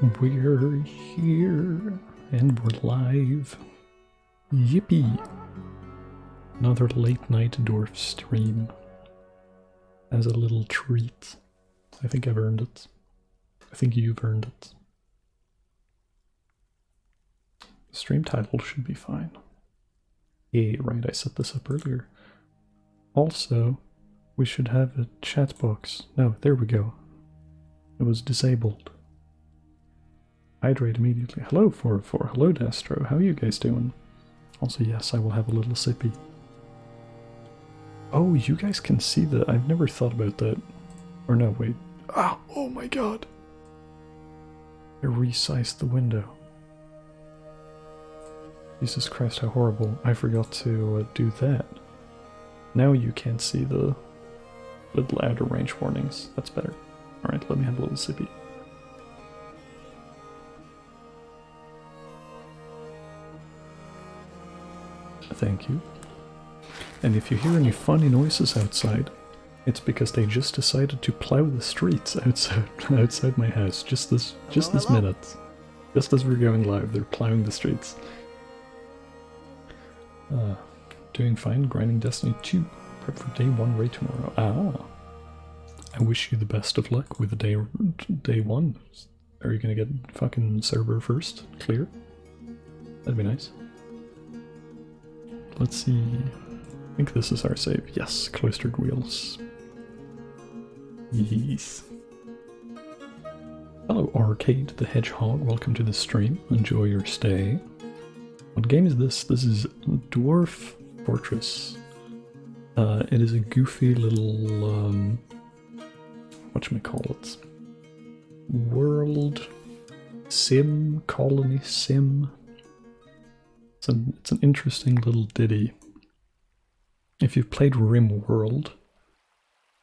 We're here and we're live. Yippee! Another late night dwarf stream. As a little treat. I think I've earned it. I think you've earned it. The stream title should be fine. Hey, right, I set this up earlier. Also, we should have a chat box. No, there we go. It was disabled. Hydrate immediately. Hello, 404. Hello, Destro. How are you guys doing? Also, yes, I will have a little sippy. Oh, you guys can see that. I've never thought about that. Or no, wait. Ah, oh my god. I resized the window. Jesus Christ, how horrible. I forgot to do that. Now you can't see the little outer range warnings. That's better. Alright, let me have a little sippy. Thank you. And if you hear any funny noises outside, it's because they just decided to plow the streets outside my house just this minute. Just as we're going live, they're plowing the streets. Doing fine, grinding Destiny 2. Prep for day 1 raid tomorrow. Ah. I wish you the best of luck with the day 1. Are you gonna get fucking server first? Clear? That'd be nice. Let's see. I think this is our save. Yes, Cloisteredwheels. Yes. Hello, Arcade the Hedgehog. Welcome to the stream. Enjoy your stay. What game is this? This is Dwarf Fortress. It is a goofy little, whatchamacallit? World sim, colony sim. It's an interesting little ditty. If you've played RimWorld,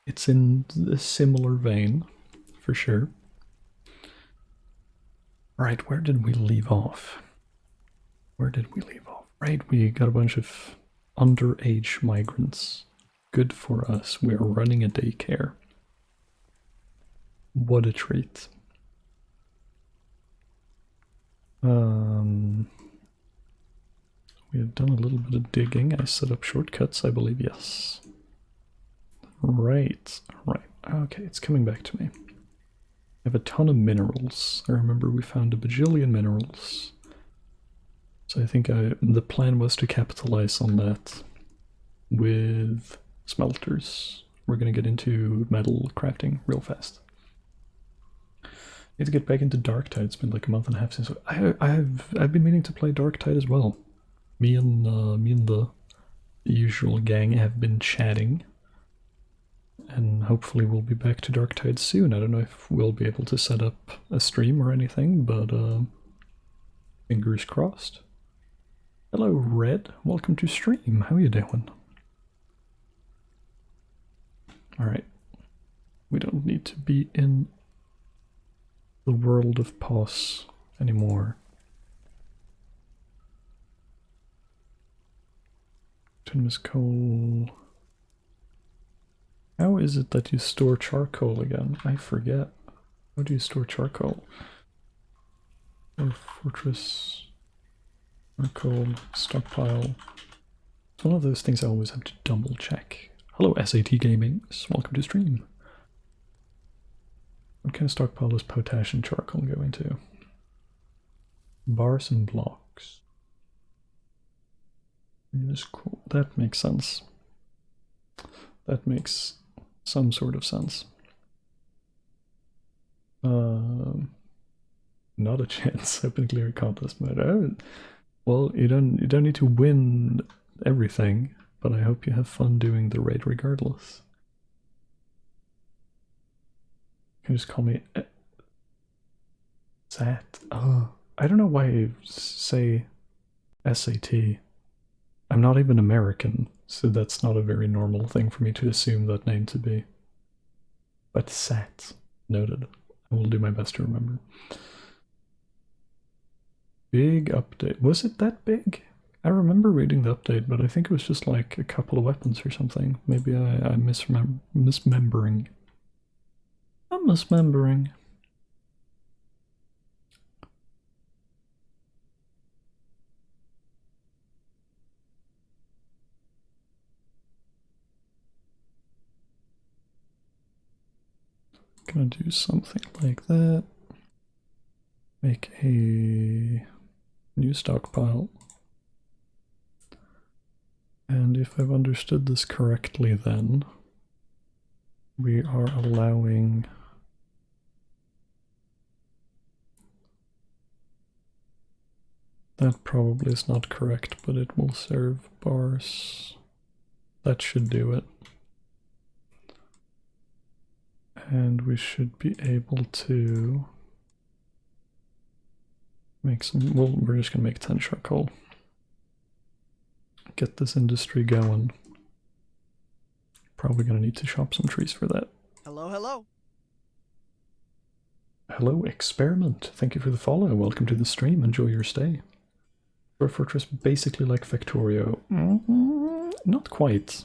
it's in a similar vein, for sure. Right, where did we leave off? Right, we got a bunch of underage migrants. Good for us, we're running a daycare. What a treat. We have done a little bit of digging. I set up shortcuts, I believe, yes. Right. Okay, it's coming back to me. I have a ton of minerals. I remember we found a bajillion minerals. So I think the plan was to capitalize on that with smelters. We're gonna get into metal crafting real fast. Need to get back into Darktide. It's been like a month and a half since I've been meaning to play Darktide as well. Me and the usual gang have been chatting, and hopefully we'll be back to Darktide soon. I don't know if we'll be able to set up a stream or anything, but fingers crossed. Hello, Red. Welcome to stream. How are you doing? Alright. We don't need to be in the world of POS anymore. Miss Coal. How is it that you store charcoal again? I forget. How do you store charcoal? Or fortress. Charcoal. Stockpile. It's one of those things I always have to double check. Hello, SAT Gaming. Welcome to stream. What kind of stockpile does potash and charcoal go into? Bars and blocks. Is cool. That makes sense. That makes some sort of sense. Not a chance. Open clear contest mode. Oh, well, you don't need to win everything, but I hope you have fun doing the raid regardless. You can just call me Sat. Oh, I don't know why I say SAT. I'm not even American, so that's not a very normal thing for me to assume that name to be. But Sat. Noted. I will do my best to remember. Big update. Was it that big? I remember reading the update, but I think it was just like a couple of weapons or something. Maybe I'm misremembering. I'm misremembering. Gonna do something like that. Make a new stockpile. And if I've understood this correctly, then we are allowing that probably is not correct, but it will serve bars. That should do it. And we should be able to make some, well, we're just gonna make 10 charcoal. Get this industry going. Probably gonna need to chop some trees for that. Hello, hello. Hello, Experiment. Thank you for the follow. Welcome to the stream. Enjoy your stay. For a fortress basically like Factorio. Not quite.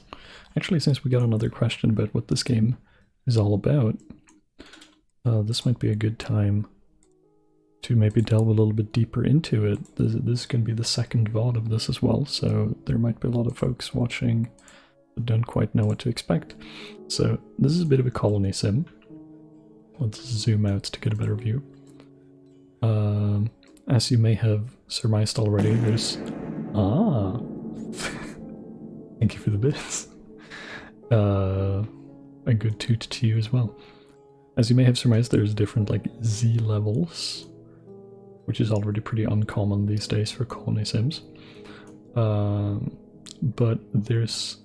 Actually, since we got another question about what this game is all about, this might be a good time to maybe delve a little bit deeper into it. This can be the second VOD of this as well, so there might be a lot of folks watching that don't quite know what to expect. So this is a bit of a colony sim. Let's zoom out to get a better view. As you may have surmised already, there's... Ah! Thank you for the bits. A good toot to you as well. As you may have surmised, there's different like Z levels, which is already pretty uncommon these days for colony sims. But there's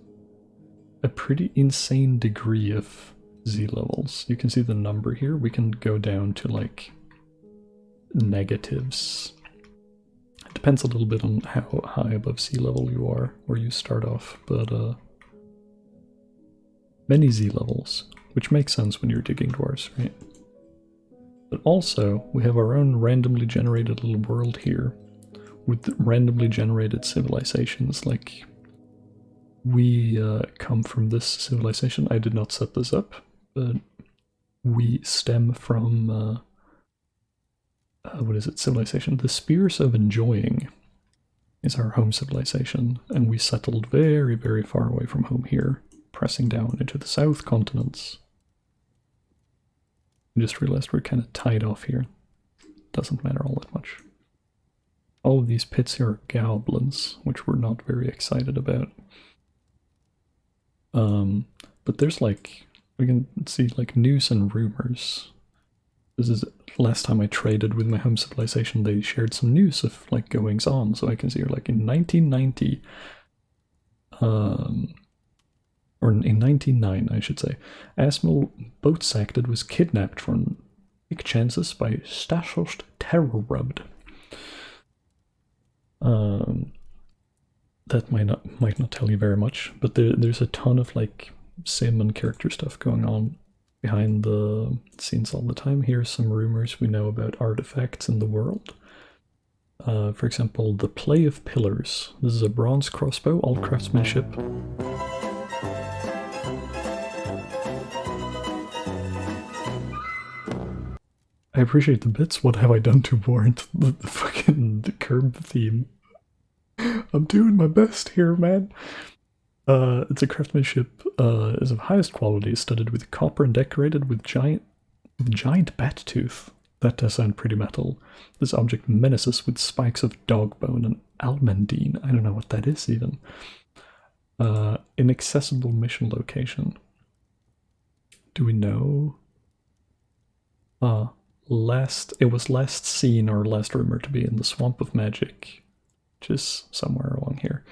a pretty insane degree of Z levels. You can see the number here. We can go down to like negatives. It depends a little bit on how high above sea level you are, where you start off, but many Z levels, which makes sense when you're digging dwarves, right? But also, we have our own randomly generated little world here, with randomly generated civilizations. Like, we come from this civilization. I did not set this up, but we stem from, what is it, civilization? The Spears of Enjoying is our home civilization, and we settled very, very far away from home here, pressing down into the south continents. I just realized we're kind of tied off here. Doesn't matter all that much. All of these pits here are goblins, which we're not very excited about. But there's like, we can see like news and rumors. This is last time I traded with my home civilization, they shared some news of like goings on. So I can see here like in 1990, or in 1909, I should say, Asmil Boatsacted was kidnapped from big chances by Stashost Terror Rubbed. That might not tell you very much, but there's a ton of like sim and character stuff going on behind the scenes all the time. Here's some rumors we know about artifacts in the world. For example, the Play of Pillars. This is a bronze crossbow, all craftsmanship. I appreciate the bits. What have I done to warrant the fucking curb theme? I'm doing my best here, man. It's a craftsmanship is of highest quality, studded with copper and decorated with giant bat tooth. That does sound pretty metal. This object menaces with spikes of dog bone and almandine. I don't know what that is even. Inaccessible mission location. Do we know? It was last seen or last rumored to be in the Swamp of Magic, which is somewhere along here.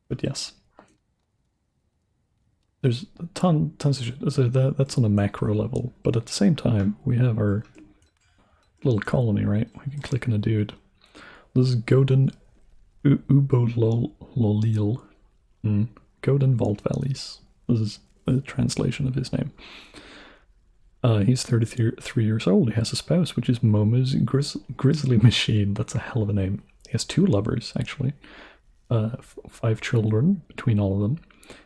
But yes, there's tons of shit. So that's on a macro level, but at the same time, we have our little colony, right? We can click on a dude. This is Godin Ubololil. Godin Vault Valleys. This is the translation of his name. He's 33 years old. He has a spouse, which is Momo's Grizzly Machine. That's a hell of a name. He has 2 lovers, actually. 5 children between all of them.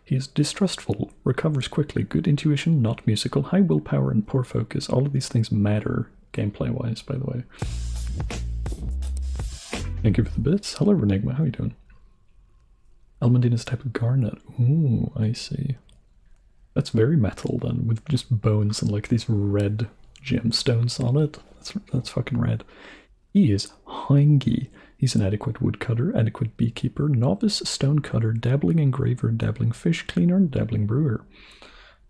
He's distrustful, recovers quickly, good intuition, not musical, high willpower, and poor focus. All of these things matter gameplay-wise, by the way. Thank you for the bits. Hello, Renigma. How are you doing? Almandine is a type of garnet. Ooh, I see. That's very metal then, with just bones and like these red gemstones on it. That's fucking red. He is Heingi. He's an adequate woodcutter, adequate beekeeper, novice stonecutter, dabbling engraver, dabbling fish cleaner, and dabbling brewer.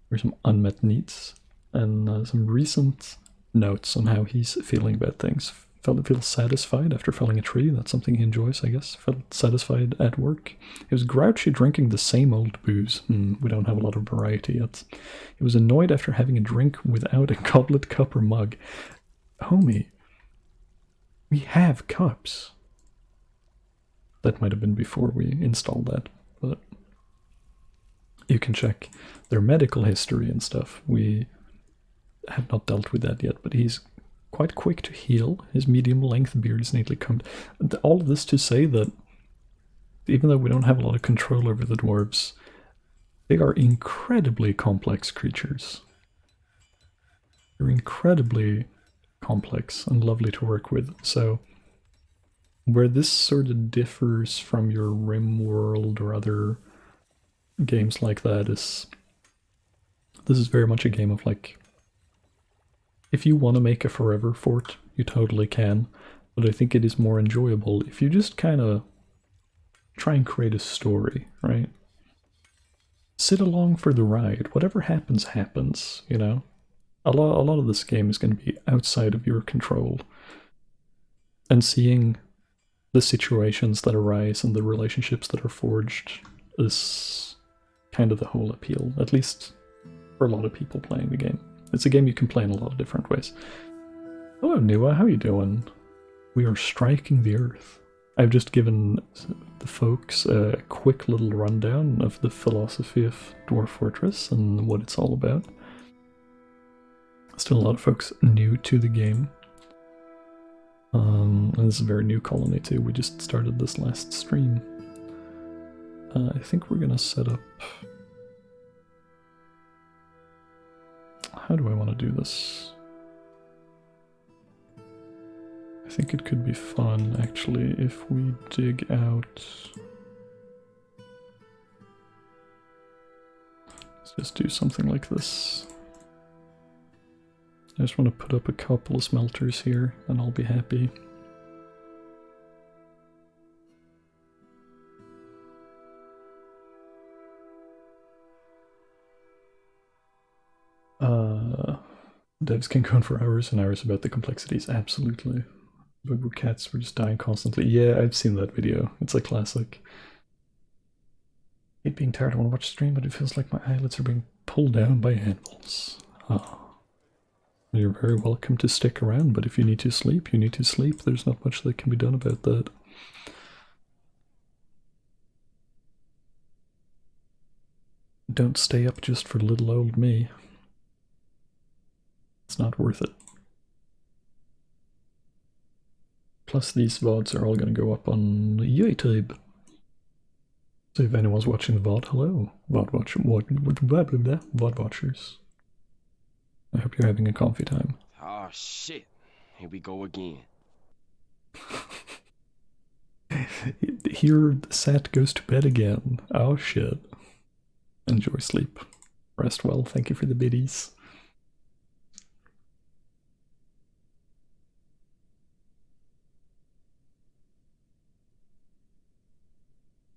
There's some unmet needs and some recent notes on how he's feeling about things. Feels satisfied after felling a tree. That's something he enjoys, I guess. Felt satisfied at work. He was grouchy drinking the same old booze. We don't have a lot of variety yet. He was annoyed after having a drink without a goblet, cup, or mug. Homie, we have cups. That might have been before we installed that, but you can check their medical history and stuff. We have not dealt with that yet, but he's quite quick to heal. His medium-length beard is neatly combed. All of this to say that even though we don't have a lot of control over the dwarves, they are incredibly complex creatures. They're incredibly complex and lovely to work with. So where this sort of differs from your Rim World or other games like that is this is very much a game of like, if you want to make a forever fort, you totally can, but I think it is more enjoyable if you just kind of try and create a story, right? Sit along for the ride. Whatever happens, happens, you know? A lot of this game is going to be outside of your control. And seeing the situations that arise and the relationships that are forged is kind of the whole appeal, at least for a lot of people playing the game. It's a game you can play in a lot of different ways. Hello, Niwa, how you doing? We are striking the earth. I've just given the folks a quick little rundown of the philosophy of Dwarf Fortress and what it's all about. Still a lot of folks new to the game. And this is a very new colony too. We just started this last stream. I think we're gonna set up... How do I want to do this? I think it could be fun, actually, if we dig out... Let's just do something like this. I just want to put up a couple of smelters here, and I'll be happy. Devs can go on for hours and hours about the complexities, absolutely. Bugger cats were just dying constantly. Yeah, I've seen that video. It's a classic. Hate being tired, I want to watch stream, but it feels like my eyelids are being pulled down by animals. Oh. You're very welcome to stick around, but if you need to sleep, you need to sleep. There's not much that can be done about that. Don't stay up just for little old me. It's not worth it. Plus these VODs are all going to go up on YouTube. So if anyone's watching the VOD, hello, VOD watchers. I hope you're having a comfy time. Oh shit, here we go again. Here the set goes to bed again. Oh shit. Enjoy sleep. Rest well, thank you for the biddies.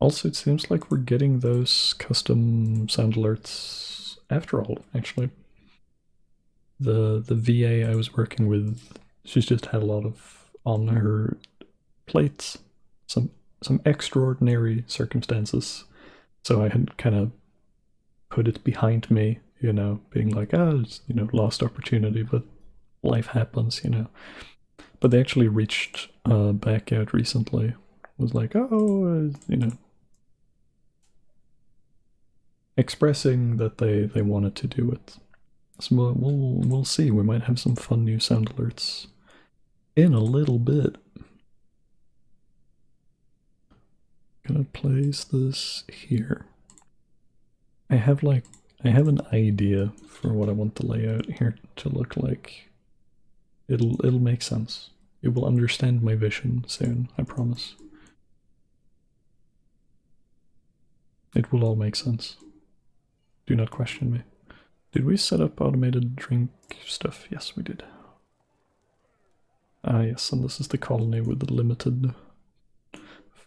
Also, it seems like we're getting those custom sound alerts after all, actually. The VA I was working with, she's just had a lot of on her plate, some extraordinary circumstances. So I had kind of put it behind me, you know, being like, it's, you know, lost opportunity, but life happens, you know. But they actually reached back out recently. Was like, you know, expressing that they wanted to do it. So we'll see. We might have some fun new sound alerts in a little bit. Gonna place this here. I have an idea for what I want the layout here to look like. It'll make sense. You will understand my vision soon, I promise. It will all make sense. Do not question me. Did we set up automated drink stuff? Yes, we did. Ah, yes, and this is the colony with the limited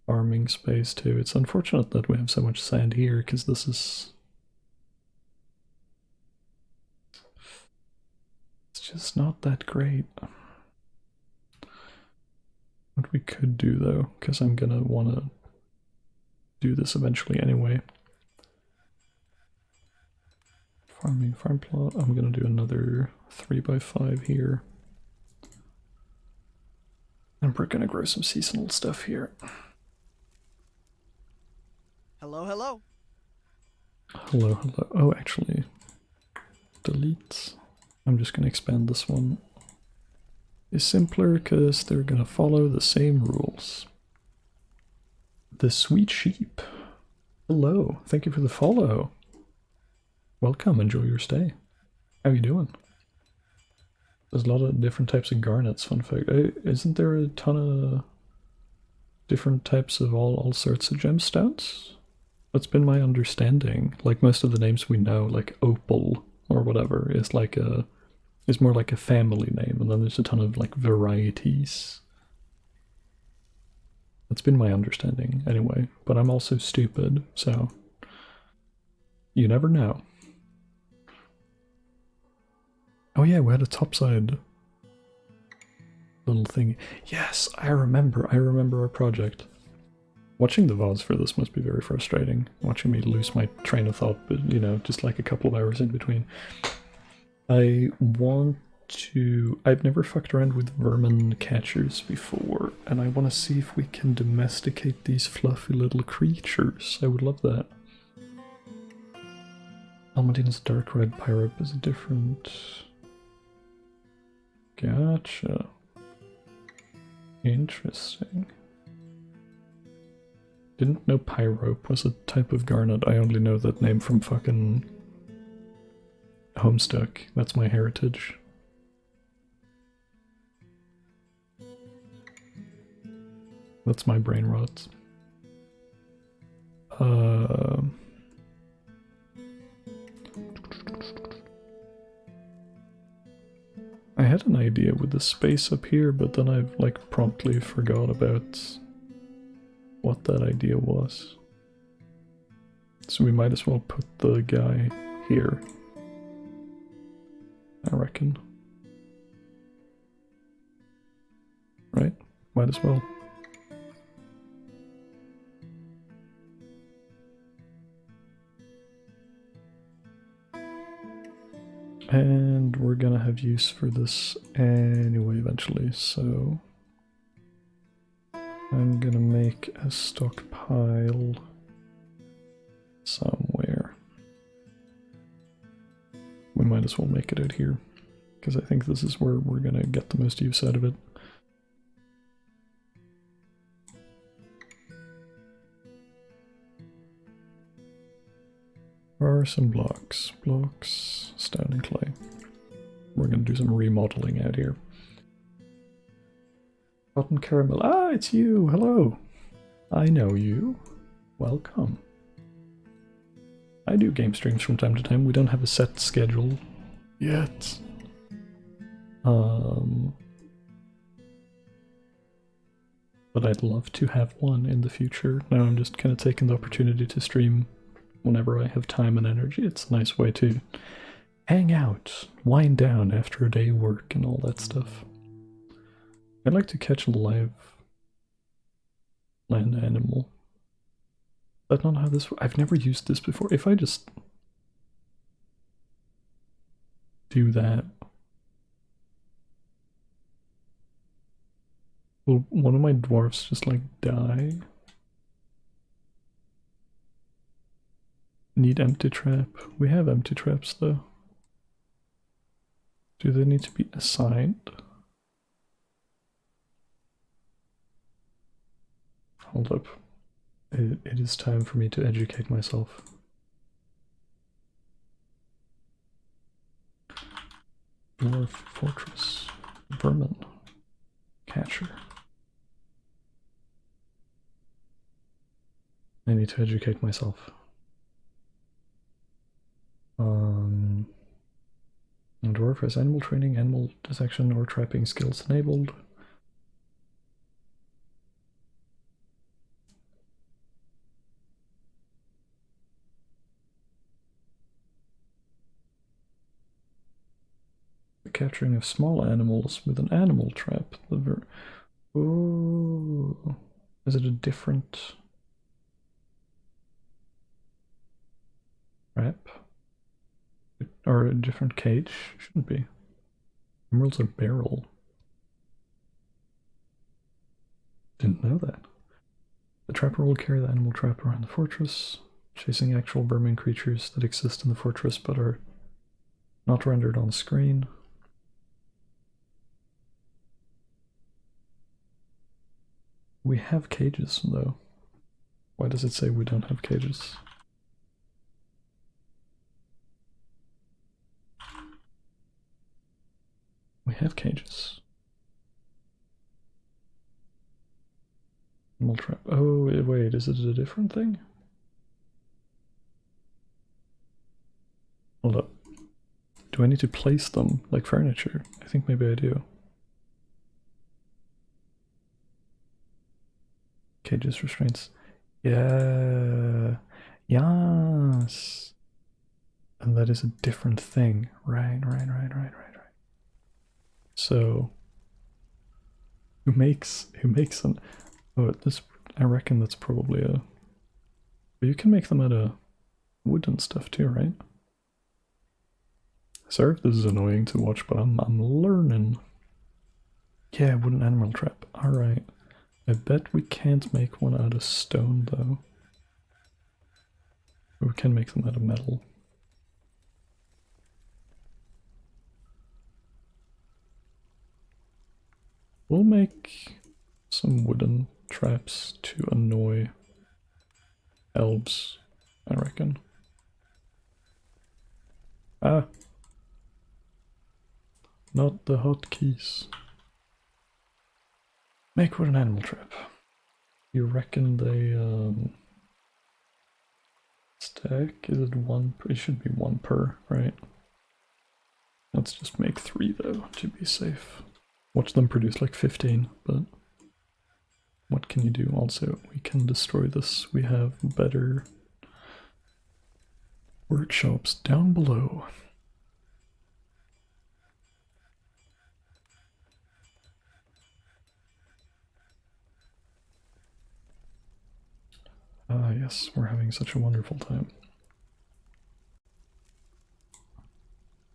farming space too. It's unfortunate that we have so much sand here, because this is... It's just not that great. What we could do though, because I'm gonna want to do this eventually anyway. Farm plot. I'm gonna do another 3x5 here. And we're gonna grow some seasonal stuff here. Hello, hello. Hello, hello. Oh, actually, delete. I'm just gonna expand this one. It's simpler because they're gonna follow the same rules. The sweet sheep. Hello, thank you for the follow. Welcome, enjoy your stay. How you doing? There's a lot of different types of garnets, fun fact. Isn't there a ton of different types of all sorts of gemstones? That's been my understanding. Like most of the names we know, like opal or whatever, is more like a family name, and then there's a ton of like varieties. That's been my understanding anyway, but I'm also stupid, so you never know. Oh yeah, we had a topside little thing. Yes, I remember our project. Watching the Vods for this must be very frustrating. Watching me lose my train of thought, but you know, just like a couple of hours in between. I want to... I've never fucked around with vermin catchers before, and I want to see if we can domesticate these fluffy little creatures. I would love that. Almadina's dark red pyrope is different. Gotcha. Interesting. Didn't know pyrope was a type of garnet. I only know that name from fucking Homestuck. That's my heritage. That's my brain rot. I had an idea with the space up here, but then I've like promptly forgot about what that idea was. So we might as well put the guy here, I reckon. Right? Might as well. And we're gonna have use for this anyway eventually, so I'm gonna make a stockpile somewhere. We might as well make it out here, because I think this is where we're gonna get the most use out of it. Where are some blocks? Blocks, stone and clay. We're gonna do some remodeling out here. Cotton caramel. Ah, it's you. Hello. I know you. Welcome. I do game streams from time to time. We don't have a set schedule yet. But I'd love to have one in the future. Now I'm just kind of taking the opportunity to stream whenever I have time and energy. It's a nice way to hang out, wind down after a day of work and all that stuff. I'd like to catch a live land animal. That's not how this... I've never used this before. If I just do that... Will one of my dwarfs just like die? Need empty trap. We have empty traps though. Do they need to be assigned? Hold up. It is time for me to educate myself. Dwarf fortress. Vermin. Catcher. I need to educate myself. And dwarf has animal training, animal detection, or trapping skills enabled. The capturing of small animals with an animal trap. Oh, is it a different trap? Or a different cage? Shouldn't be. Emeralds are barrel. Didn't know that. The trapper will carry the animal trap around the fortress, chasing actual vermin creatures that exist in the fortress but are not rendered on screen. We have cages, though. Why does it say we don't have cages? We have cages. Animal trap. Oh, wait, is it a different thing? Hold up. Do I need to place them like furniture? I think maybe I do. Cages, restraints. Yeah. Yes. And that is a different thing. Right. So who makes an oh this I reckon that's probably a but you can make them out of wood and stuff too, right? Sorry if this is annoying to watch, but I'm learning. Yeah, wooden animal trap. Alright. I bet we can't make one out of stone though. But we can make them out of metal. We'll make some wooden traps to annoy elves, I reckon. Ah! Not the hotkeys. Make wooden animal trap. You reckon they stack? Is it one per? It should be one per, right? Let's just make 3 though, to be safe. Watch them produce like 15, but what can you do? Also, we can destroy this. We have better workshops down below. Ah, yes, we're having such a wonderful time.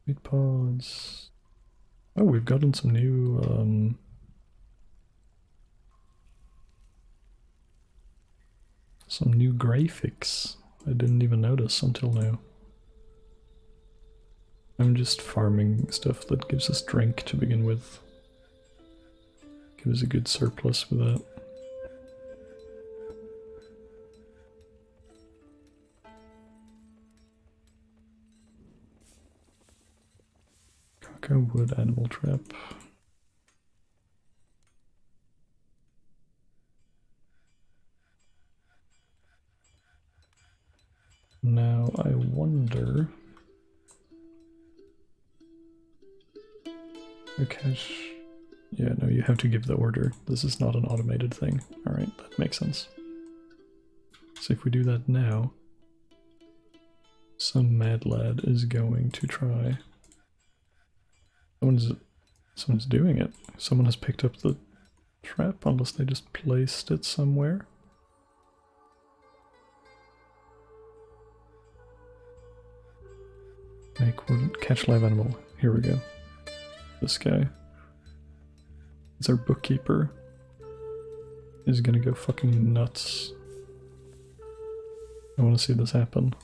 Meat pods. Oh, we've gotten some new, some new graphics. I didn't even notice until now. I'm just farming stuff that gives us drink to begin with. Gives a good surplus with that. Cocoa wood animal trap. Now I wonder. Okay. Yeah, no, you have to give the order. This is not an automated thing. Alright, that makes sense. So if we do that now, some mad lad is going to try. Someone's doing it. Someone has picked up the trap, unless they just placed it somewhere. Make one, catch live animal. Here we go. This guy. It's our bookkeeper. Is gonna go fucking nuts. I wanna see this happen.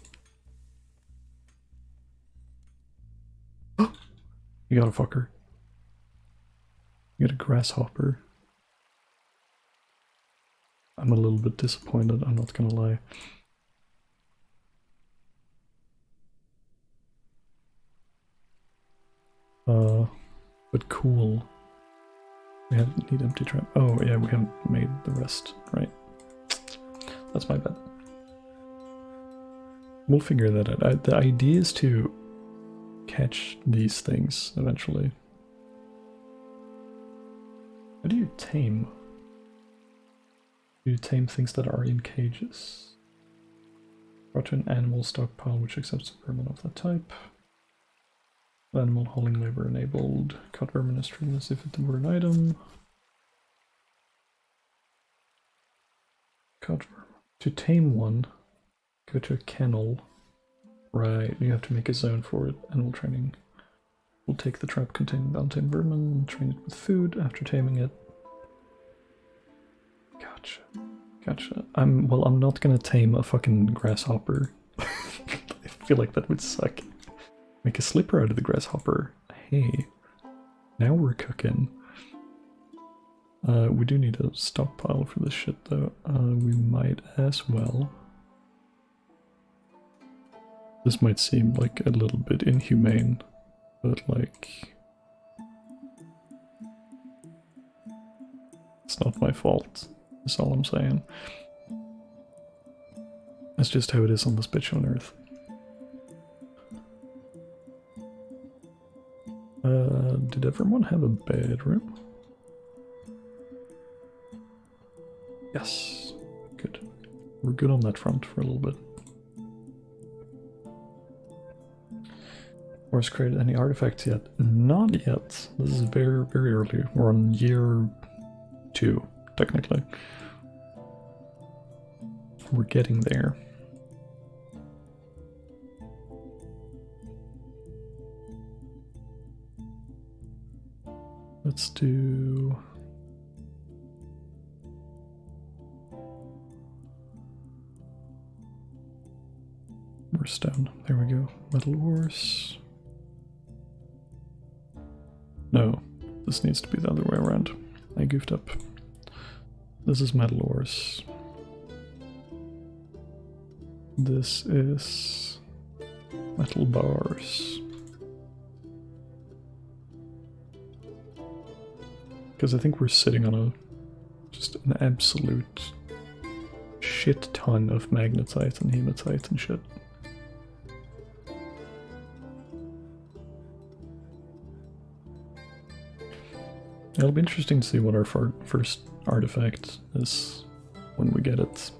You got a fucker. You got a grasshopper. I'm a little bit disappointed, I'm not gonna lie. But cool. We need empty trap. Oh yeah, we haven't made the rest, right? That's my bad. We'll figure that out. The idea is to catch these things eventually. How do you tame? Do you tame things that are in cages? Brought to an animal stockpile which accepts vermin of that type. Animal hauling labor enabled. Caught vermin is treated as if it were an item. Caught vermin. To tame one, go to a kennel. Right, you have to make a zone for it. Animal training. We'll take the trap containing the untamed vermin, train it with food after taming it. Gotcha. Gotcha. I'm not gonna tame a fucking grasshopper. I feel like that would suck. Make a slipper out of the grasshopper. Hey. Now we're cooking. We do need a stockpile for this shit though. We might as well. This might seem like a little bit inhumane, but like... It's not my fault. That's all I'm saying. That's just how it is on this bitch on Earth. Did everyone have a bedroom? Yes. Good. We're good on that front for a little bit. Or has created any artifacts yet? Not yet. This is very, very early. We're on year 2, technically. We're getting there. Let's do... We're stone. There we go. Metal ores. No, this needs to be the other way around. I goofed up. This is metal ores. This is metal bars. Because I think we're sitting on just an absolute shit ton of magnetite and hematite and shit. It'll be interesting to see what our first artifact is when we get it.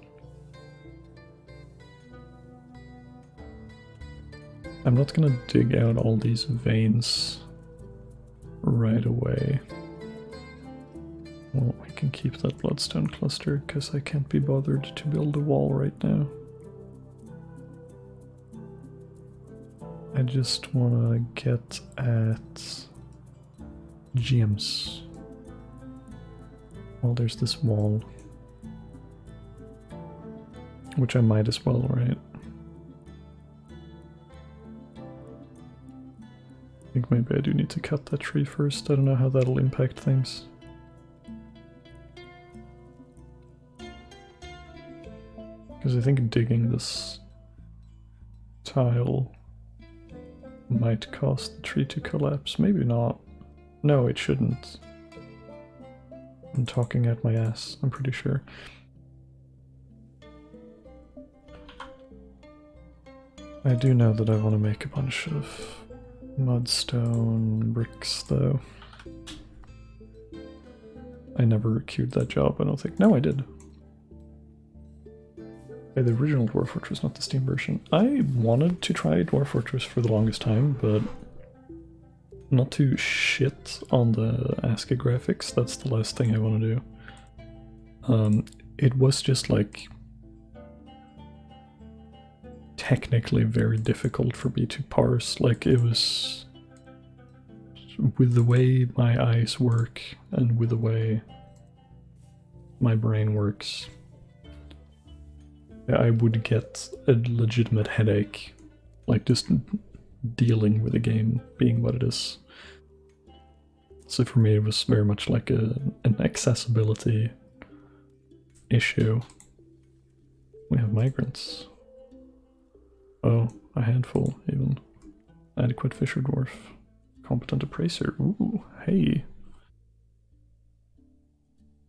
I'm not gonna dig out all these veins right away. Well, we can keep that bloodstone cluster because I can't be bothered to build a wall right now. I just wanna get at gems. Well, there's this wall, which I might as well, right? I think maybe I do need to cut that tree first. I don't know how that'll impact things. Because I think digging this tile might cause the tree to collapse. Maybe not. No, it shouldn't. I'm talking out my ass, I'm pretty sure. I do know that I want to make a bunch of mudstone bricks, though. I never queued that job, I don't think. No, I did. Okay, the original Dwarf Fortress, not the Steam version. I wanted to try Dwarf Fortress for the longest time, but not to shit on the ASCII graphics, that's the last thing I want to do. It was just like technically very difficult for me to parse. Like, it was with the way my eyes work and with the way my brain works, I would get a legitimate headache, like just dealing with the game being what it is. So for me it was very much like an accessibility issue. We have migrants. Oh, a handful even. Adequate fisher dwarf. Competent appraiser. Ooh, hey.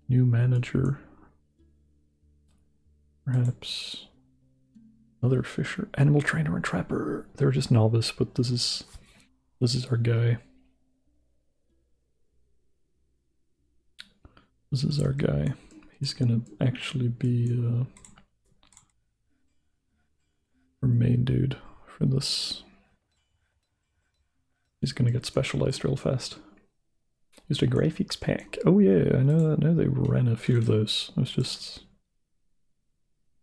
New manager. Perhaps another fisher. Animal trainer and trapper. They're just novice, but this is This is our guy. This is our guy. He's gonna actually be our main dude for this. He's gonna get specialized real fast. Used a graphics pack. Oh yeah, I know they ran a few of those.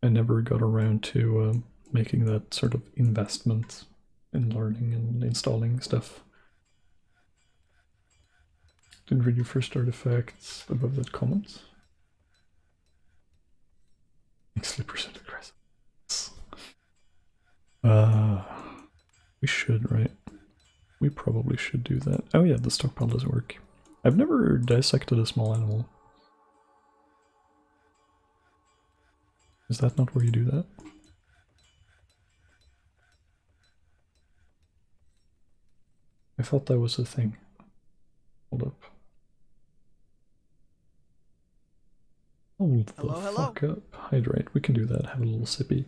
I never got around to making that sort of investment in learning and installing stuff. Didn't read your first artifacts above that comment. Slippers in the grass. We should, right? We probably should do that. Oh yeah, the stockpile does work. I've never dissected a small animal. Is that not where you do that? I thought that was a thing. Hold up. Hold the Hello. fuck up. Hydrate. We can do that. Have a little sippy.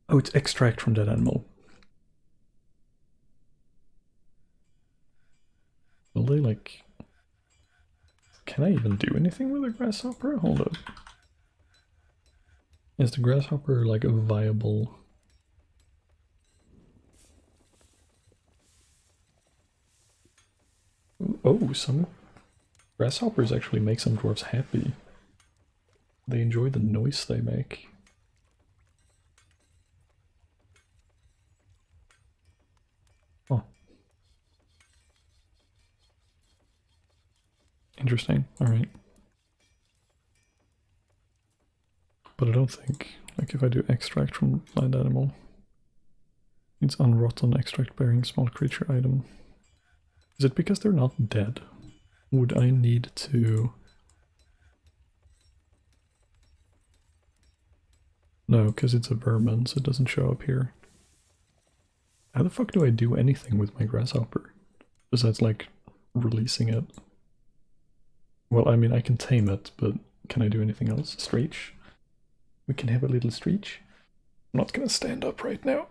Oh, it's extract from that animal. Will they, like... Can I even do anything with a grasshopper? Hold up. Is the grasshopper, like, a viable... Oh, some grasshoppers actually make some dwarves happy. They enjoy the noise they make. Oh. Interesting, alright. But I don't think, like if I do extract from land animal, it's unrotten extract bearing small creature item. Is it because they're not dead? Would I need to... No, because it's a vermin, so it doesn't show up here. How the fuck do I do anything with my grasshopper? Besides, like, releasing it. Well, I mean, I can tame it, but can I do anything else? Stretch? We can have a little stretch. I'm not gonna stand up right now.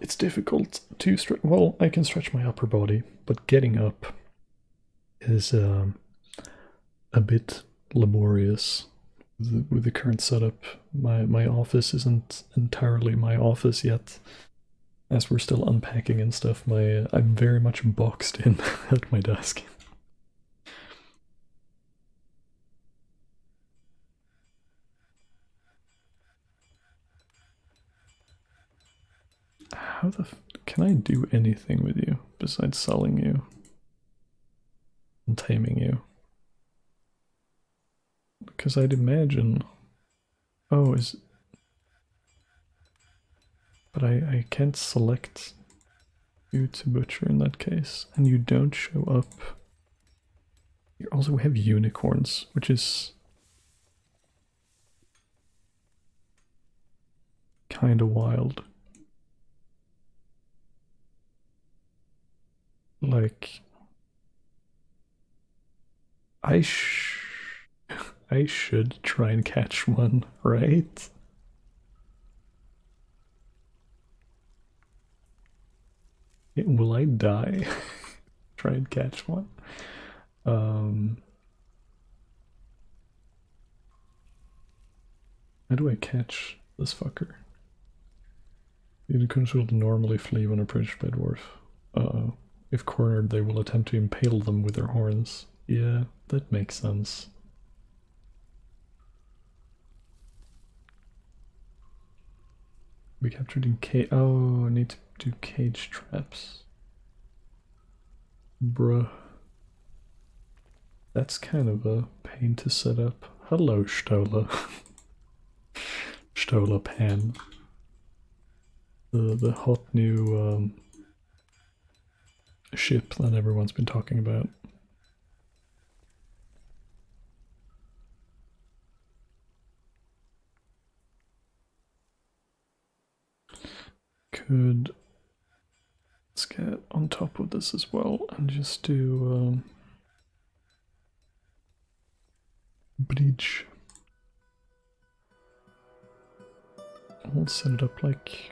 It's difficult to stretch. Well, I can stretch my upper body, but getting up is a bit laborious with the current setup. My office isn't entirely my office yet, as we're still unpacking and stuff. I'm very much boxed in at my desk. How the can I do anything with you besides selling you and taming you? Because I'd imagine... Oh, is... But I can't select you to butcher in that case, and you don't show up. You also have unicorns, which is... kinda wild. Like... I should try and catch one, right? Will I die? Try and catch one. How do I catch this fucker? Unicorns will normally flee when approached by dwarf. Uh-oh. If cornered, they will attempt to impale them with their horns. Yeah, that makes sense. We captured in cage. Oh, I need to do cage traps. Bruh. That's kind of a pain to set up. Hello, Stola. Stola Pan. The hot new ship that everyone's been talking about. Let's get on top of this as well and just do bridge. We'll set it up like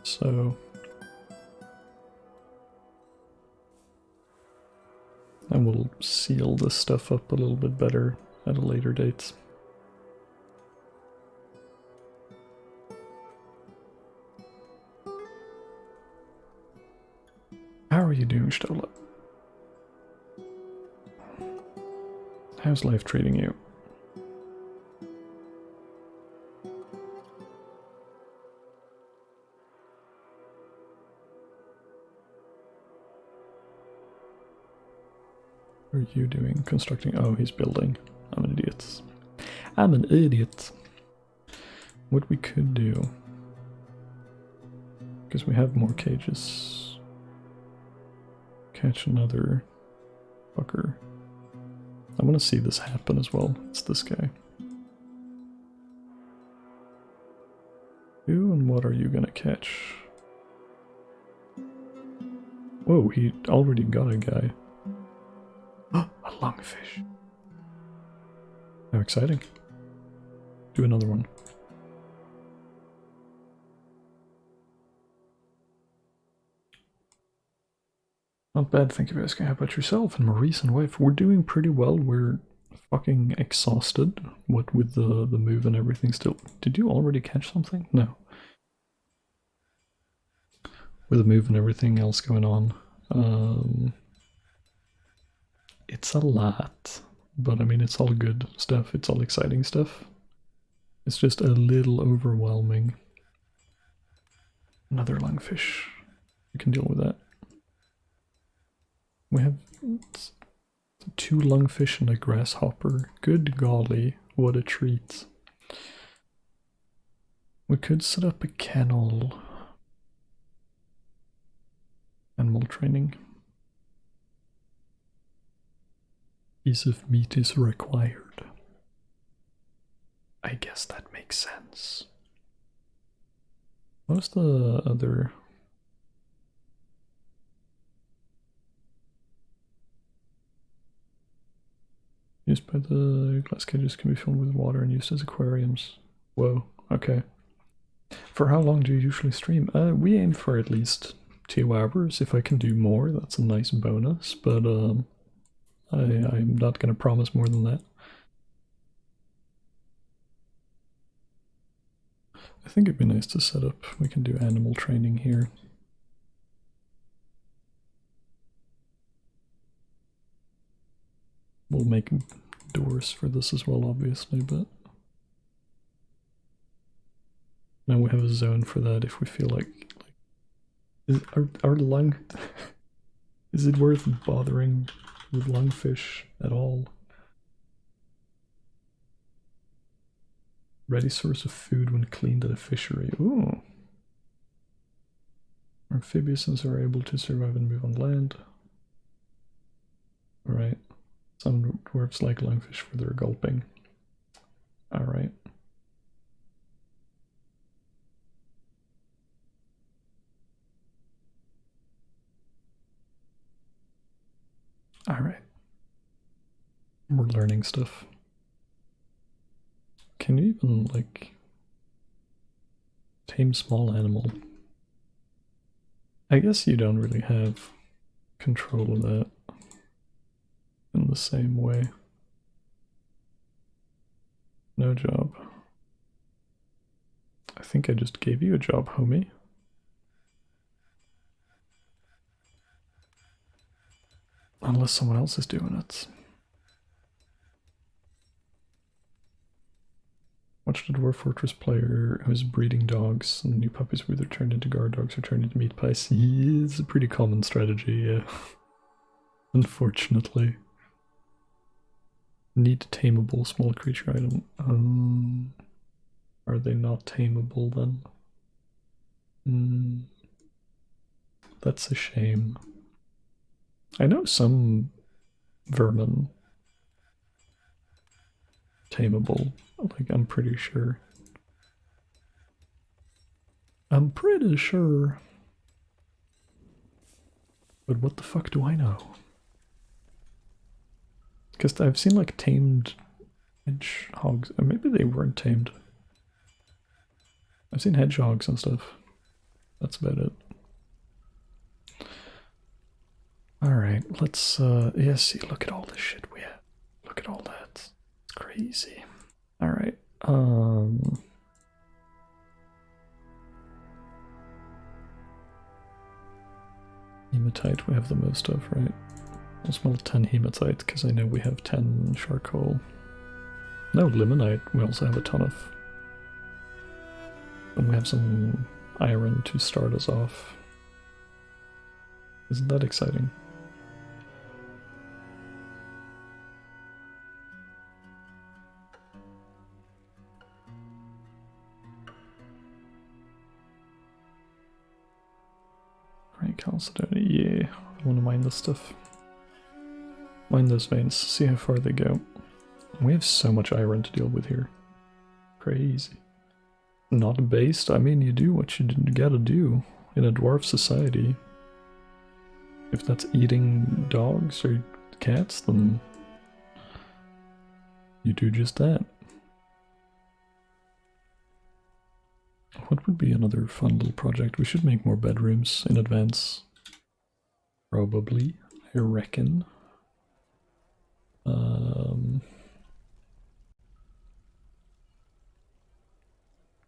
so. And we'll seal this stuff up a little bit better at a later date. How are you doing, Stola? How's life treating you? What are you doing? Constructing? Oh, he's building. I'm an idiot. I'm an idiot. What we could do, because we have more cages. Catch another fucker. I want to see this happen as well. It's this guy. Who and what are you gonna catch? Whoa, he already got a guy. A lungfish. How exciting. Do another one. Not bad, thank you for asking. How about yourself and Maurice and wife? We're doing pretty well. We're fucking exhausted. What with the move and everything still. Did you already catch something? No. With the move and everything else going on. It's a lot. But I mean, it's all good stuff. It's all exciting stuff. It's just a little overwhelming. Another lungfish. We can deal with that. We have 2 lungfish and a grasshopper. Good golly, what a treat. We could set up a kennel. Animal training. Piece of meat is required. I guess that makes sense. What was the other? Used by the glass cages can be filled with water and used as aquariums. Whoa, okay. For how long do you usually stream? We aim for at least 2 hours. If I can do more, that's a nice bonus, but I'm not gonna promise more than that. I think it'd be nice to set up, we can do animal training here. We'll make doors for this as well, obviously, but now we have a zone for that if we feel like our lung is it worth bothering with lungfish at all? Ready source of food when cleaned at a fishery. Ooh. Amphibians are able to survive and move on land. Alright. Some dwarfs like lungfish for their gulping. Alright. Alright. We're learning stuff. Can you even, like, tame small animal? I guess you don't really have control of that in the same way. No job. I think I just gave you a job, homie. Unless someone else is doing it. Watched a Dwarf Fortress player who's breeding dogs, and new puppies were either turned into guard dogs or turned into meat pies. It's a pretty common strategy, yeah. Unfortunately. Need tameable small creature item. Are they not tameable then? That's a shame. I know some vermin tameable, like I'm pretty sure. I'm pretty sure. But what the fuck do I know? Because I've seen like tamed Hedgehogs. Maybe they weren't tamed. I've seen hedgehogs and stuff. That's about it. Alright, let's yeah, see, look at all this shit we have. Look at all that. It's crazy. Alright, hematite we have the most of, right? I'll smell 10 hematite because I know we have 10 charcoal. No, limonite we also have a ton of. And we have some iron to start us off. Isn't that exciting? Right, Chalcedony, yeah. I want to mine this stuff. Mine those veins, see how far they go. We have so much iron to deal with here. Crazy. Not based, I mean, you do what you gotta do in a dwarf society. If that's eating dogs or cats, then you do just that. What would be another fun little project? We should make more bedrooms in advance. Probably, I reckon.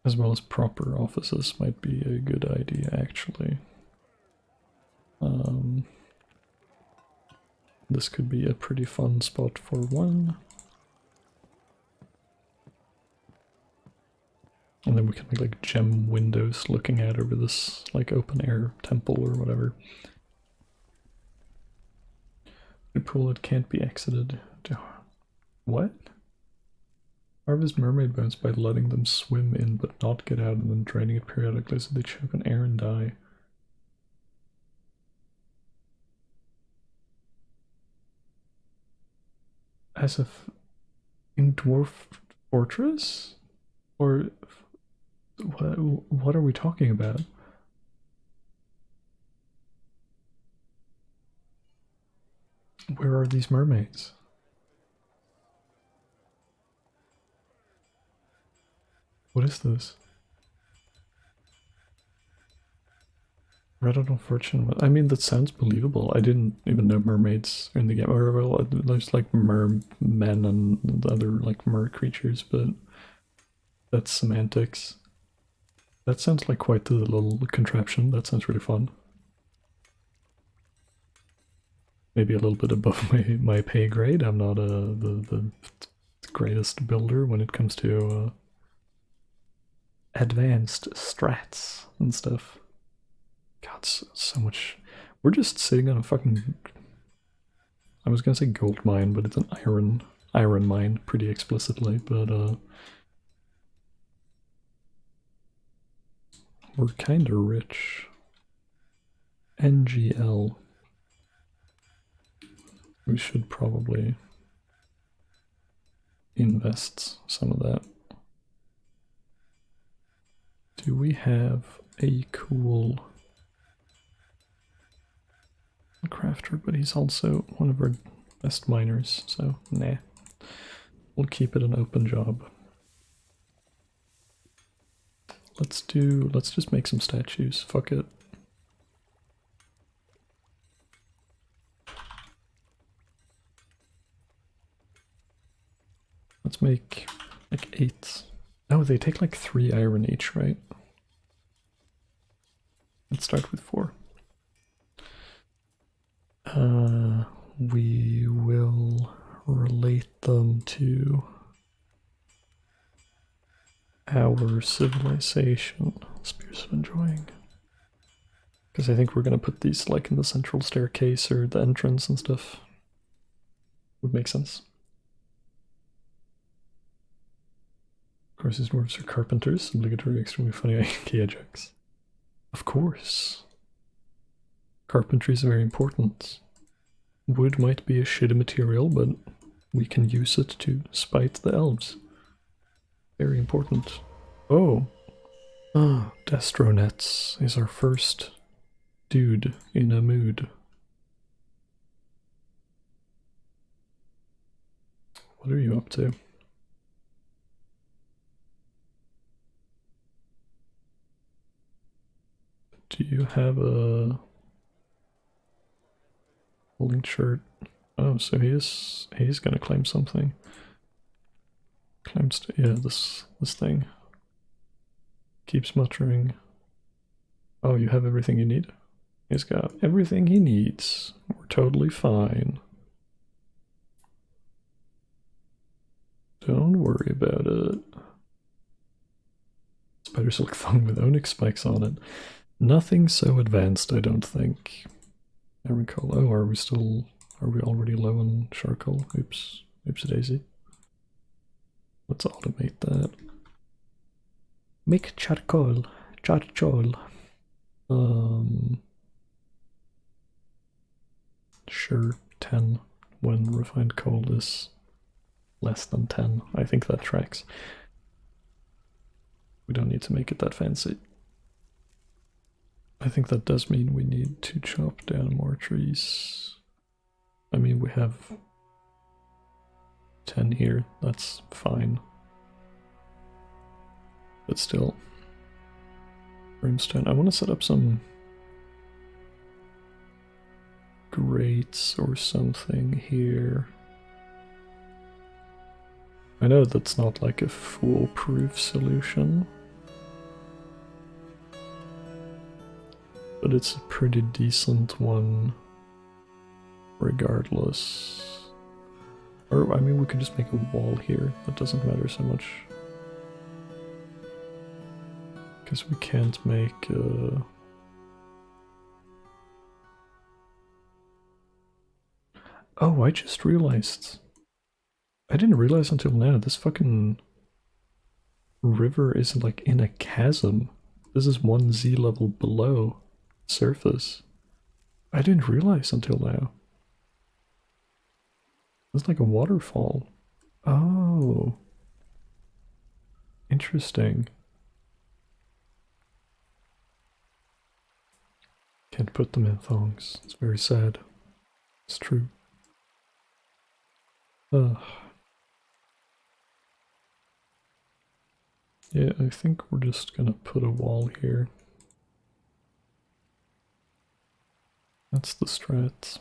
As well as proper offices might be a good idea, actually. This could be a pretty fun spot for one. And then we can make like gem windows looking out over this like open air temple or whatever. A pool that can't be exited. What? Harvest mermaid bones by letting them swim in but not get out and then draining it periodically so they choke on air and die. As if in Dwarf Fortress? Or what are we talking about? Where are these mermaids? What is this? Reddit on Fortune. I mean, that sounds believable. I didn't even know mermaids in the game. Or, well, there's like mermen and other like mer creatures, but that's semantics. That sounds like quite the little contraption. That sounds really fun. Maybe a little bit above my pay grade. I'm not the greatest builder when it comes to advanced strats and stuff. God, so much. We're just sitting on a fucking. I was gonna say gold mine, but it's an iron mine, pretty explicitly. But we're kinda rich. NGL. We should probably invest some of that. Do we have a cool crafter? But he's also one of our best miners, so nah. We'll keep it an open job. Let's just make some statues. Fuck it. Let's make like 8. No, they take like 3 iron each, right? Let's start with 4. We will relate them to our civilization. Spears of Enjoying. Because I think we're gonna put these like in the central staircase or the entrance and stuff. Would make sense. Of course, these dwarves are carpenters, obligatory, extremely funny IKEA jokes. Of course. Carpentry is very important. Wood might be a shitty material, but we can use it to spite the elves. Very important. Oh! Ah, Destronets is our first dude in a mood. What are you up to? Do you have a holding shirt? Oh, so he's gonna claim something. Claims to, yeah, this thing. Keeps muttering. Oh, you have everything you need? He's got everything he needs. We're totally fine. Don't worry about it. Spider silk thong with onyx spikes on it. Nothing so advanced, I don't think. I recall. Oh, are we already low on charcoal? Oops. Oopsie daisy. Let's automate that. Make charcoal. Charcoal. Sure, 10 when refined coal is less than 10. I think that tracks. We don't need to make it that fancy. I think that does mean we need to chop down more trees. I mean, we have 10 here, that's fine. But still. Brimstone. I want to set up some grates or something here. I know that's not like a foolproof solution, but it's a pretty decent one regardless. Or, I mean, we could just make a wall here. That doesn't matter so much. Because we can't make Oh, I just realized. I didn't realize until now, this fucking river is like in a chasm. This is 1 Z level below surface. I didn't realize until now. It's like a waterfall. Oh. Interesting. Can't put them in thongs. It's very sad. It's true. Ugh. Yeah, I think we're just gonna put a wall here. That's the strat.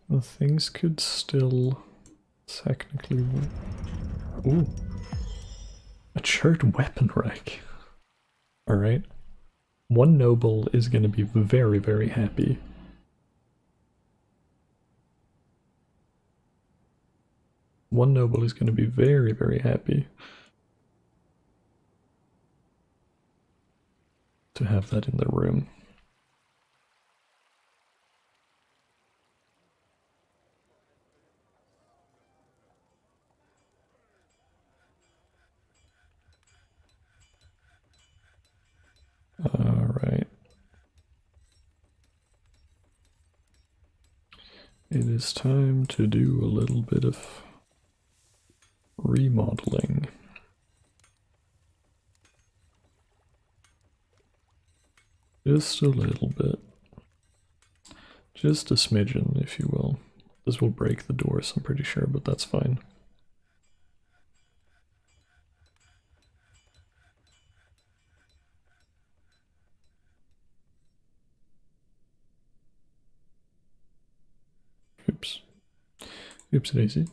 The things could still technically work. Ooh. A charred weapon rack. Alright. One noble is gonna be very, very happy. One noble is gonna be very, very happy to have that in their room. Alright. It is time to do a little bit of remodeling. Just a little bit. Just a smidgen, if you will. This will break the doors, I'm pretty sure, but that's fine. Oops. Oopsie daisy.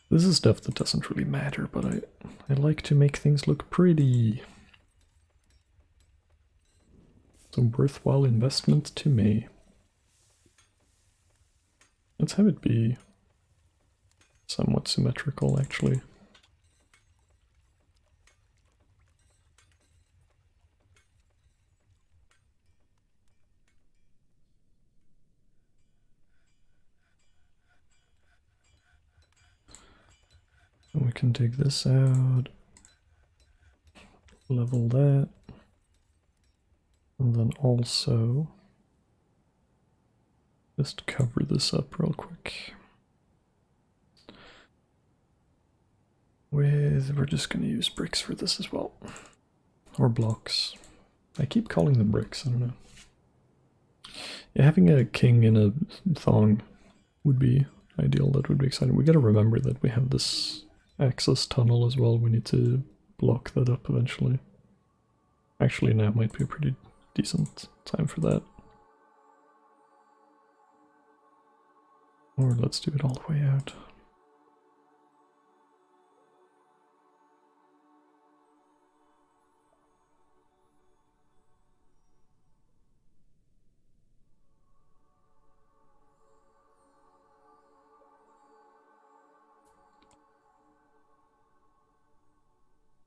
This is stuff that doesn't really matter, but I like to make things look pretty. It's a worthwhile investment to me. Let's have it be somewhat symmetrical, actually. And we can dig this out, level that, and then also just cover this up real quick. We're just gonna use bricks for this as well. Or blocks. I keep calling them bricks, I don't know. Yeah, having a king in a thong would be ideal. That would be exciting. We gotta remember that we have this access tunnel as well. We need to block that up eventually. Actually, now might be a pretty decent time for that. Or let's do it all the way out.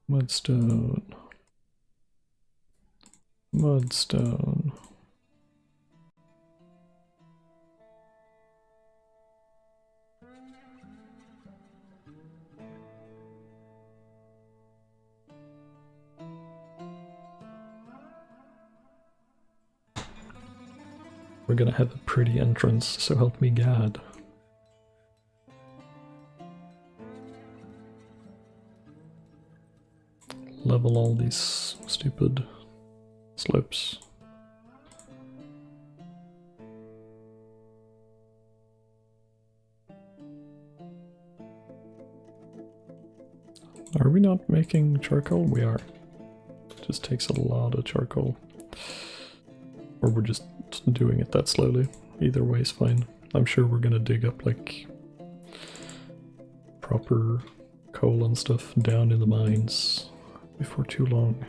Mudstone. Mudstone. We're gonna have a pretty entrance, so help me God. Level all these stupid slopes. Are we not making charcoal? We are. It just takes a lot of charcoal. Or we're just doing it that slowly. Either way is fine. I'm sure we're gonna dig up like proper coal and stuff down in the mines before too long.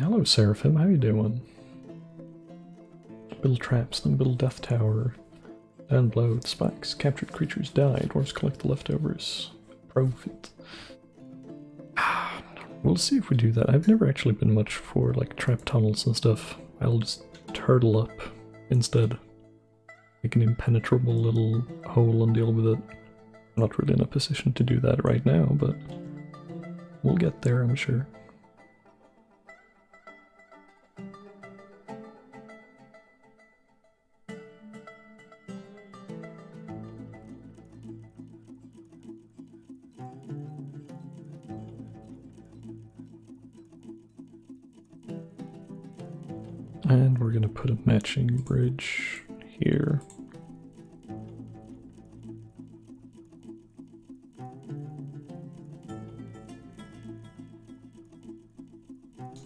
Hello Seraphim, how you doing? Build traps, then build death tower. Down below, the spikes. Captured creatures die. Dwarves collect the leftovers. Profit. We'll see if we do that. I've never actually been much for like trap tunnels and stuff. I'll just turtle up instead. Make an impenetrable little hole and deal with it. I'm not really in a position to do that right now, but we'll get there, I'm sure. And we're gonna put a matching bridge here.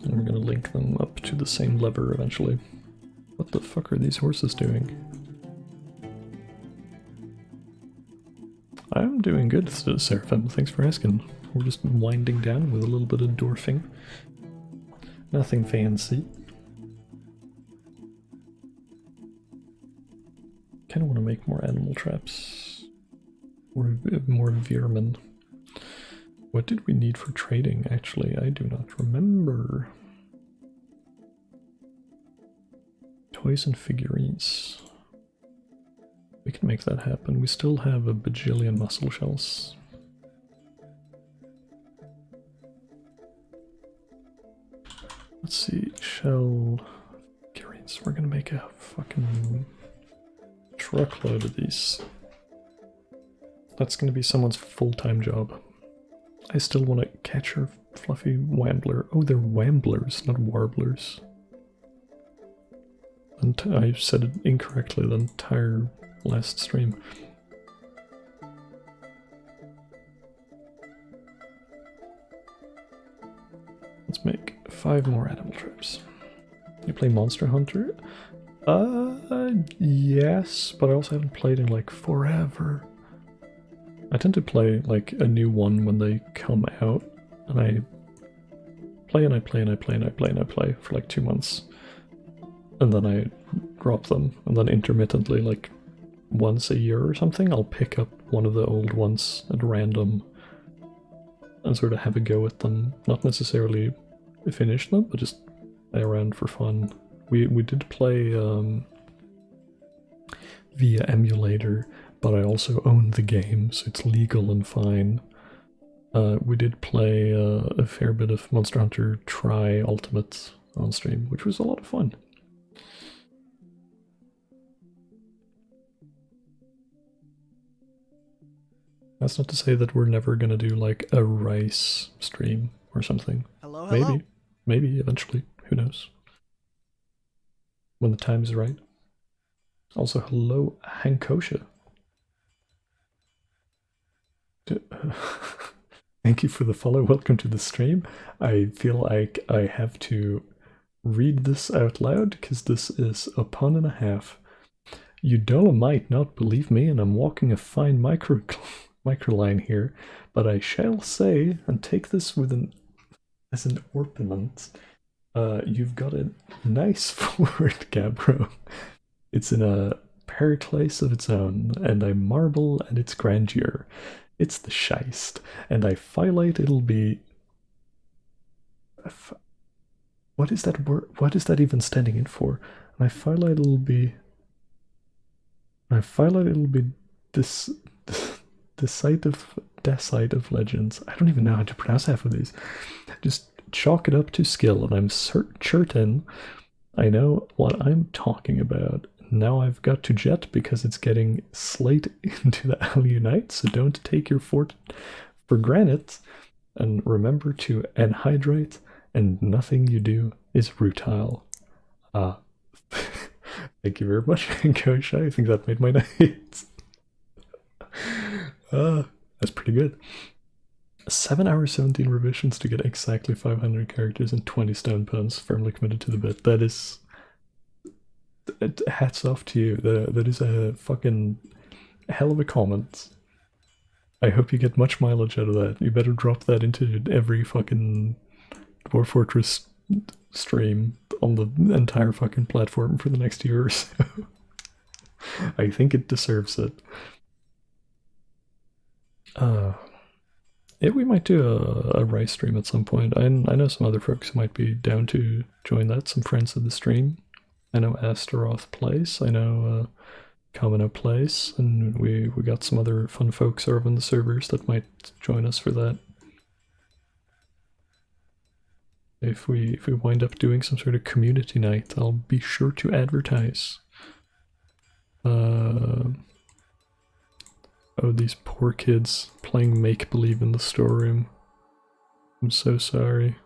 And we're gonna link them up to the same lever eventually. What the fuck are these horses doing? I'm doing good, Seraphim, thanks for asking. We're just winding down with a little bit of dwarfing. Nothing fancy. Kind of want to make more animal traps. Or more vermin. What did we need for trading, actually? I do not remember. Toys and figurines. We can make that happen. We still have a bajillion muscle shells. Let's see, shell figurines. We're gonna make a fucking truckload of these. That's gonna be someone's full-time job. I still want to catch her fluffy wambler. Oh, they're wamblers, not warblers. And I said it incorrectly the entire last stream. Let's make 5 more animal traps. You play Monster Hunter? Yes, but I also haven't played in like forever. I tend to play like a new one when they come out, and I play and I play and I play and I play and I play for like 2 months. And then I drop them, and then intermittently, like once a year or something, I'll pick up one of the old ones at random and sort of have a go at them. Not necessarily finish them, but just play around for fun. We did play via emulator, but I also own the game, so it's legal and fine. We did play a fair bit of Monster Hunter Tri Ultimate on stream, which was a lot of fun. That's not to say that we're never gonna do like a rice stream or something. Hello, hello. Maybe. Maybe eventually. Who knows? When the time is right. Also, hello, Hankosha. Thank you for the follow. Welcome to the stream. I feel like I have to read this out loud because this is a pun and a half. You might not believe me, and I'm walking a fine microline here, but I shall say, and take this with as an ornament, you've got a nice forward, Gabro. It's in a periclase of its own, and I marvel at its grandeur. It's the scheist, and I phylite it'll be. What is that word? What is that even standing in for? And I phylite it'll be. I phylite it'll be this. The site of legends. I don't even know how to pronounce half of these. Just chalk it up to skill, and I'm certain I know what I'm talking about. Now I've got to jet because it's getting slate into the alley night, so don't take your fort for granted. And remember to anhydrate, and nothing you do is rutile. Thank you very much, Kosha. I think that made my night. That's pretty good. 7 hours, 17 revisions to get exactly 500 characters and 20 stone puns. Firmly committed to the bit. That is. Hats off to you. That is a fucking hell of a comment. I hope you get much mileage out of that. You better drop that into every fucking Dwarf Fortress stream on the entire fucking platform for the next year or so. I think it deserves it. Yeah, we might do a rice stream at some point. I know some other folks who might be down to join that, some friends of the stream. I know Astaroth plays, I know Kamino plays, and we got some other fun folks over on the servers that might join us for that. If we wind up doing some sort of community night, I'll be sure to advertise. Oh, these poor kids playing make-believe in the storeroom. I'm so sorry.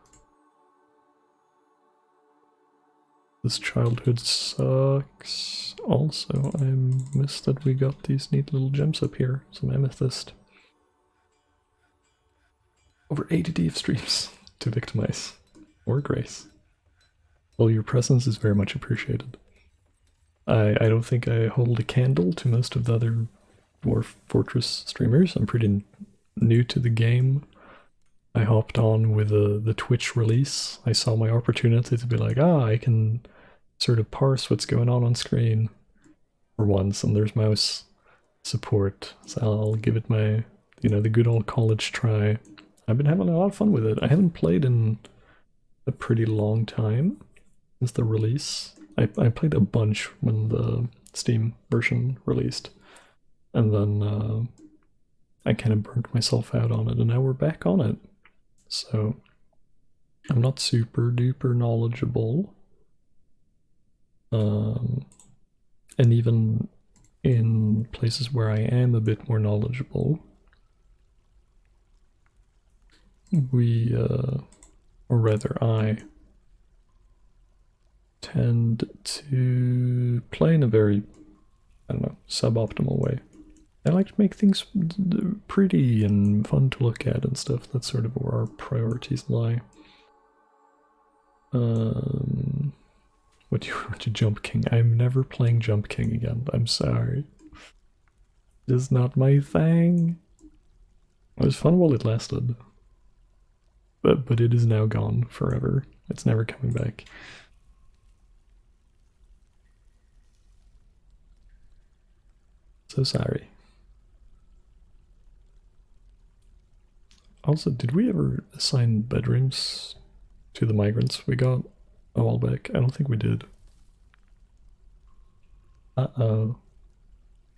This childhood sucks. Also, I miss that we got these neat little gems up here. Some amethyst. Over 80 DF streams to victimize. Or grace. Well, your presence is very much appreciated. I don't think I hold a candle to most of the other Dwarf Fortress streamers. I'm pretty new to the game. I hopped on with the Twitch release. I saw my opportunity to be like, I can sort of parse what's going on screen for once, and there's mouse support, so I'll give it my, the good old college try. I've been having a lot of fun with it. I haven't played in a pretty long time since the release. I played a bunch when the Steam version released, and then I kind of burnt myself out on it, and now we're back on it. So I'm not super duper knowledgeable. And even in places where I am a bit more knowledgeable, or rather I, tend to play in a very, I don't know, suboptimal way. I like to make things pretty and fun to look at and stuff. That's sort of where our priorities lie. What you Jump King? I'm never playing Jump King again. I'm sorry. It's not my thing. It was fun while it lasted. But it is now gone forever. It's never coming back. So sorry. Also, did we ever assign bedrooms to the migrants we got a while back? I don't think we did. Uh-oh.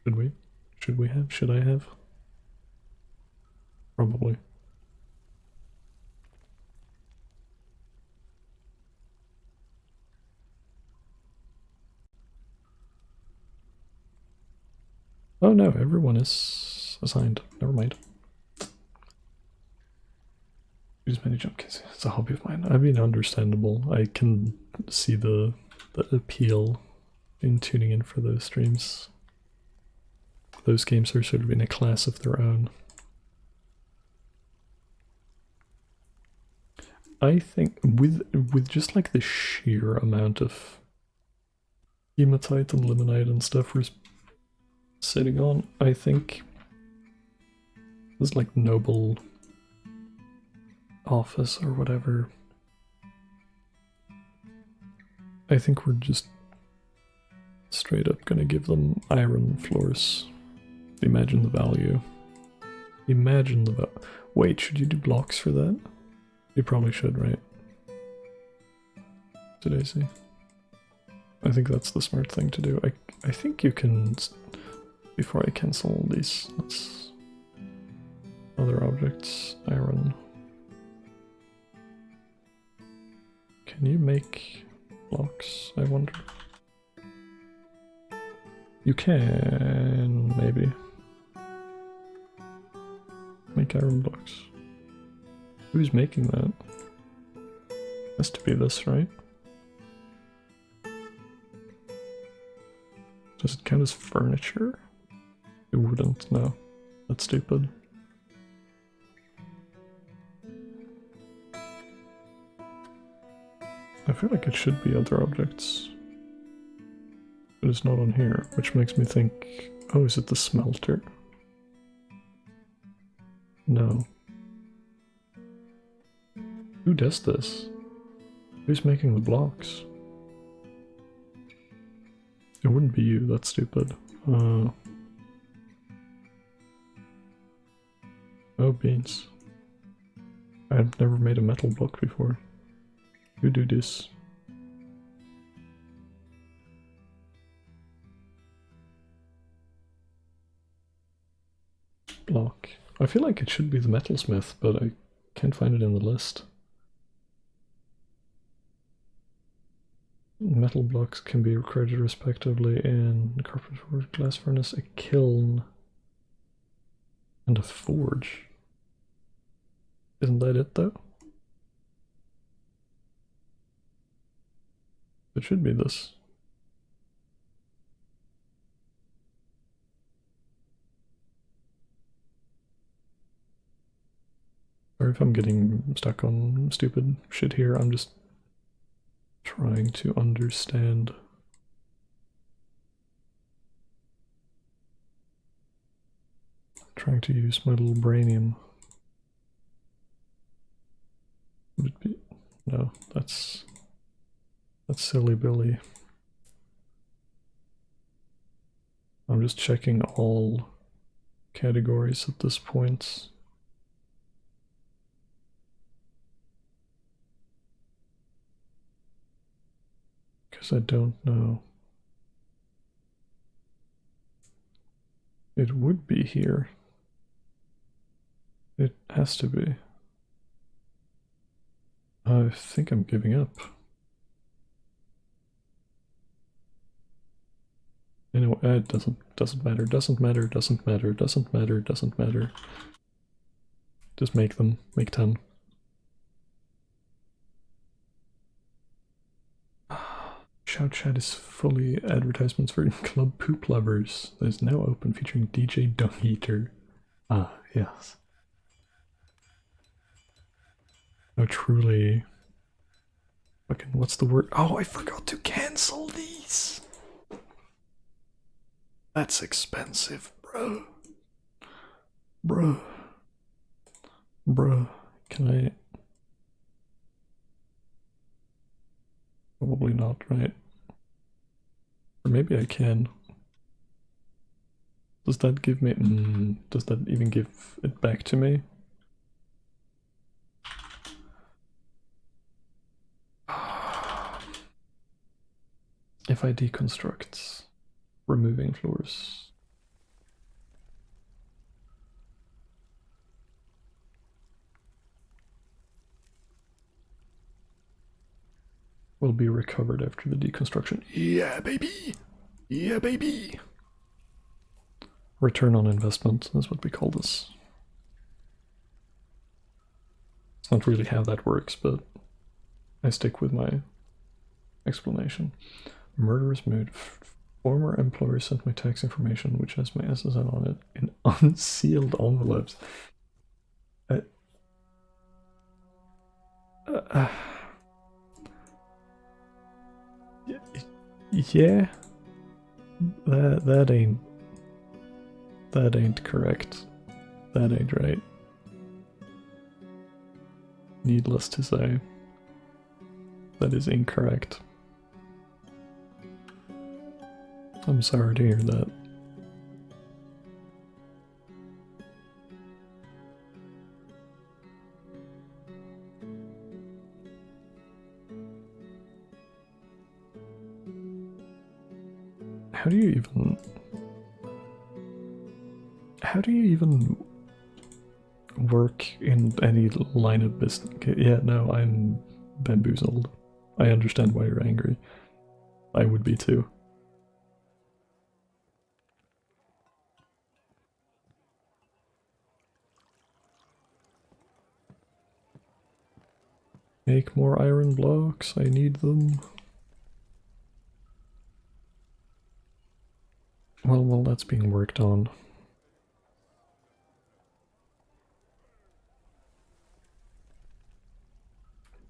Should we? Should we have? Should I have? Probably. Oh no, everyone is assigned. Never mind. Use many jump kits. It's a hobby of mine. I mean, understandable. I can see the appeal in tuning in for those streams. Those games are sort of in a class of their own. I think with just like the sheer amount of hematite and limonite and stuff we're sitting on, I think this like noble office or whatever, I think we're just straight up gonna give them iron floors. Imagine the value. Imagine the value. Wait, should you do blocks for that? You probably should, right? Did I see? I think that's the smart thing to do. I think you can, before I cancel these, let's other objects, iron. Can you make blocks, I wonder? You can, maybe. Make iron blocks. Who's making that? Has to be this, right? Does it count as furniture? It wouldn't, no. That's stupid. I feel like it should be other objects. But it's not on here, which makes me think, oh, is it the smelter? No. Who does this? Who's making the blocks? It wouldn't be you, that's stupid. Oh, beans. I've never made a metal block before. You do this. Block. I feel like it should be the metalsmith, but I can't find it in the list. Metal blocks can be recorded respectively in carpenter, glass furnace, a kiln, and a forge. Isn't that it though? It should be this. Sorry if I'm getting stuck on stupid shit here, I'm just trying to understand. Trying to use my little brainium. Would it be? No, that's silly Billy. I'm just checking all categories at this point. Because I don't know. It would be here. It has to be. I think I'm giving up. Anyway, it doesn't matter, doesn't matter, doesn't matter, doesn't matter, doesn't matter. Just make them, make 10. Shout Chat is fully advertisements for Club Poop Lovers. That is now open, featuring DJ Dung Eater. Ah, yes. Oh, truly. Fucking, what's the word? Oh, I forgot to cancel these! That's expensive, bro. Bruh. Bruh. Can I... Probably not, right? Or maybe I can. Does that give me... does that even give it back to me? If I deconstruct, removing floors. Will be recovered after the deconstruction. Yeah, baby! Yeah, baby! Return on investment is what we call this. It's not really how that works, but I stick with my explanation. Murderous mood. Former employer sent my tax information, which has my SSN on it, in unsealed envelopes. Yeah, that ain't correct. That ain't right. Needless to say, that is incorrect. I'm sorry to hear that. How do you even work in any line of business? Yeah, no, I'm bamboozled. I understand why you're angry. I would be too. Make more iron blocks, I need them. Well, that's being worked on.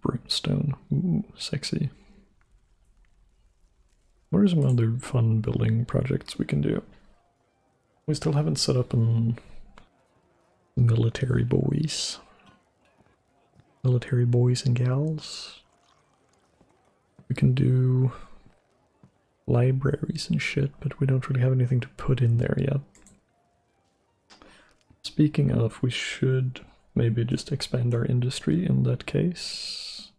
Brimstone, ooh, sexy. What are some other fun building projects we can do? We still haven't set up an military boys. Military boys and gals. We can do libraries and shit, but we don't really have anything to put in there yet. Speaking of, we should maybe just expand our industry in that case.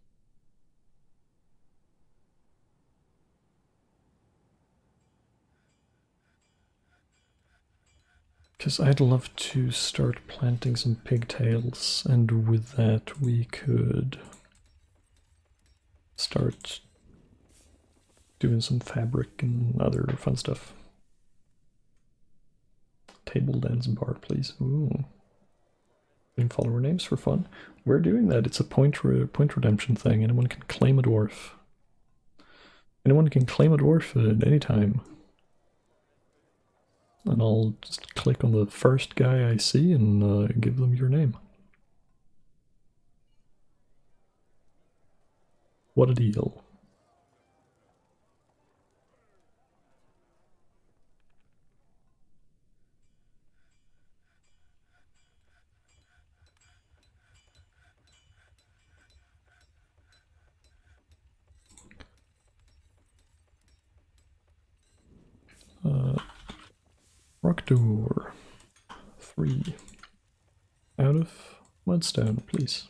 Because I'd love to start planting some pigtails, and with that we could start doing some fabric and other fun stuff. Table, dance, and bar, please. Ooh. And follower names for fun. We're doing that. It's a point redemption thing. Anyone can claim a dwarf. Anyone can claim a dwarf at any time. And I'll just click on the first guy I see and give them your name. What a deal. Rock door. 3. Out of mudstone, please.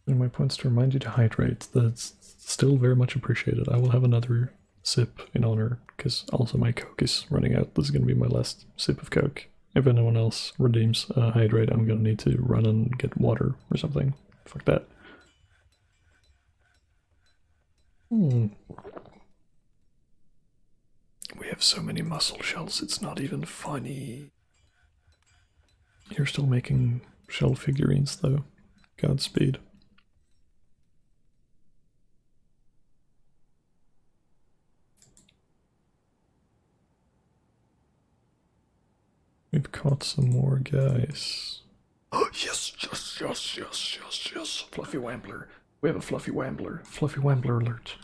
And my points to remind you to hydrate. That's still very much appreciated. I will have another sip in honor, because also my Coke is running out. This is going to be my last sip of Coke. If anyone else redeems hydrate, I'm going to need to run and get water or something. Fuck that. We have so many mussel shells, it's not even funny. You're still making shell figurines, though. Godspeed. We've caught some more guys. Oh, yes, yes, yes, yes, yes, yes. Fluffy Wambler. We have a Fluffy Wambler. Fluffy Wambler alert.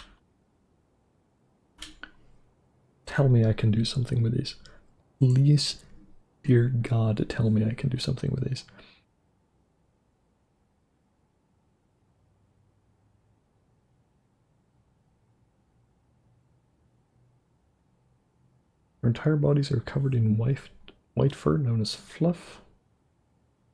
Tell me I can do something with these. Please, dear God, tell me I can do something with these. Their entire bodies are covered in white fur known as fluff,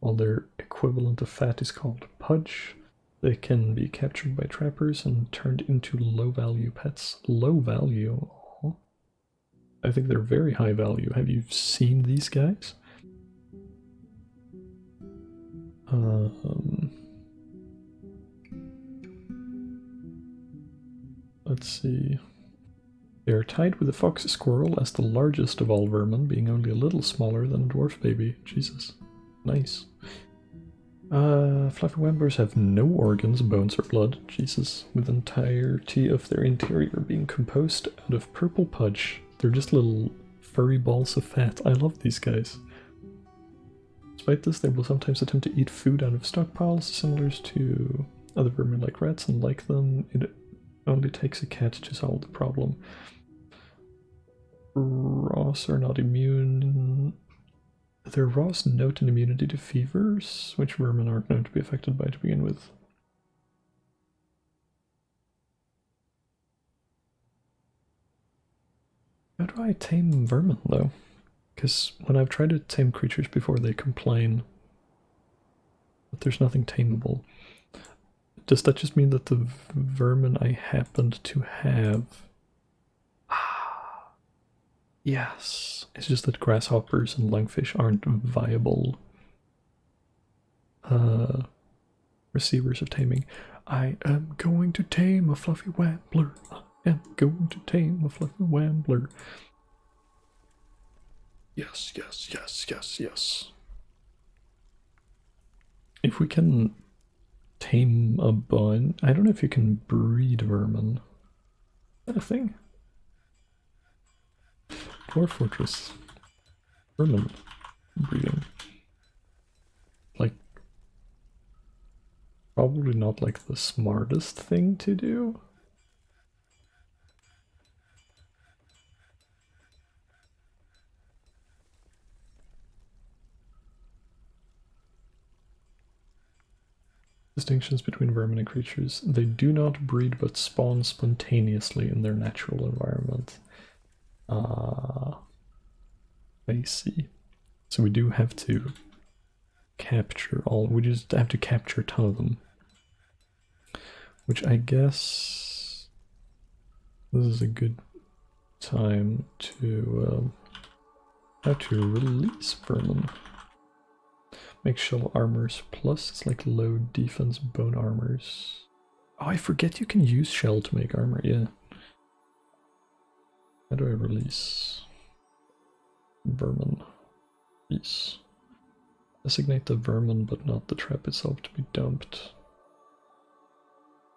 while their equivalent of fat is called pudge. They can be captured by trappers and turned into low-value pets. Low value? Oh. I think they're very high value. Have you seen these guys? Let's see. They are tied with the fox squirrel as the largest of all vermin, being only a little smaller than a dwarf baby. Jesus. Nice. Fluffy wamblers have no organs, bones, or blood. Jesus. With the entirety of their interior being composed out of purple pudge. They're just little furry balls of fat. I love these guys. Despite this, they will sometimes attempt to eat food out of stockpiles, similar to other vermin like rats, and like them, it only takes a cat to solve the problem. Raws are not immune. Their raws note an immunity to fevers, which vermin aren't known to be affected by to begin with. How do I tame vermin, though? Because when I've tried to tame creatures before, they complain that there's nothing tameable. Does that just mean that the vermin I happened to have... Yes. It's just that grasshoppers and lungfish aren't viable receivers of taming. I am going to tame a fluffy wambler. I am going to tame a fluffy wambler. Yes, yes, yes, yes, yes. If we can tame a bun, I don't know if you can breed vermin. Is that a thing? Dwarf Fortress. Vermin breeding. Like, probably not like the smartest thing to do. Distinctions between vermin and creatures. They do not breed but spawn spontaneously in their natural environment. I see. So we do have to capture all, we just have to capture a ton of them. Which I guess this is a good time to have to release vermin. Make shell armors plus, it's like low defense bone armors. Oh, I forget you can use shell to make armor, yeah. How do I release vermin? Yes. Designate the vermin but not the trap itself to be dumped.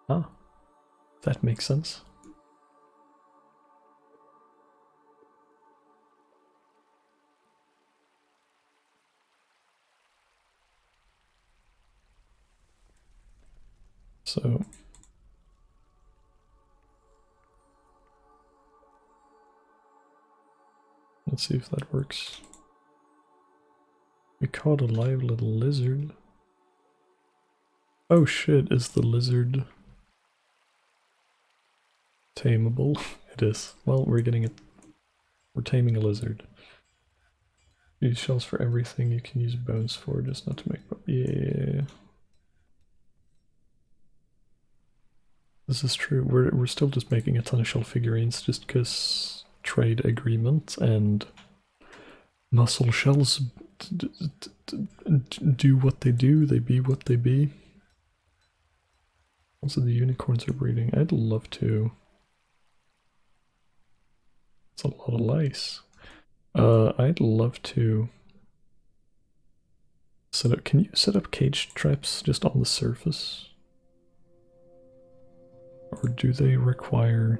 Ah, that makes sense. So let's see if that works. We caught a live little lizard. Oh shit, is the lizard tameable? It is. Well, we're getting it. We're taming a lizard. Use shells for everything you can use bones for, just not to make... Yeah. This is true. We're still just making a ton of shell figurines just because trade agreement and muscle shells do what they do, they be what they be. Also the unicorns are breeding. I'd love to. It's a lot of lice. I'd love to set up, can you set up cage traps just on the surface? Or do they require,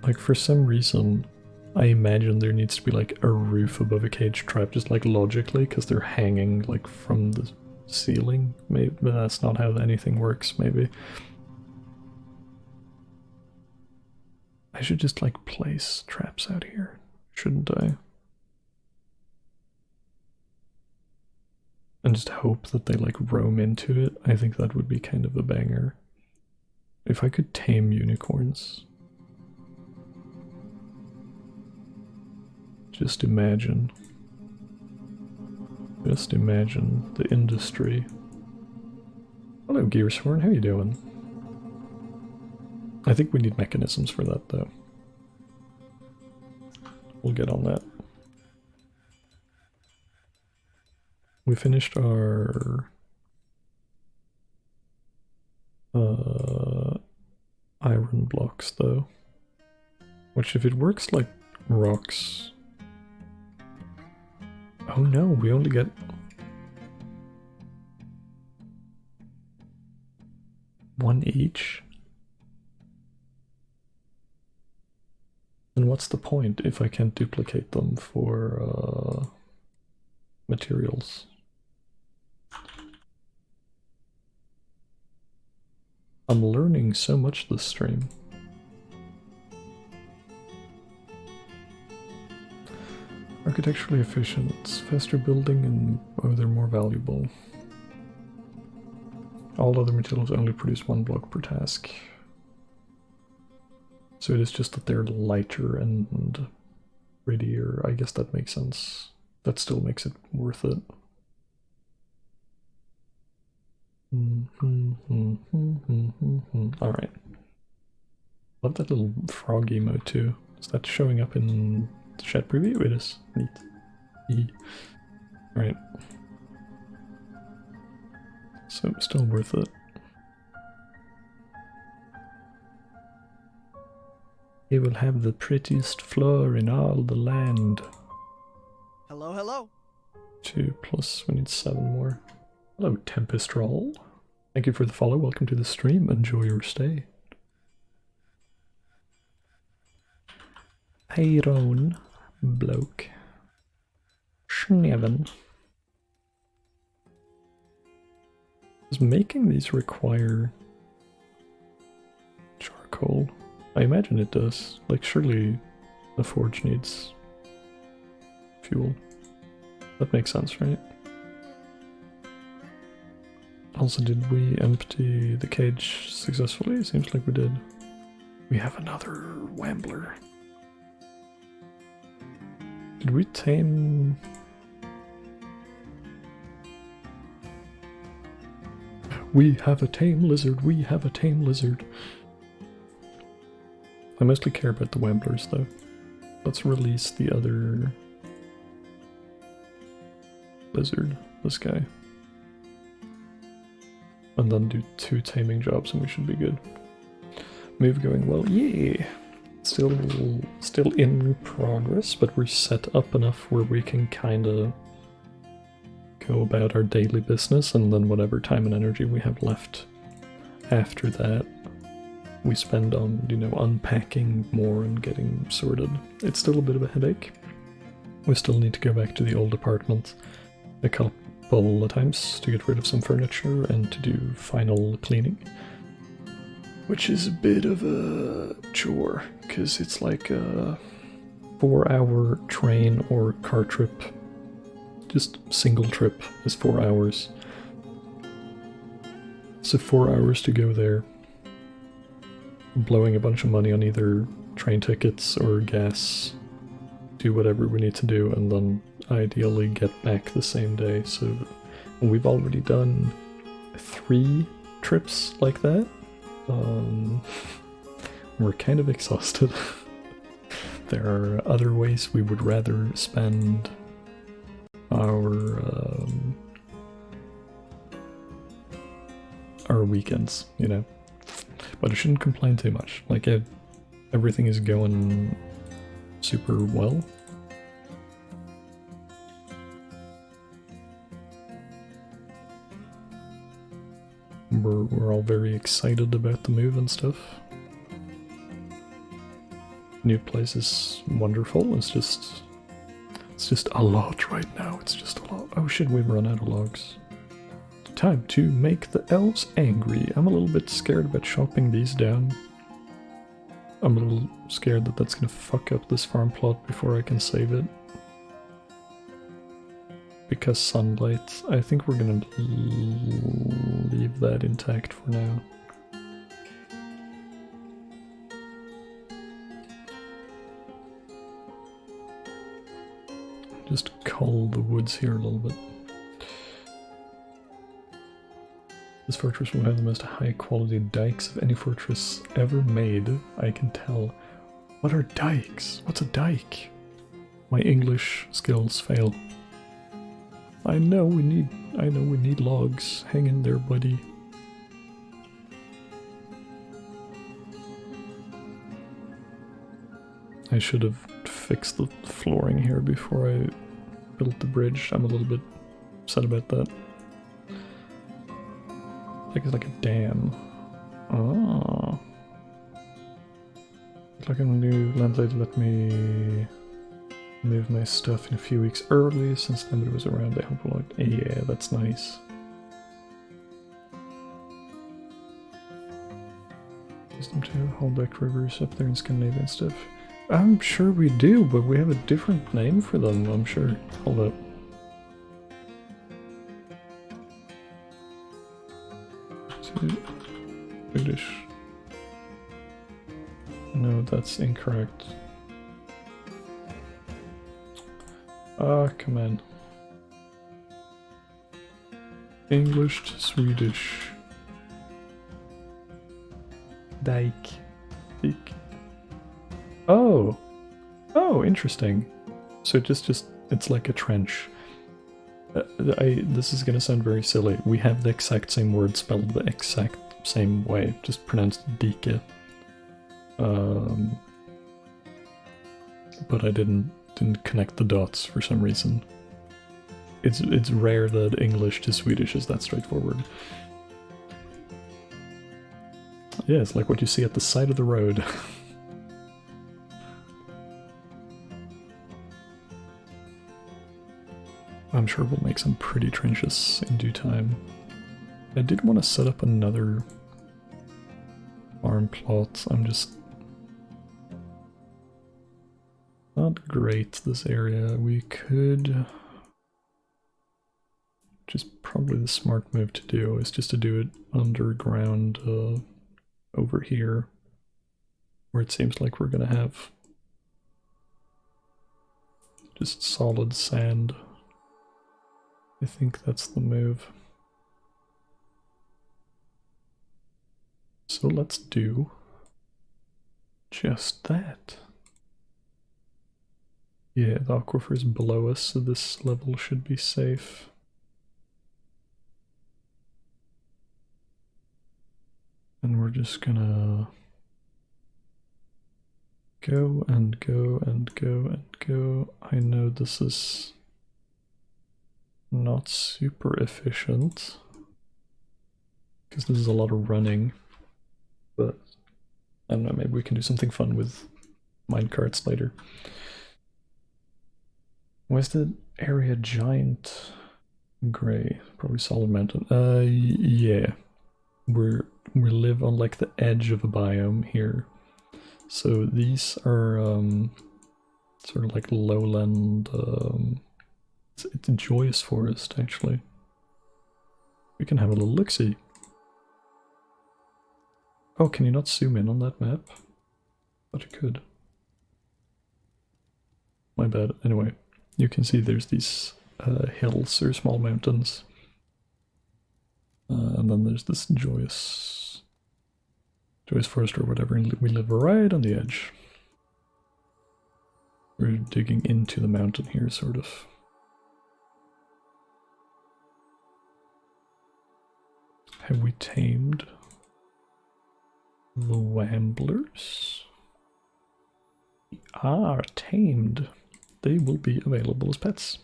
like, for some reason I imagine there needs to be like a roof above a cage trap, just like logically, because they're hanging like from the ceiling. Maybe that's not how anything works, maybe. I should just like place traps out here, shouldn't I? And just hope that they like roam into it. I think that would be kind of a banger. If I could tame unicorns. Just imagine. Just imagine the industry. Hello, Gearshorn, how you doing? I think we need mechanisms for that, though. We'll get on that. We finished our iron blocks, though. Which, if it works like rocks... Oh no, we only get... one each? Then what's the point if I can't duplicate them for materials? I'm learning so much this stream. Architecturally efficient, faster building, and oh, they're more valuable. All other materials only produce 1 block per task. So it is just that they're lighter and prettier. I guess that makes sense. That still makes it worth it. Alright. Love that little frog emote too. Is that showing up in the chat preview? It is. Neat. Alright. So still worth it. He will have the prettiest floor in all the land. Hello, hello. 2 plus, we need 7 more. Hello, Tempest Roll. Thank you for the follow. Welcome to the stream. Enjoy your stay. Iron bloke. Schneven. Does making these require charcoal? I imagine it does. Like, surely the forge needs fuel. That makes sense, right? Also, did we empty the cage successfully? Seems like we did. We have another Wambler. Did we tame... We have a tame lizard, we have a tame lizard. I mostly care about the Wamblers though. Let's release the other lizard, this guy. And then do 2 taming jobs and we should be good. Move going well, yeah! Still in progress, but we're set up enough where we can kinda go about our daily business, and then whatever time and energy we have left after that we spend on, you know, unpacking more and getting sorted. It's still a bit of a headache. We still need to go back to the old apartment a couple of times to get rid of some furniture and to do final cleaning. Which is a bit of a chore, because it's like a 4-hour train or car trip. Just single trip is 4 hours. So 4 hours to go there. Blowing a bunch of money on either train tickets or gas. Do whatever we need to do and then ideally get back the same day. So we've already done 3 trips like that. We're kind of exhausted. There are other ways we would rather spend our weekends, you know. But I shouldn't complain too much. Like, everything is going super well. We're all very excited about the move and stuff. New place is wonderful. It's just a lot right now. It's just a lot. Oh shit, we've run out of logs. Time to make the elves angry. I'm a little bit scared about chopping these down. I'm a little scared that that's gonna fuck up this farm plot before I can save it. Because sunlight, I think we're gonna leave that intact for now. Just cull the woods here a little bit. This fortress will have the most high quality dikes of any fortress ever made, I can tell. What are dikes? What's a dike? My English skills fail. I know we need logs. Hang in there, buddy. I should have fixed the flooring here before I built the bridge. I'm a little bit upset about that. It's like a dam. Oh. Looks like a new landlady let me move my stuff in a few weeks early since nobody was around. I hope we'll like, yeah, that's nice. Wisdom to hold back rivers up there in Scandinavia and stuff. I'm sure we do, but we have a different name for them, I'm sure. Hold up. Swedish. No, that's incorrect. Ah, come on. English to Swedish. Dike. Dike. Oh! Oh, interesting. So just it's like a trench. This is gonna sound very silly. We have the exact same word spelled the exact same way, just pronounced dike. But I didn't connect the dots for some reason. It's rare that English to Swedish is that straightforward. Yeah, it's like what you see at the side of the road. I'm sure we'll make some pretty trenches in due time. I did want to set up another farm plot. I'm just not great this area. We could, which is probably the smart move to do, is just to do it underground over here, where it seems like we're gonna have just solid sand. I think that's the move. So let's do just that. Yeah, the aquifer is below us, so this level should be safe. And we're just gonna go and go and go and go. I know this is not super efficient because this is a lot of running, but I don't know, maybe we can do something fun with minecarts later. Why is the area giant gray? Probably solid mountain. Yeah. We live on like the edge of a biome here. So these are sort of like lowland, it's a joyous forest actually. We can have a little look-see. Oh, can you not zoom in on that map? Thought you could. My bad. Anyway, you can see there's these hills or small mountains. And then there's this joyous forest or whatever, and we live right on the edge. We're digging into the mountain here, sort of. Have we tamed the Wamblers? We are tamed. They will be available as pets.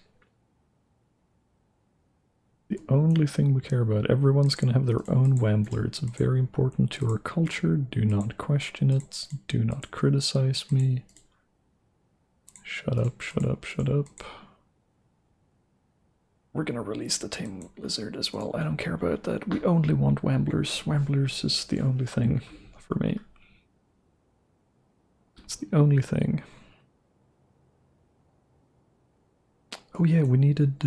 The only thing we care about. Everyone's gonna have their own Wambler. It's very important to our culture. Do not question it. Do not criticize me. Shut up, shut up, shut up. We're gonna release the tame lizard as well. I don't care about that. We only want Wamblers. Wamblers is the only thing for me. It's the only thing. Oh yeah, we needed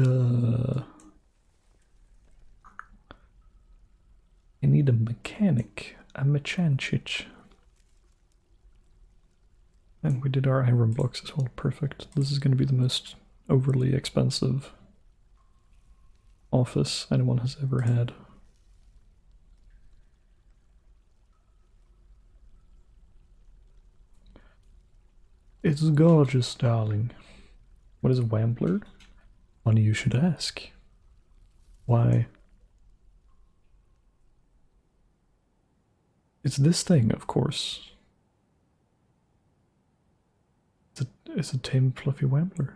I need a mechanic, a mechanchich. And we did our iron blocks as well, perfect. This is going to be the most overly expensive office anyone has ever had. It's gorgeous, darling. What is a Wambler? Funny you should ask. Why? It's this thing, of course. is a tame fluffy wambler.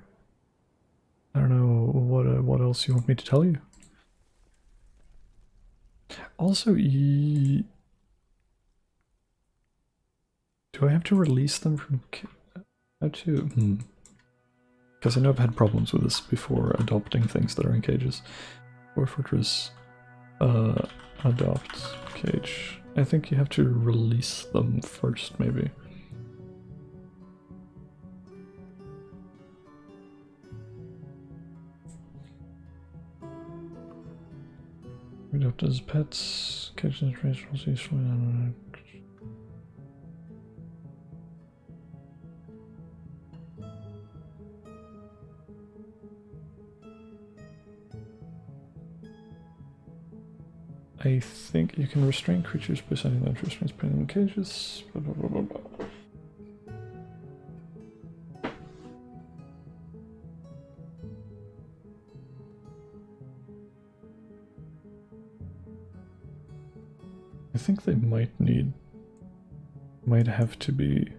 I don't know what else you want me to tell you. Also, do I have to release them from? How to? Because I know I've had problems with this before, adopting things that are in cages. War Fortress, adopt cage. I think you have to release them first, maybe. Adopt as pets. Cage and I think you can restrain creatures by sending them to restraints putting them in cages. Blah, blah, blah, blah, blah. I think they might have to be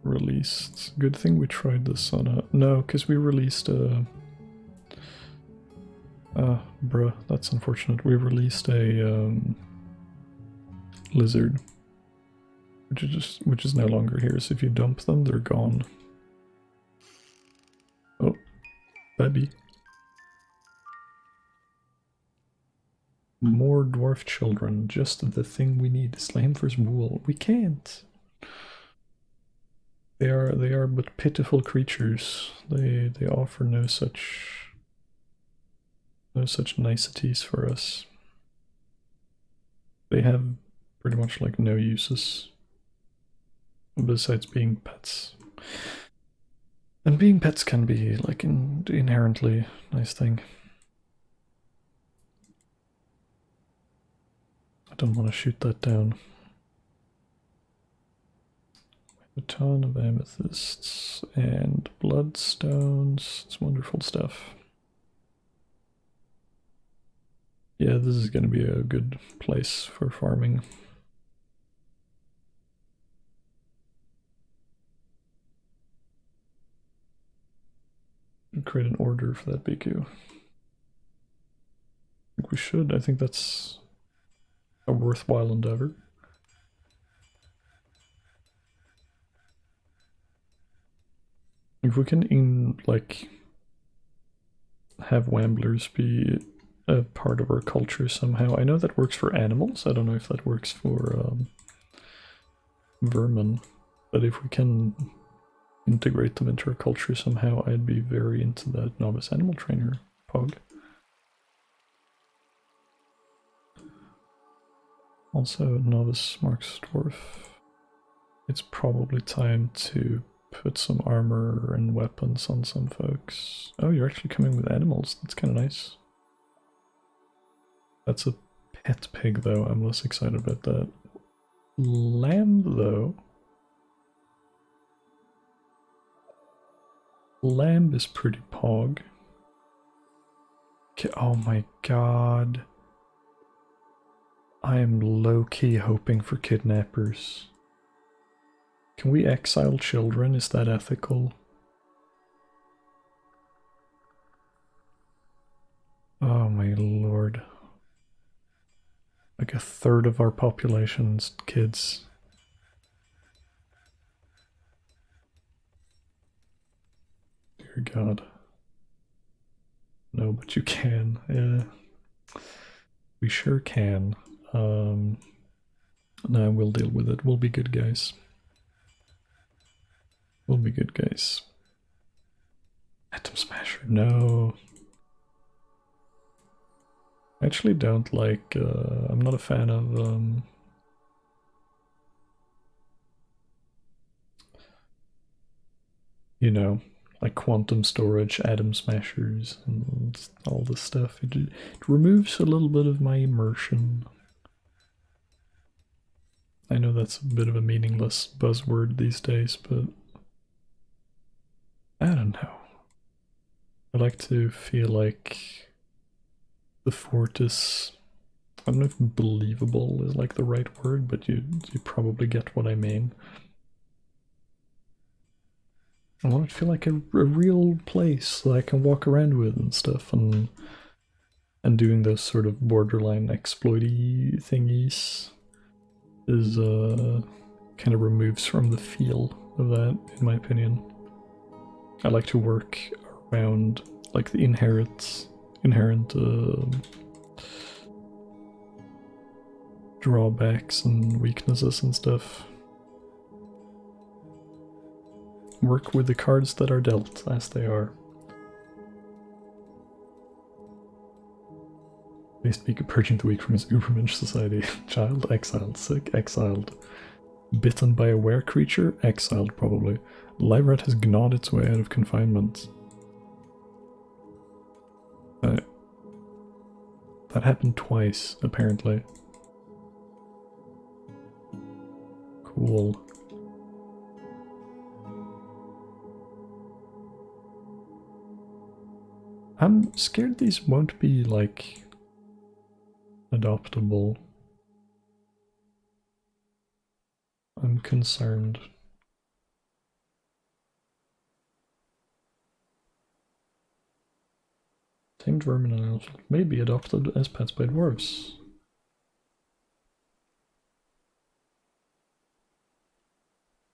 released. Good thing we tried this on a... No, because we released a... bruh, that's unfortunate. We released a lizard, which is no longer here. So if you dump them, they're gone. Oh, baby. More dwarf children, just the thing we need. Slay him for his wool. We can't. They are but pitiful creatures. They offer no such niceties for us. They have pretty much like no uses besides being pets. And being pets can be like an inherently nice thing. I don't want to shoot that down. A ton of amethysts and bloodstones. It's wonderful stuff. Yeah, this is going to be a good place for farming. Create an order for that Biku. I think we should. I think that's a worthwhile endeavor. If we can have Wamblers be a part of our culture somehow. I know that works for animals. I don't know if that works for vermin. But if we can integrate them into our culture somehow, I'd be very into that novice animal trainer pog. Also, novice marks dwarf. It's probably time to put some armor and weapons on some folks. Oh, you're actually coming with animals. That's kind of nice. That's a pet pig, though. I'm less excited about that. Lamb, though. Lamb is pretty pog. Okay, oh my god. I am low-key hoping for kidnappers. Can we exile children? Is that ethical? Oh my lord. Like a third of our population's kids. Dear God. No, but you can. Yeah. We sure can. No, we'll deal with it. We'll be good guys. We'll be good guys. Atom Smasher, no. I actually don't like, I'm not a fan of, you know, like quantum storage, atom smashers, and all this stuff. It removes a little bit of my immersion. I know that's a bit of a meaningless buzzword these days, but I don't know. I like to feel like the fort is, I don't know if believable is like the right word, but you probably get what I mean. I want it to feel like a real place that I can walk around with and stuff, and doing those sort of borderline exploity thingies is kind of removes from the feel of that, in my opinion. I like to work around like the inherent drawbacks and weaknesses and stuff. Work with the cards that are dealt as they are. They speak of purging the weak from his Ubermensch society. Child exiled, sick exiled. Bitten by a were creature, exiled probably. Live rat has gnawed its way out of confinement. That happened twice, apparently. Cool. I'm scared these won't be, like, adoptable. I'm concerned. Tamed vermin and elves may be adopted as pets by dwarves.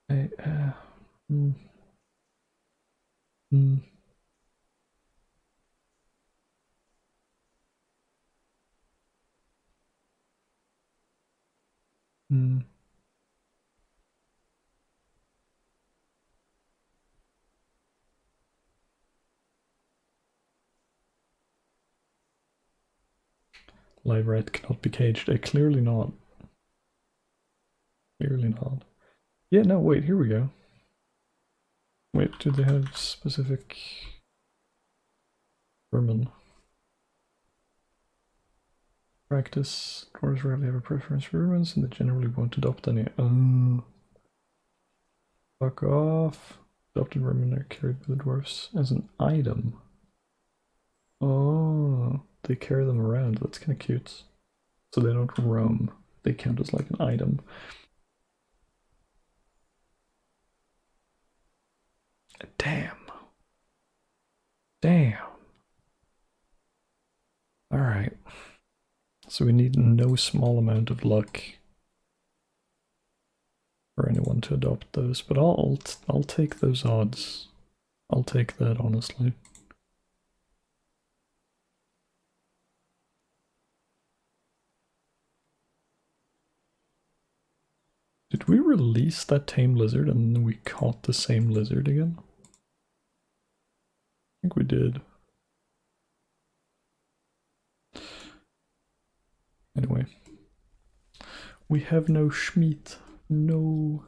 I, hmm. Hmm. Hmm. Live rat cannot be caged. Clearly not. Clearly not. Yeah, no, wait, here we go. Wait, do they have specific vermin? Practice. Dwarves rarely have a preference for vermin, and they generally won't adopt any. Fuck off. Adopted vermin are carried by the dwarves as an item. Oh, they carry them around. That's kind of cute. So they don't roam. They count as like an item. Damn. Damn. Alright. So we need no small amount of luck for anyone to adopt those, but I'll take those odds. I'll take that, honestly. Did we release that tame lizard and then we caught the same lizard again? I think we did. Anyway. We have no Schmied. No.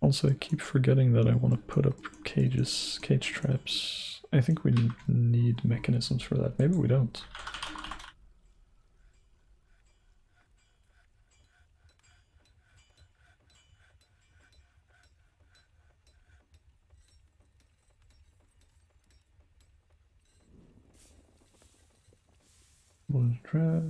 Also, I keep forgetting that I want to put up cage traps. I think we need mechanisms for that. Maybe we don't. One trap.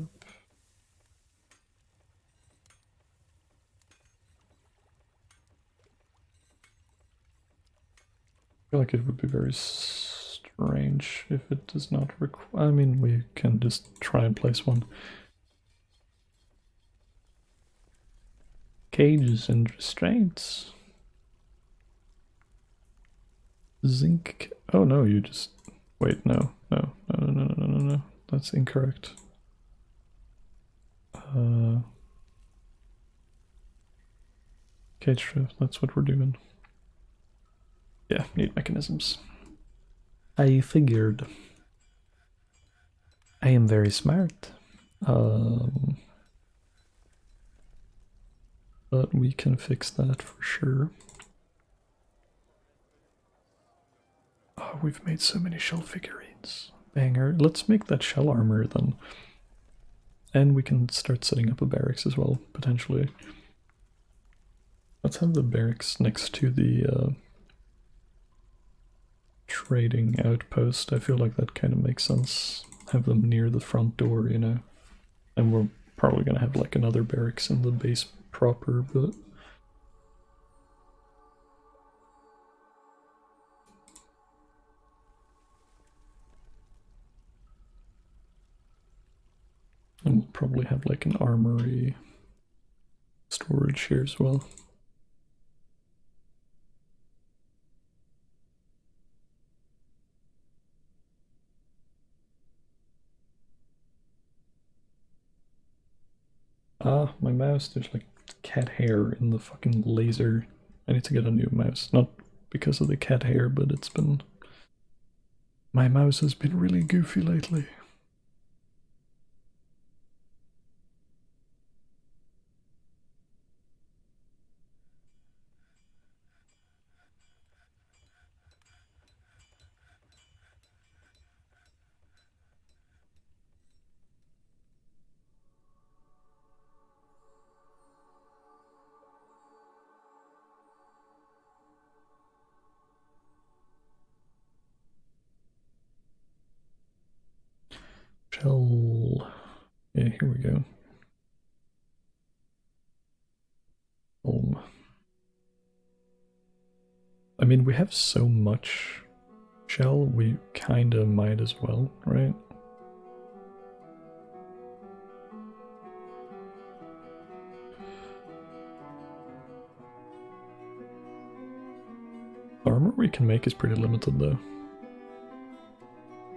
I feel like it would be very strange if it does not require. I mean, we can just try and place one. Cages and restraints. Zinc. Oh no, you just. Wait, no. No. That's incorrect. Cage trap, that's what we're doing. Yeah, need mechanisms. I figured. I am very smart. But we can fix that for sure. Oh, we've made so many shell figurines. Banger. Let's make that shell armor then. And we can start setting up a barracks as well, potentially. Let's have the barracks next to the trading outpost. I feel like that kind of makes sense. Have them near the front door, you know. And we're probably gonna have like another barracks in the base proper, but And we'll probably have like an armory storage here as well. Ah, my mouse, there's like cat hair in the fucking laser. I need to get a new mouse. Not because of the cat hair, but it's been... My mouse has been really goofy lately. Shell... Yeah, here we go. I mean, we have so much shell, we kinda might as well, right? Armor we can make is pretty limited though.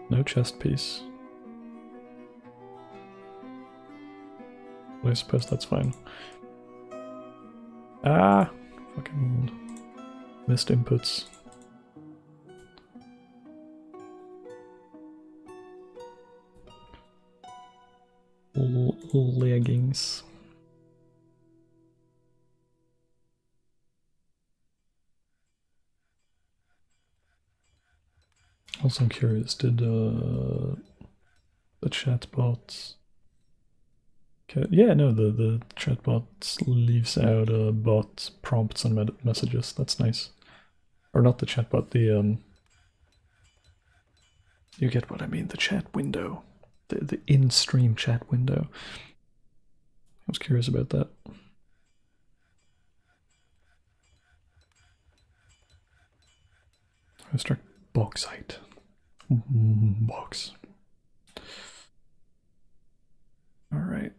No chest piece. Well, I suppose that's fine. Ah! Fucking missed inputs. Leggings. Also, I'm curious, did the chatbot... Okay. Yeah, no, the chatbot leaves out bot prompts and messages. That's nice. Or not the chatbot, the you get what I mean, the chat window. The in-stream chat window. I was curious about that. Extract bauxite. Box. Alright.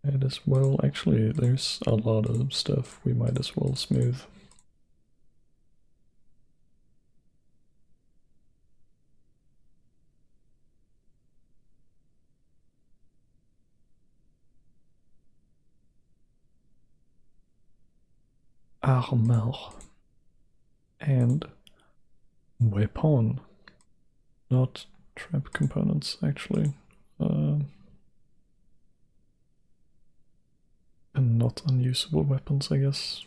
Might as well, actually, there's a lot of stuff we might as well smooth. Armor. And weapon. Not trap components, actually. And not unusable weapons, I guess.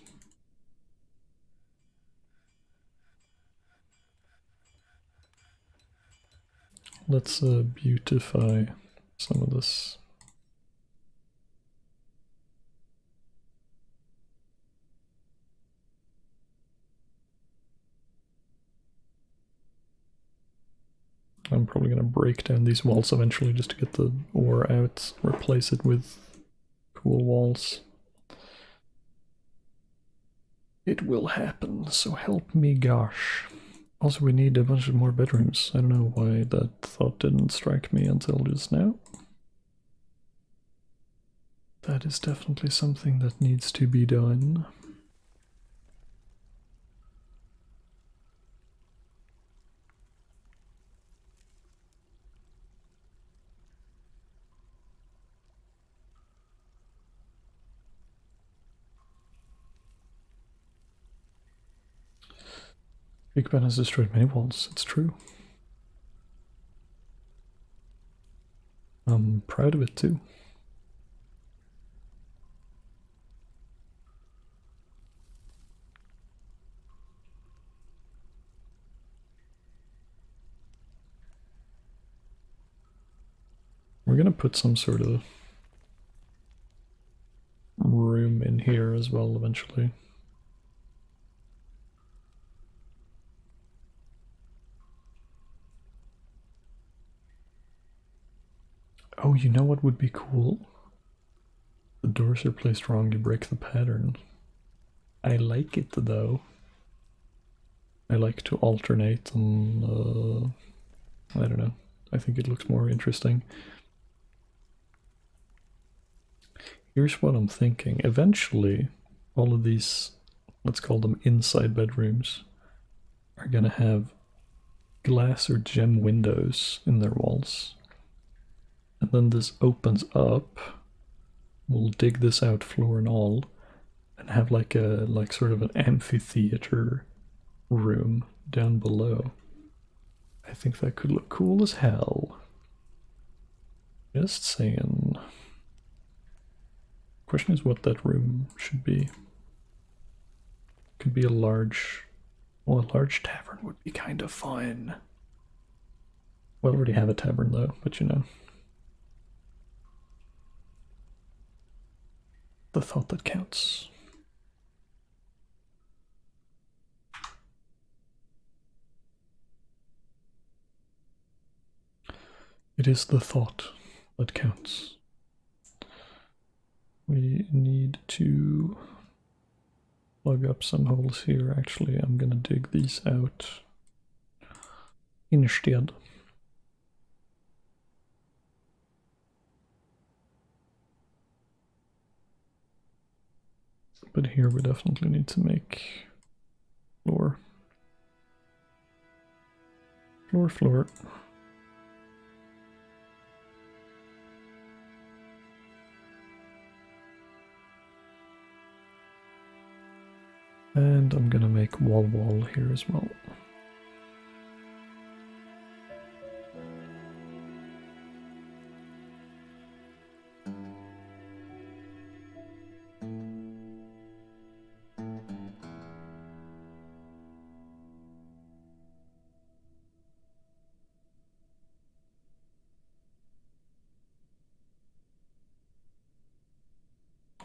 Let's beautify some of this. I'm probably gonna break down these walls eventually just to get the ore out, replace it with cool walls. It will happen, so help me gosh. Also, we need a bunch of more bedrooms. I don't know why that thought didn't strike me until just now. That is definitely something that needs to be done. Bikupan has destroyed many walls, it's true. I'm proud of it too. We're gonna put some sort of room in here as well eventually. Oh, you know what would be cool? The doors are placed wrong, you break the pattern. I like it though. I like to alternate and I don't know. I think it looks more interesting. Here's what I'm thinking. Eventually, all of these, let's call them inside bedrooms, are gonna have glass or gem windows in their walls. And then this opens up. We'll dig this out floor and all, and have like sort of an amphitheater room down below. I think that could look cool as hell. Just saying. Question is what that room should be. Could be a large, well, a large tavern would be kind of fun. Well, I already have a tavern though, but you know. The thought that counts. It is the thought that counts. We need to plug up some holes here. Actually, I'm gonna dig these out instead. But here we definitely need to make floor. Floor. And I'm gonna make wall here as well.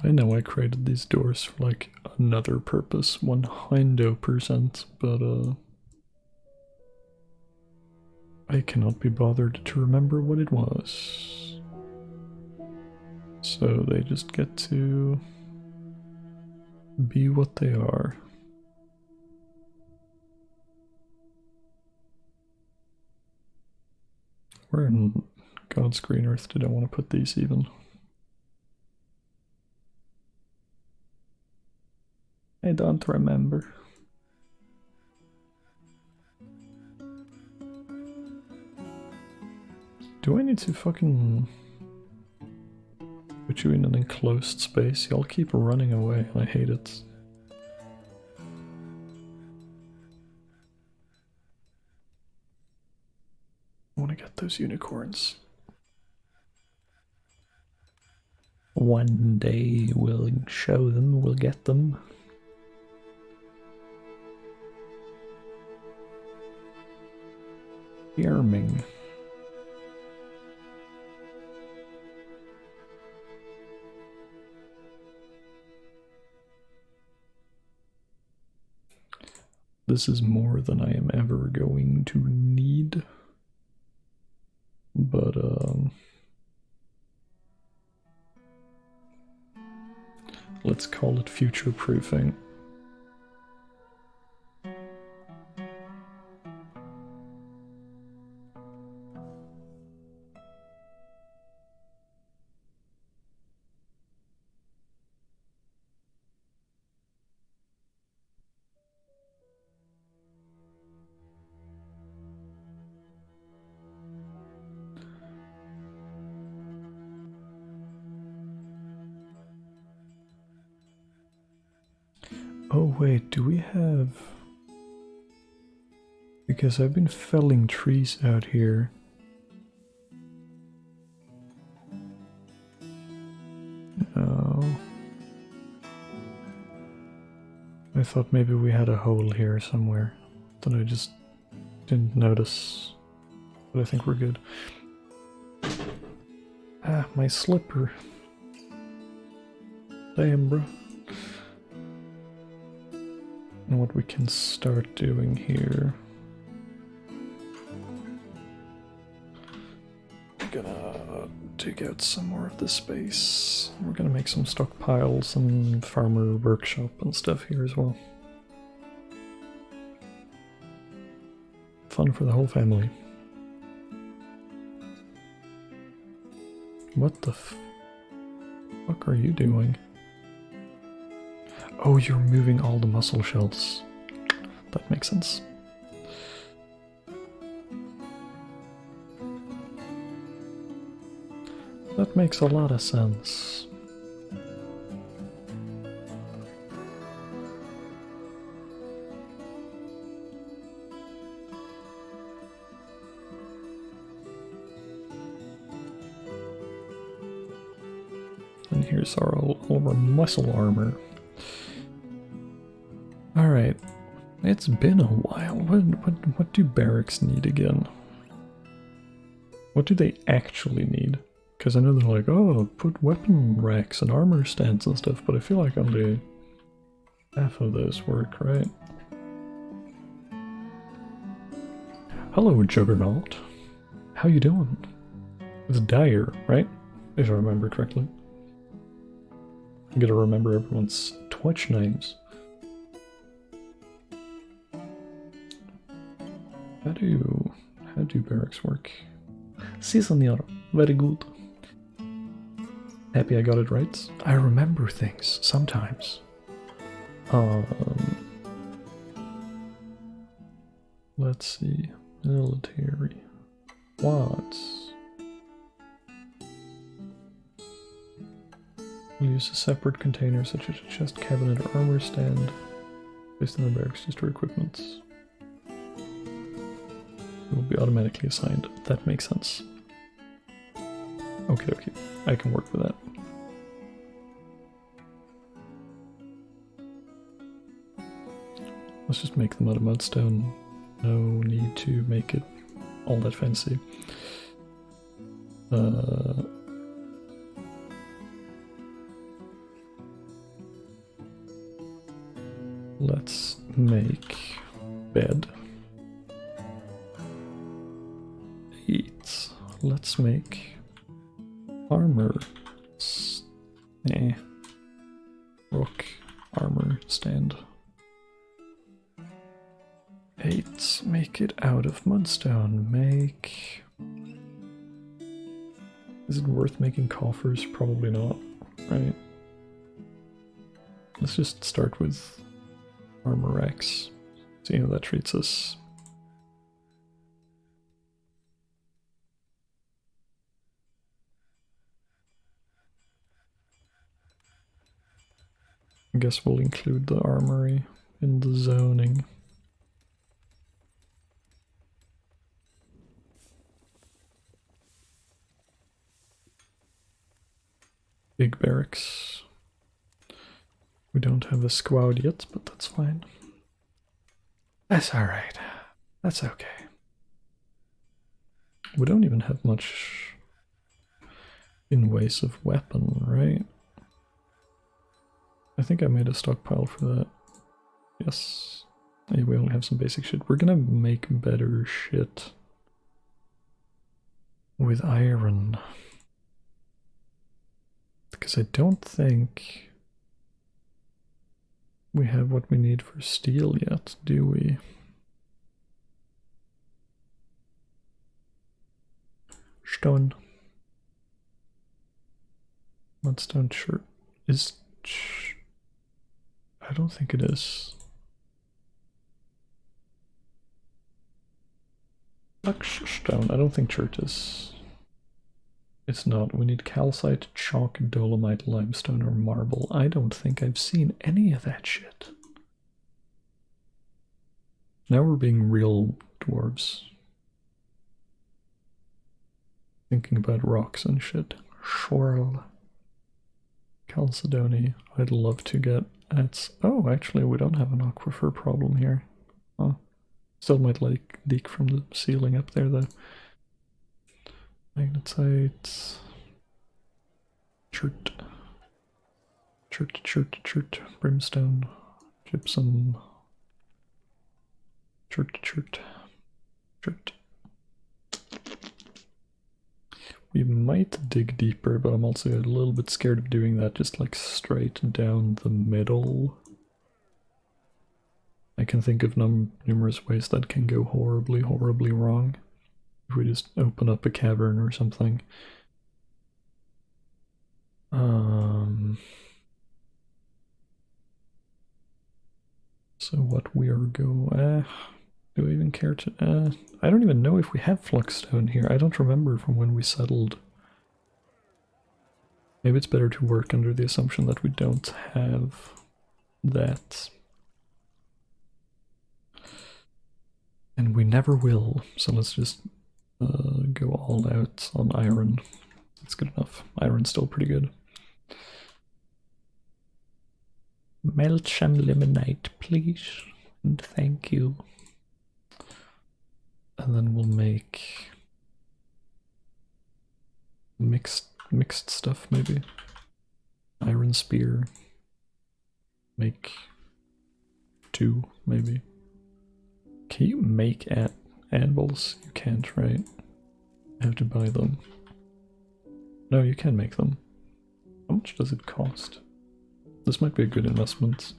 I know I created these doors for like another purpose, 100%, but I cannot be bothered to remember what it was. So they just get to be what they are. Where in God's green earth did I want to put these even? I don't remember. Do I need to fucking put you in an enclosed space? Y'all keep running away and I hate it. I want to get those unicorns. One day we'll show them, we'll get them. Yarming. This is more than I am ever going to need. But, let's call it future-proofing. Oh wait, do we have... Because I've been felling trees out here. No. I thought maybe we had a hole here somewhere that I just didn't notice. But I think we're good. Ah, my slipper. Damn, bro. And what we can start doing here. I'm gonna dig dig out some more of this space. We're gonna make some stockpiles, some farmer workshop and stuff here as well. Fun for the whole family. What the fuck are you doing? Oh, you're moving all the mussel shells. That makes sense. That makes a lot of sense. And here's all of our muscle armor. Alright. It's been a while. What do barracks need again? What do they actually need? Because I know they're like, oh, put weapon racks and armor stands and stuff, but I feel like only half of those work, right? Hello, Juggernaut. How you doing? It's Dyer, right? If I remember correctly. I gotta remember everyone's Twitch names. How do barracks work? Si, senor. Very good. Happy I got it right. I remember things sometimes. Let's see. Military. Vods. We'll use a separate container such as a chest, cabinet, or armor stand based on the barracks to store equipment. It will be automatically assigned. That makes sense. Okay, okay. I can work with that. Let's just make them out of mudstone. No need to make it all that fancy. Let's make bed. 8. Let's make armor. Rook armor stand. 8. Make it out of mudstone. Make... Is it worth making coffers? Probably not, right? Let's just start with armor racks. See how that treats us. I guess we'll include the armory in the zoning. Big barracks. We don't have a squad yet, but that's fine. That's alright. That's okay. We don't even have much in ways of weapon, right? I think I made a stockpile for that. Yes. Yeah, we only have some basic shit. We're gonna make better shit with iron. Because I don't think we have what we need for steel yet, do we? Stone. Mudstone shirt is... I don't think it is. Stone. I don't think chert is. It's not. We need calcite, chalk, dolomite, limestone, or marble. I don't think I've seen any of that shit. Now we're being real dwarves. Thinking about rocks and shit. Schorl. Chalcedony. I'd love to get at... Oh, actually, we don't have an aquifer problem here. Oh. Still might like leak from the ceiling up there, though. Magnetite. Chert. Brimstone. Gypsum. Chert. We might dig deeper, but I'm also a little bit scared of doing that just like straight down the middle. I can think of numerous ways that can go horribly, horribly wrong. If we just open up a cavern or something. So what we are do I even care to, I don't even know if we have Fluxstone here. I don't remember from when we settled. Maybe it's better to work under the assumption that we don't have that. And we never will, so let's just go all out on iron. That's good enough. Iron's still pretty good. Melt some limonite, please. And thank you. And then we'll make mixed stuff maybe. Iron spear. Make 2 maybe. Can you make anvils? You can't, right? I have to buy them. No, you can make them. How much does it cost? This might be a good investment.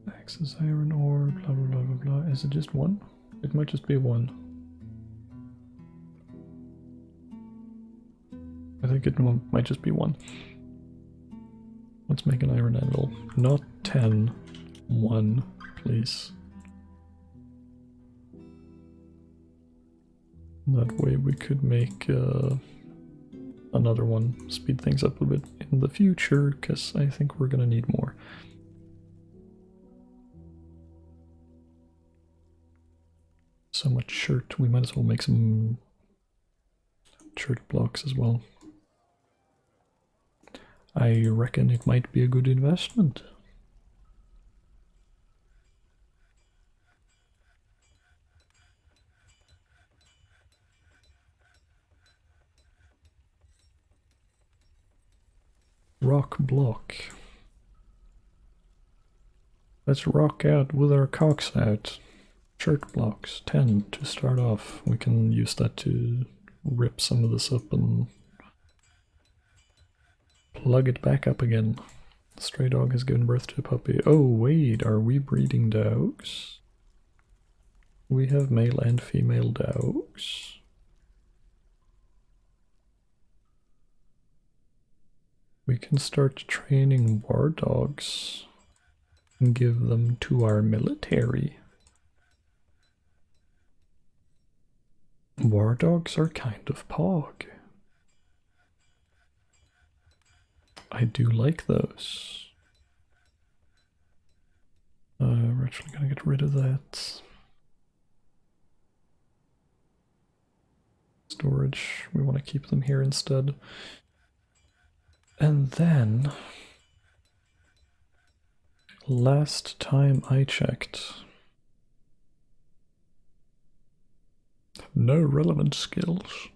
Access iron ore, blah blah blah blah blah. Is it just 1? It might just be 1. I think it might just be 1. Let's make an iron anvil. Not 10. 1, please. That way we could make another one. Speed things up a bit in the future, because I think we're gonna need more. So much shirt, we might as well make some shirt blocks as well. I reckon it might be a good investment. Rock block. Let's rock out with our cocks out. Shirt blocks, 10 to start off. We can use that to rip some of this up and plug it back up again. Stray dog has given birth to a puppy. Oh wait, are we breeding dogs? We have male and female dogs. We can start training war dogs and give them to our military. War dogs are kind of pog. I do like those. We're actually gonna get rid of that. Storage, we want to keep them here instead. And then, last time I checked, no relevant skills.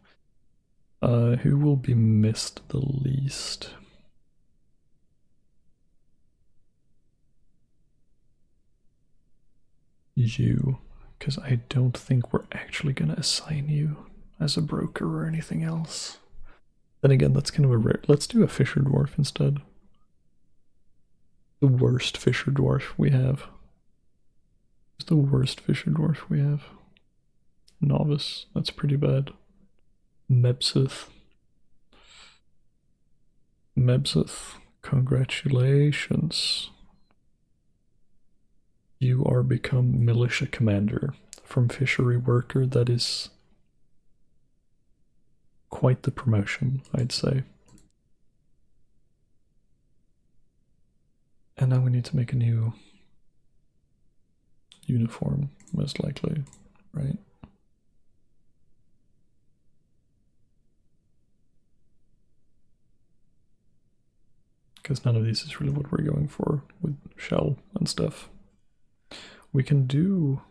Who will be missed the least? You, because I don't think we're actually gonna assign you as a broker or anything else. Then again, that's kind of a rare. Let's do a Fisher Dwarf instead. The worst Fisher Dwarf we have. It's the worst Fisher Dwarf we have. Novice, that's pretty bad. Mebsith. Mebsith, congratulations. You are become militia commander. From fishery worker, that is quite the promotion, I'd say. And now we need to make a new uniform, most likely, right? Because none of these is really what we're going for with shell and stuff. we can do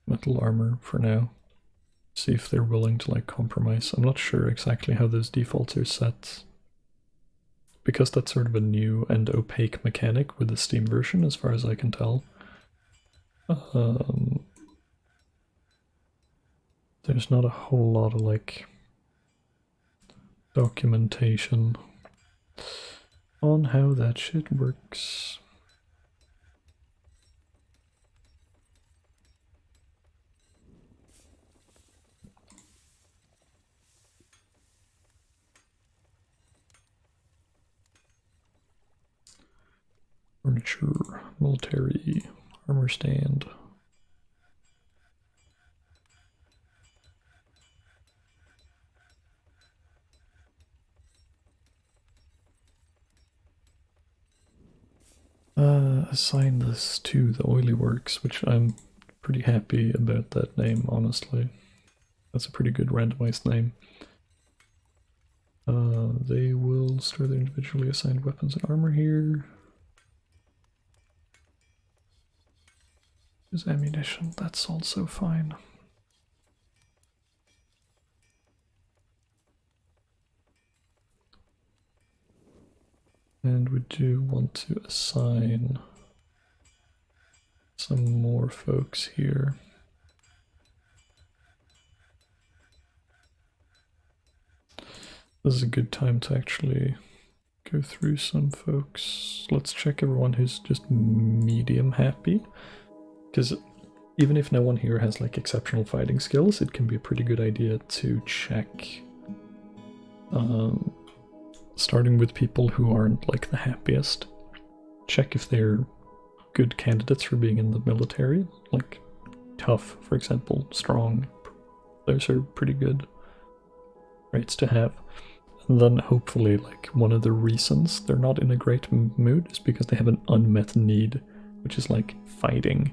metal armor for now. See if they're willing to like compromise. I'm not sure exactly how those defaults are set, because that's sort of a new and opaque mechanic with the Steam version, as far as I can tell. There's not a whole lot of like documentation on how that shit works. Furniture, military, armor stand. Assign this to the Oily Works, which I'm pretty happy about that name, honestly. That's a pretty good randomized name. They will store their individually assigned weapons and armor here. There's ammunition, that's also fine. And we do want to assign some more folks here. This is a good time to actually go through some folks. Let's check everyone who's just medium happy, because even if no one here has like exceptional fighting skills, it can be a pretty good idea to check, starting with people who aren't like the happiest. Check if they're good candidates for being in the military, like tough, for example, strong. Those are pretty good traits to have. And then hopefully, like, one of the reasons they're not in a great mood is because they have an unmet need, which is like fighting.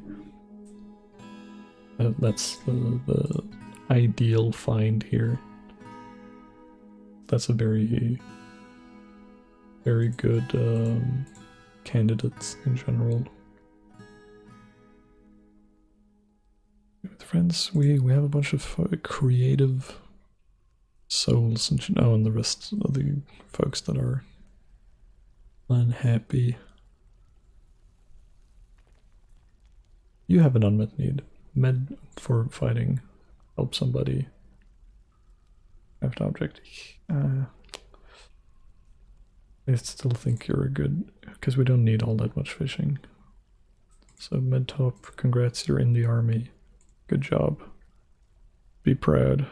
That's the ideal find here. That's a very, very good candidate in general. With friends, we have a bunch of creative souls and and the rest of the folks that are unhappy. You have an unmet need. Med for fighting. Help somebody. Craft object. I still think you're a good, because we don't need all that much fishing. So med top, congrats, you're in the army. Good job. Be proud.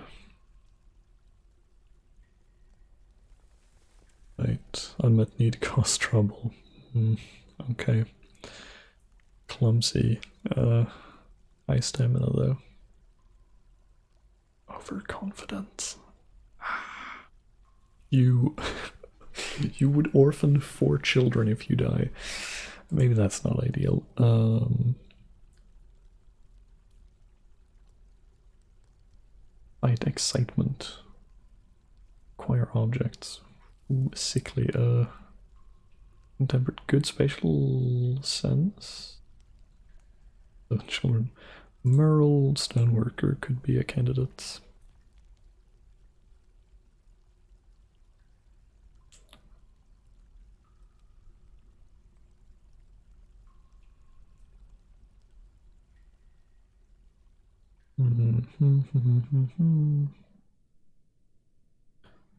Right, unmet need cause trouble. Okay. Clumsy. High stamina though. Overconfident. You you would orphan 4 children if you die. Maybe that's not ideal. Fight excitement. Acquire objects. Ooh, sickly. Intemperate good spatial sense. The children. Merle Stoneworker could be a candidate.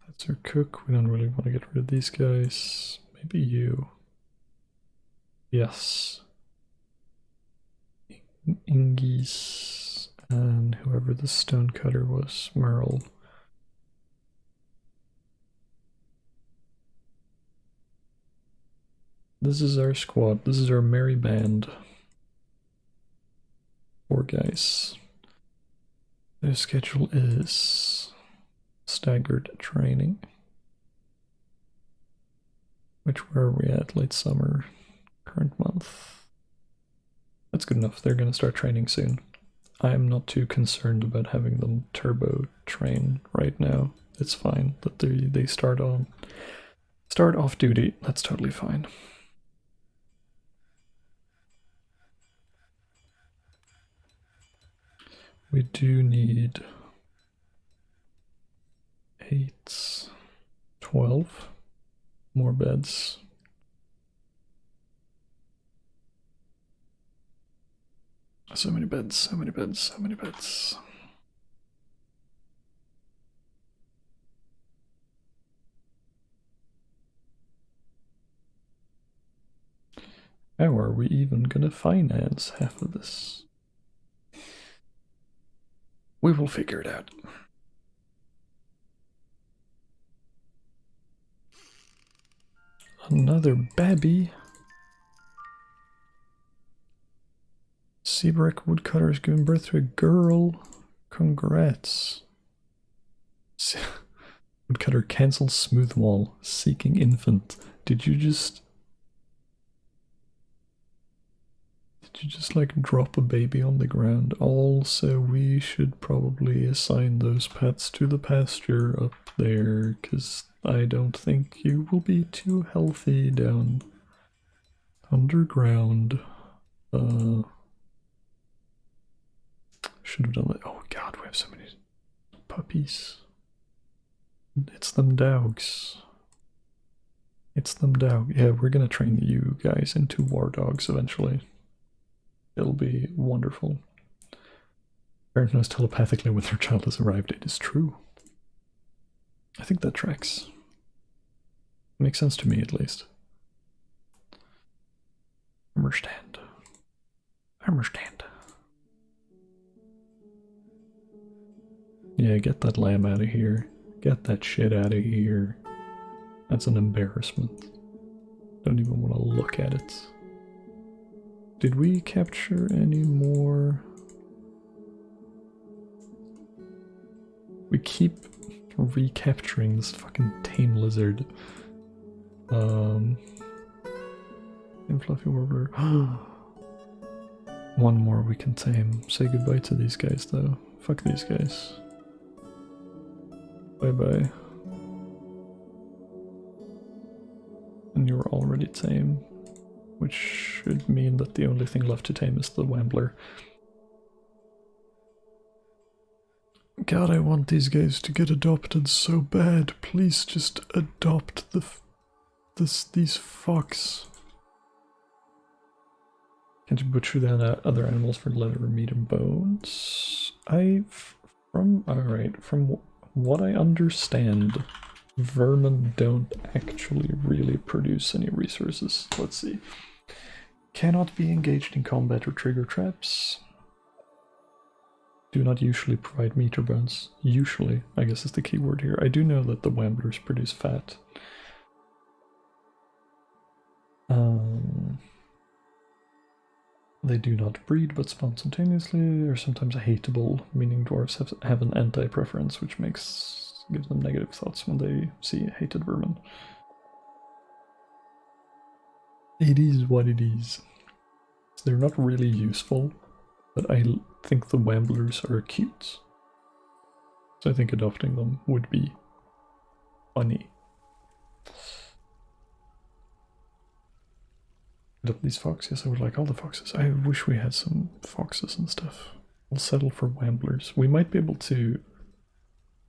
That's our cook. We don't really want to get rid of these guys. Maybe you. Yes. Ingis and whoever the stonecutter was, Merle. This is our squad. This is our merry band. 4 guys. Their schedule is staggered training. Where are we at? Late summer, current month. That's good enough. They're going to start training soon. I am not too concerned about having them turbo train right now. It's fine that they start off duty. That's totally fine. We do need 8, 12 more beds. So many beds, so many beds, so many beds. How are we even gonna finance half of this? We will figure it out. Another babby. Seabrick woodcutter is giving birth to a girl. Congrats. Woodcutter cancels smooth wall. Seeking infant. Did you just like drop a baby on the ground? Also, we should probably assign those pets to the pasture up there, because I don't think you will be too healthy down underground. Should have done that. Oh god, we have so many puppies. It's them dogs. It's them dog. Yeah, we're gonna train you guys into war dogs eventually. It'll be wonderful. Parent knows telepathically when their child has arrived. It is true. I think that tracks. Makes sense to me, at least. Armor stand. Armor stand. Yeah, get that lamb out of here. Get that shit out of here. That's an embarrassment. Don't even want to look at it. Did we capture any more? We keep recapturing this fucking tame lizard. And fluffy warbler. One more we can tame. Say goodbye to these guys though. Fuck these guys. Bye bye. And you're already tame, which should mean that the only thing left to tame is the Wambler. God, I want these guys to get adopted so bad. Please just adopt these fucks. Can't you butcher the other animals for leather, meat, and bones? From what I understand, vermin don't actually really produce any resources. Let's see. Cannot be engaged in combat or trigger traps. Do not usually provide meat or bones. Usually, I guess is the key word here. I do know that the Wamblers produce fat. They do not breed but spontaneously, or sometimes hateable, meaning dwarves have an anti-preference, which gives them negative thoughts when they see hated vermin. It is what it is. They're not really useful, but I think the Wamblers are cute. So I think adopting them would be funny. Adopt these foxes. Yes, I would like all the foxes. I wish we had some foxes and stuff. We'll settle for Wamblers. We might be able to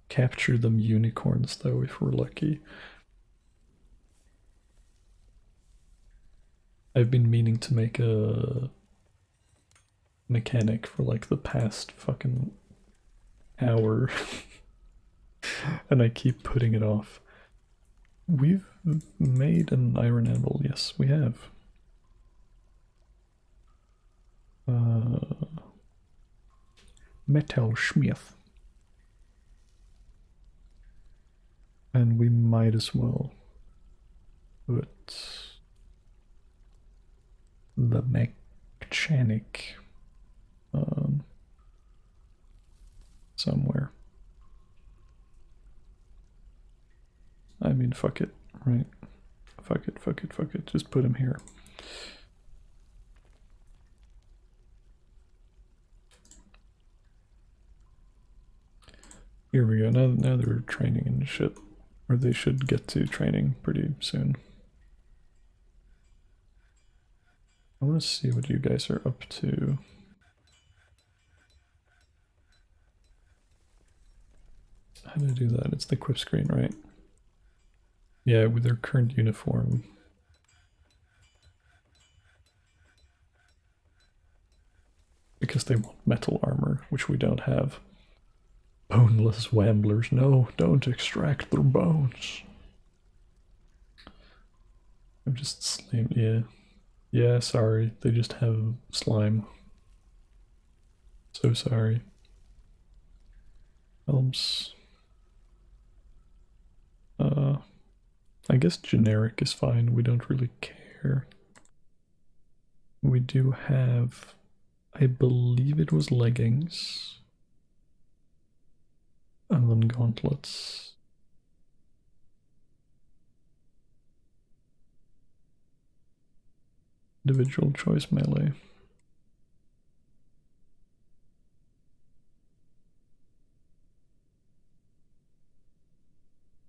capture them unicorns though if we're lucky. I've been meaning to make a mechanic for like the past fucking hour and I keep putting it off. We've made an iron anvil, yes we have. Metal Smith. And we might as well put the mechanic somewhere. I mean, fuck it, right? Fuck it, fuck it, fuck it. Just put him here. Here we go. Now they're training and shit. Or they should get to training pretty soon. I want to see what you guys are up to. How do I do that? It's the equip screen, right? Yeah, with their current uniform. Because they want metal armor, which we don't have. Boneless wamblers. No, don't extract their bones. I'm just slime. Yeah. Yeah, sorry. They just have slime. So sorry. Helms. I guess generic is fine. We don't really care. We do have, I believe it was leggings. And then gauntlets. Individual choice melee.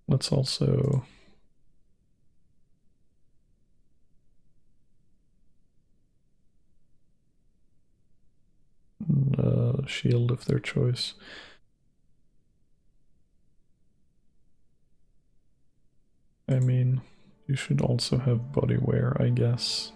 Let's also shield of their choice. I mean, you should also have body wear, I guess.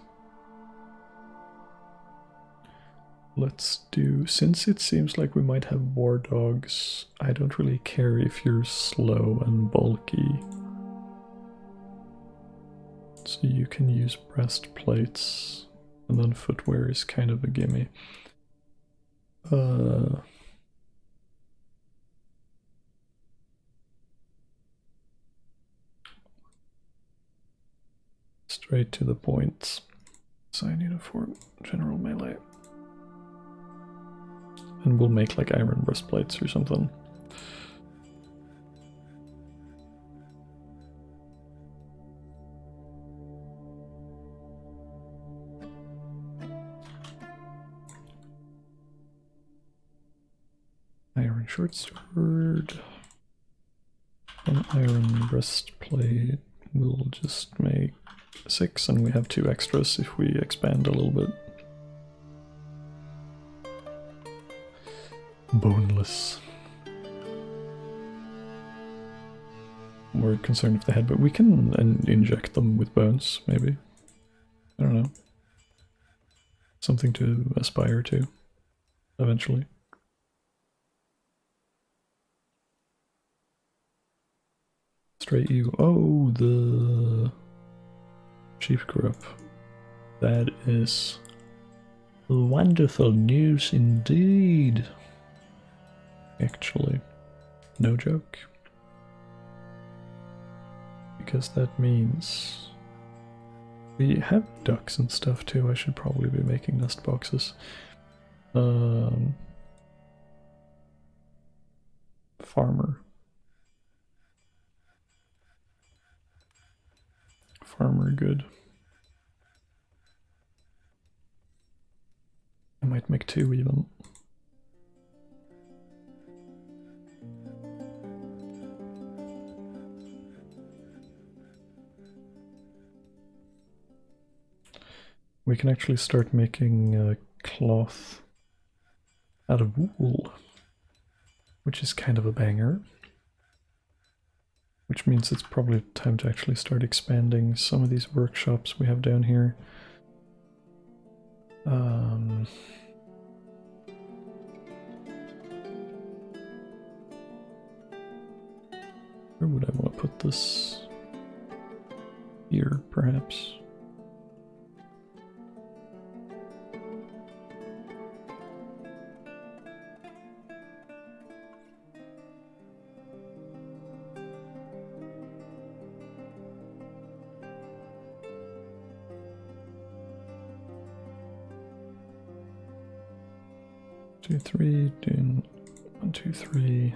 Let's do, since it seems like we might have war dogs, I don't really care if you're slow and bulky. So you can use breastplates, and then footwear is kind of a gimme. Straight to the point. Design uniform, general melee. And we'll make like iron breastplates or something. Iron short sword. An iron breastplate. We'll just make 6, and we have 2 extras if we expand a little bit. Boneless. We're concerned with the head, but we can inject them with bones, maybe. I don't know. Something to aspire to, eventually. Straight you. Oh, the sheep group. That is wonderful news indeed. Actually, no joke. Because that means we have ducks and stuff too. I should probably be making nest boxes. Farmer. Farmer, good. I might make 2 even. We can actually start making cloth out of wool, which is kind of a banger. Which means it's probably time to actually start expanding some of these workshops we have down here. Where would I want to put this? Here, perhaps. Two, three, doing 1, 2, 3.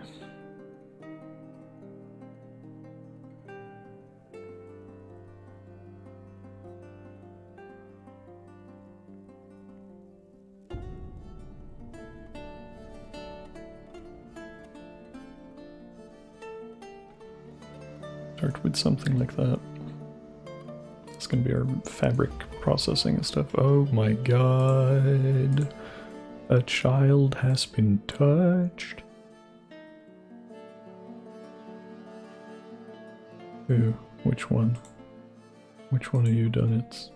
Start with something like that. It's gonna be our fabric processing and stuff. Oh my god. A child has been touched. Who? Which one? Which one of you done it?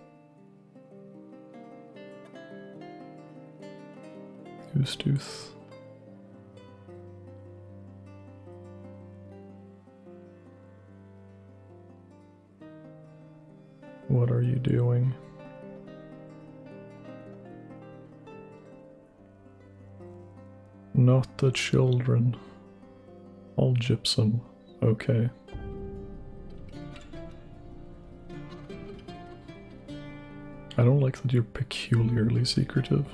Goose tooth. What are you doing? Not the children. All gypsum. Okay. I don't like that you're peculiarly secretive.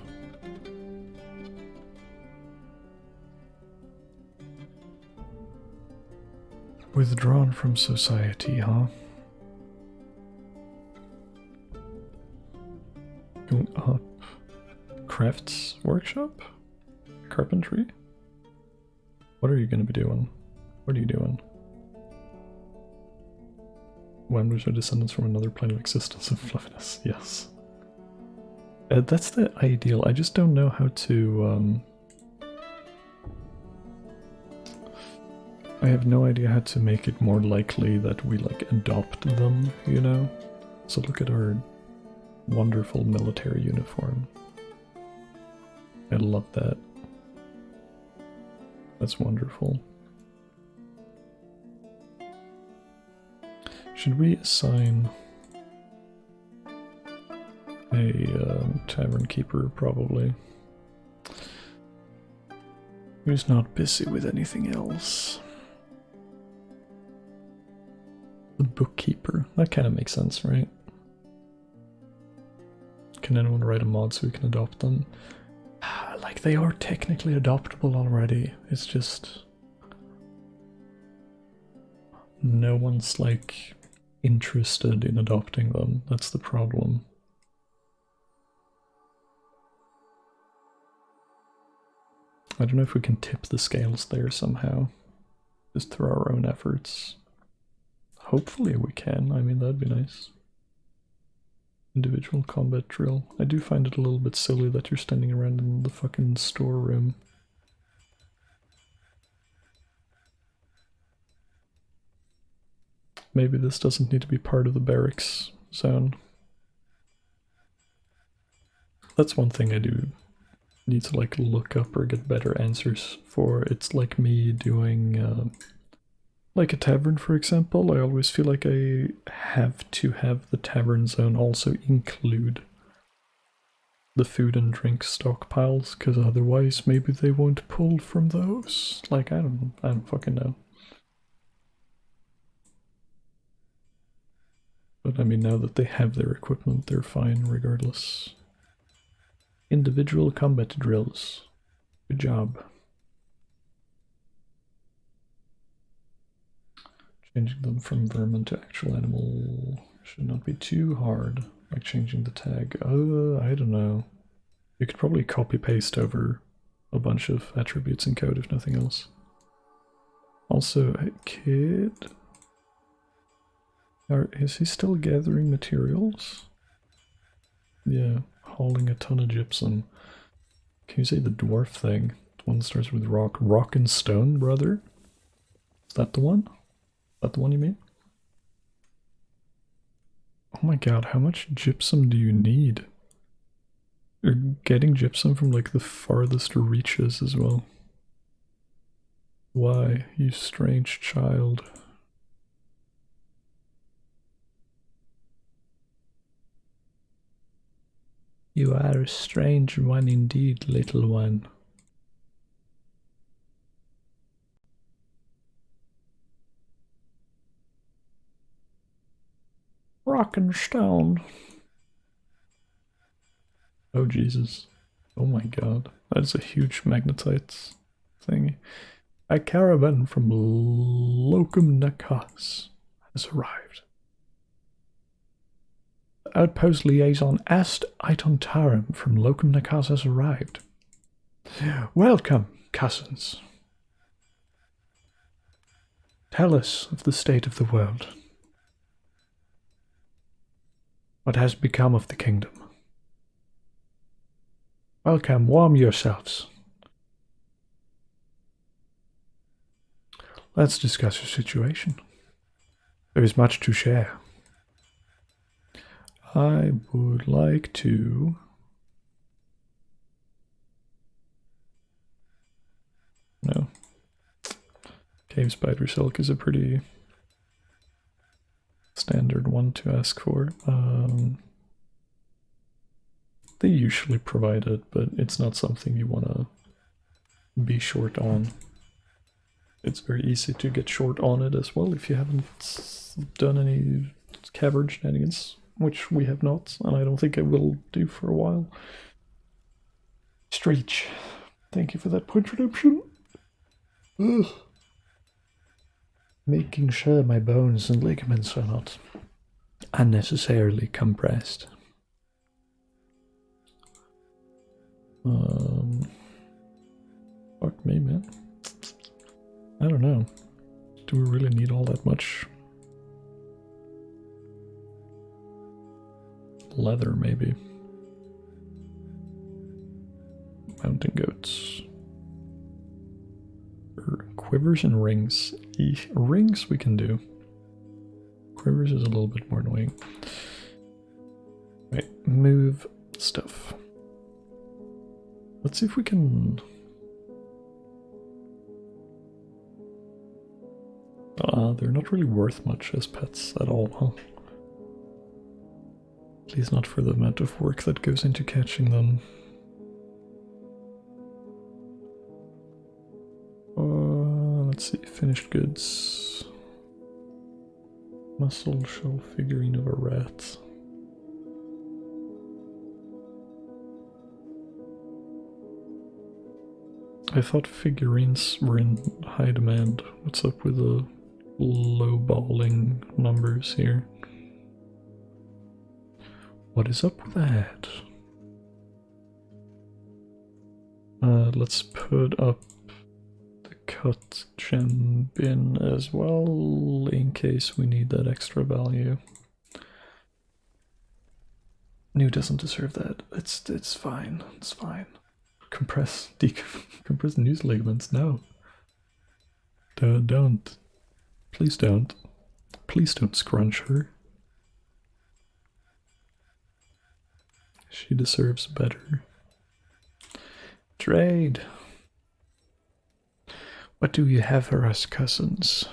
Withdrawn from society, huh? Going up. Crafts workshop? Carpentry? What are you gonna be doing? What are you doing? Wonders are descendants from another plane of existence of fluffiness. Yes. That's the ideal. I just don't know how to, I have no idea how to make it more likely that we, like, adopt them, you know? So look at our wonderful military uniform. I love that. That's wonderful. Should we assign a tavern keeper, probably? Who's not busy with anything else? The bookkeeper. That kind of makes sense, right? Can anyone write a mod so we can adopt them? Like, they are technically adoptable already. It's just... no one's, like, interested in adopting them. That's the problem. I don't know if we can tip the scales there somehow. Just through our own efforts. Hopefully we can. I mean, that'd be nice. Individual combat drill. I do find it a little bit silly that you're standing around in the fucking storeroom. Maybe this doesn't need to be part of the barracks zone. That's one thing I do need to, like, look up or get better answers for. It's like me doing like a tavern, for example. I always feel like I have to have the tavern zone also include the food and drink stockpiles, because otherwise maybe they won't pull from those. Like, I don't fucking know. But I mean, now that they have their equipment, they're fine regardless. Individual combat drills. Good job. Changing them from vermin to actual animal should not be too hard. Like changing the tag. I don't know. You could probably copy paste over a bunch of attributes in code if nothing else. Also, a kid. Is he still gathering materials? Yeah, hauling a ton of gypsum. Can you say the dwarf thing? The one that starts with rock. Rock and stone, brother? Is that the one? Is that the one you mean? Oh my god, how much gypsum do you need? You're getting gypsum from, like, the farthest reaches as well. Why, you strange child? You are a strange one indeed, little one. Rock and stone. Oh Jesus. Oh my god. That is a huge magnetite thing. A caravan from Locum Nakas has arrived. Outpost liaison Ast Itontarum from Locum Nakas has arrived. Welcome, cousins. Tell us of the state of the world. What has become of the kingdom? Welcome, warm yourselves. Let's discuss your situation. There is much to share. I would like to... No. Cave spider silk is a pretty standard one to ask for. They usually provide it, but it's not something you want to be short on. It's very easy to get short on it as well if you haven't done any cavern shenanigans, which we have not, and I don't think I will do for a while. Stretch. Thank you for that point redemption. Ugh. Making sure my bones and ligaments are not unnecessarily compressed. Fuck me, man. I don't know. Do we really need all that much? Leather, maybe. Mountain goats. Quivers and rings. Rings we can do. Quivers is a little bit more annoying. Right, move stuff. Let's see if we can... they're not really worth much as pets at all, huh? At least not for the amount of work that goes into catching them. Let's see, finished goods. Muscle shell figurine of a rat. I thought figurines were in high demand. What's up with the low-balling numbers here? What is up with that? Let's put up the cut gem bin as well, in case we need that extra value. New doesn't deserve that. It's fine. It's fine. Compress news ligaments. No. Don't. Please don't. Please don't scrunch her. She deserves better. Trade. What do you have for us, cousins?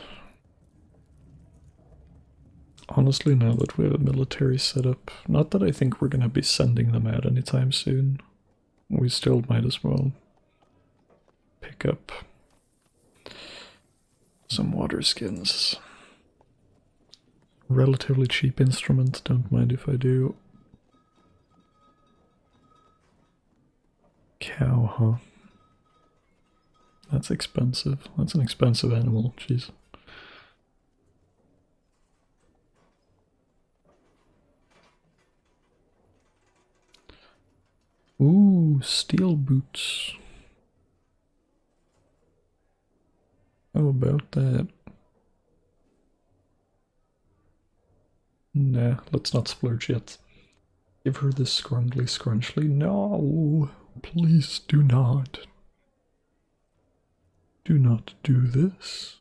Honestly, now that we have a military setup, not that I think we're gonna be sending them out anytime soon, we still might as well pick up some water skins. Relatively cheap instrument, don't mind if I do. Cow, huh? That's expensive. That's an expensive animal, jeez. Ooh, steel boots. How about that? Nah, let's not splurge yet. Give her this scrungly scrunchly. No, please do not. Do not do this.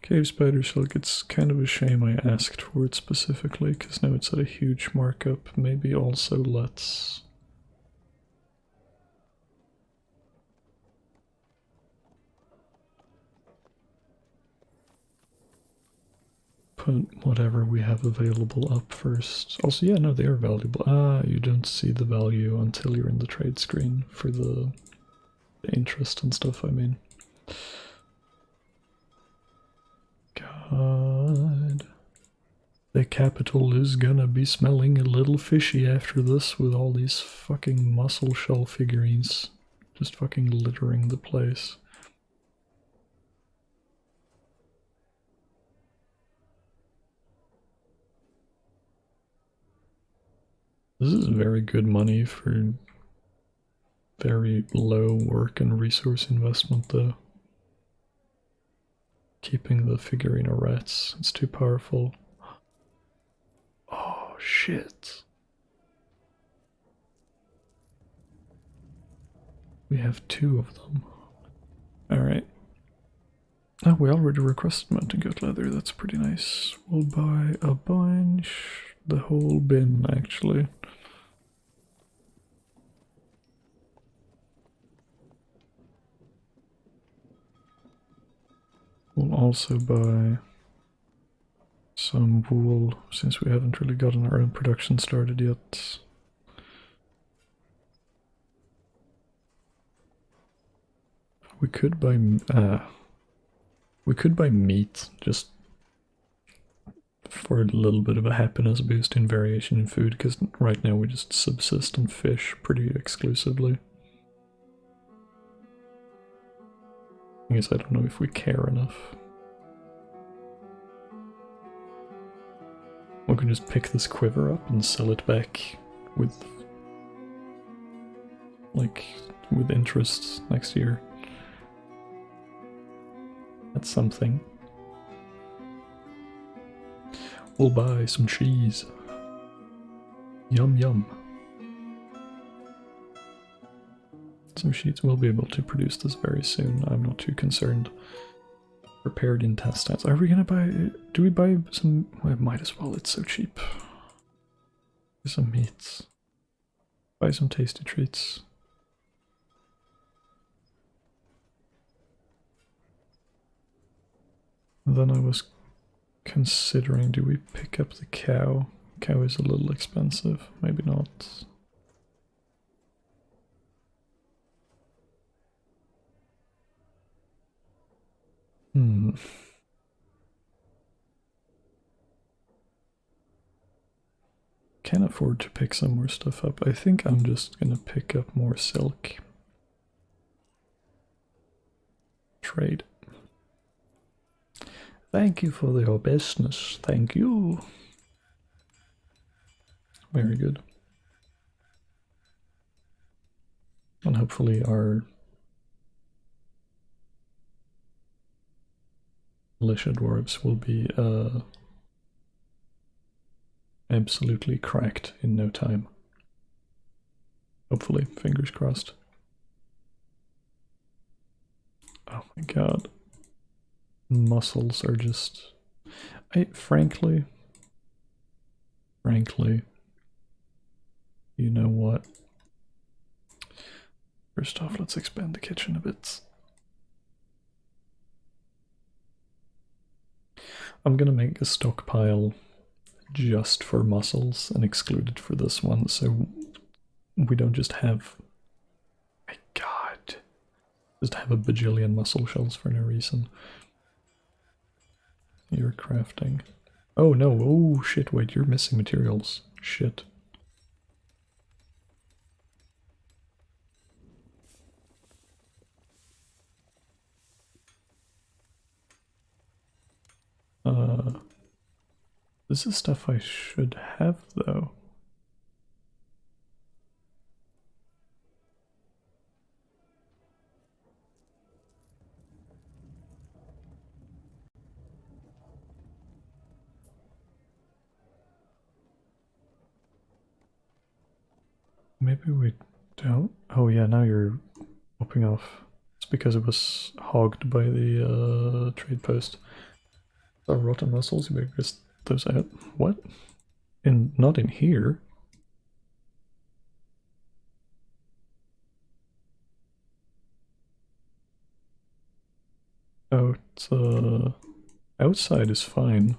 Cave spider silk, it's kind of a shame I asked for it specifically, because now it's at a huge markup. Maybe also let's... put whatever we have available up first. Also, yeah, no, they are valuable. Ah, you don't see the value until you're in the trade screen for the interest and stuff, I mean. God. The capital is gonna be smelling a little fishy after this with all these fucking muscle shell figurines just fucking littering the place. This is very good money for very low work and resource investment, though. Keeping the figurine of rats, it's too powerful. Oh, shit. We have two of them. Alright. Oh, we already requested mountain goat leather, that's pretty nice. We'll buy a bunch, the whole bin actually. We'll also buy some wool, since we haven't really gotten our own production started yet. We could buy meat just for a little bit of a happiness boost in variation in food, because right now we just subsist on fish pretty exclusively. I guess I don't know if we care enough. We can just pick this quiver up and sell it back with, like, with interest next year. That's something. We'll buy some cheese. Yum yum. Some sheets will be able to produce this very soon. I'm not too concerned. Prepared intestines. Are we gonna buy... Do we buy some... I might as well, it's so cheap. Buy some meats. Buy some tasty treats. And then I was considering, do we pick up the cow? Cow is a little expensive. Maybe not. Can afford to pick some more stuff up. I think I'm just gonna pick up more silk. Trade. Thank you for your business. Thank you. Very good. And hopefully our militia dwarves will be absolutely cracked in no time. Hopefully, fingers crossed. Oh my god. Muscles are just... frankly, you know what? First off, let's expand the kitchen a bit. I'm gonna make a stockpile just for mussels and exclude it for this one, so we don't just have... My god. Just have a bajillion mussel shells for no reason. You're crafting. Oh no, oh shit, wait, you're missing materials. Shit. This is stuff I should have, though. Maybe we don't? Oh yeah, now you're popping off. It's because it was hogged by the trade post. The rotten mussels, you better just those out. What? Not in here. Outside is fine.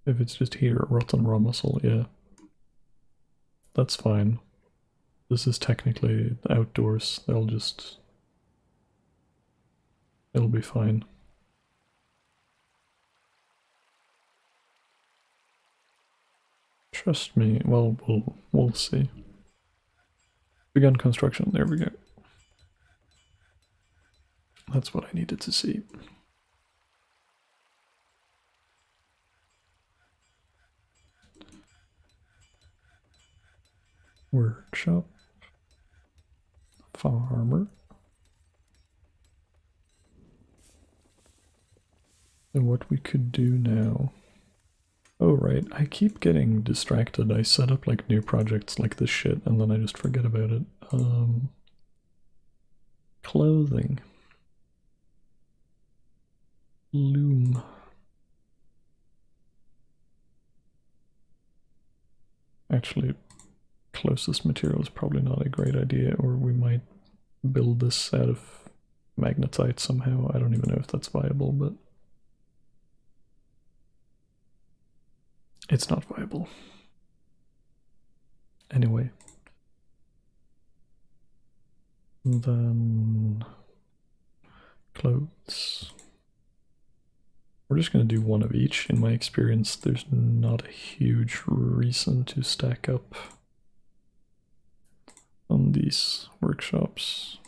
If it's just here, rotten raw mussel, yeah. That's fine. This is technically outdoors, it'll be fine. Trust me, well, we'll see. Begun construction, there we go. That's what I needed to see. Workshop. Farmer. And what we could do now... Oh right, I keep getting distracted. I set up like new projects like this shit and then I just forget about it. Clothing. loom. Actually, closest material is probably not a great idea, or we might build this out of magnetite somehow. I don't even know if that's viable, but it's not viable. Anyway. And then clothes. We're just going to do one of each. In my experience, there's not a huge reason to stack up on these workshops.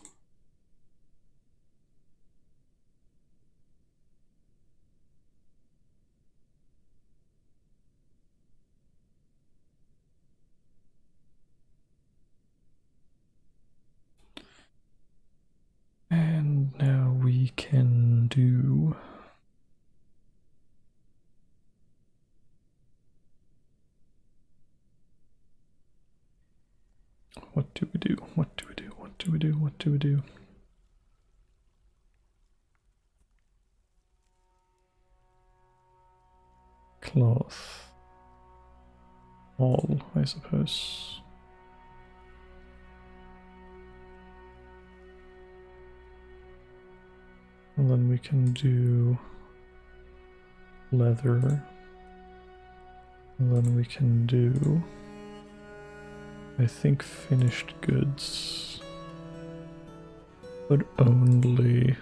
And now we can do what do we do? What do we do? What do we do? What do we do? Cloth. All, I suppose. And then we can do leather. And then we can do, I think, finished goods. But only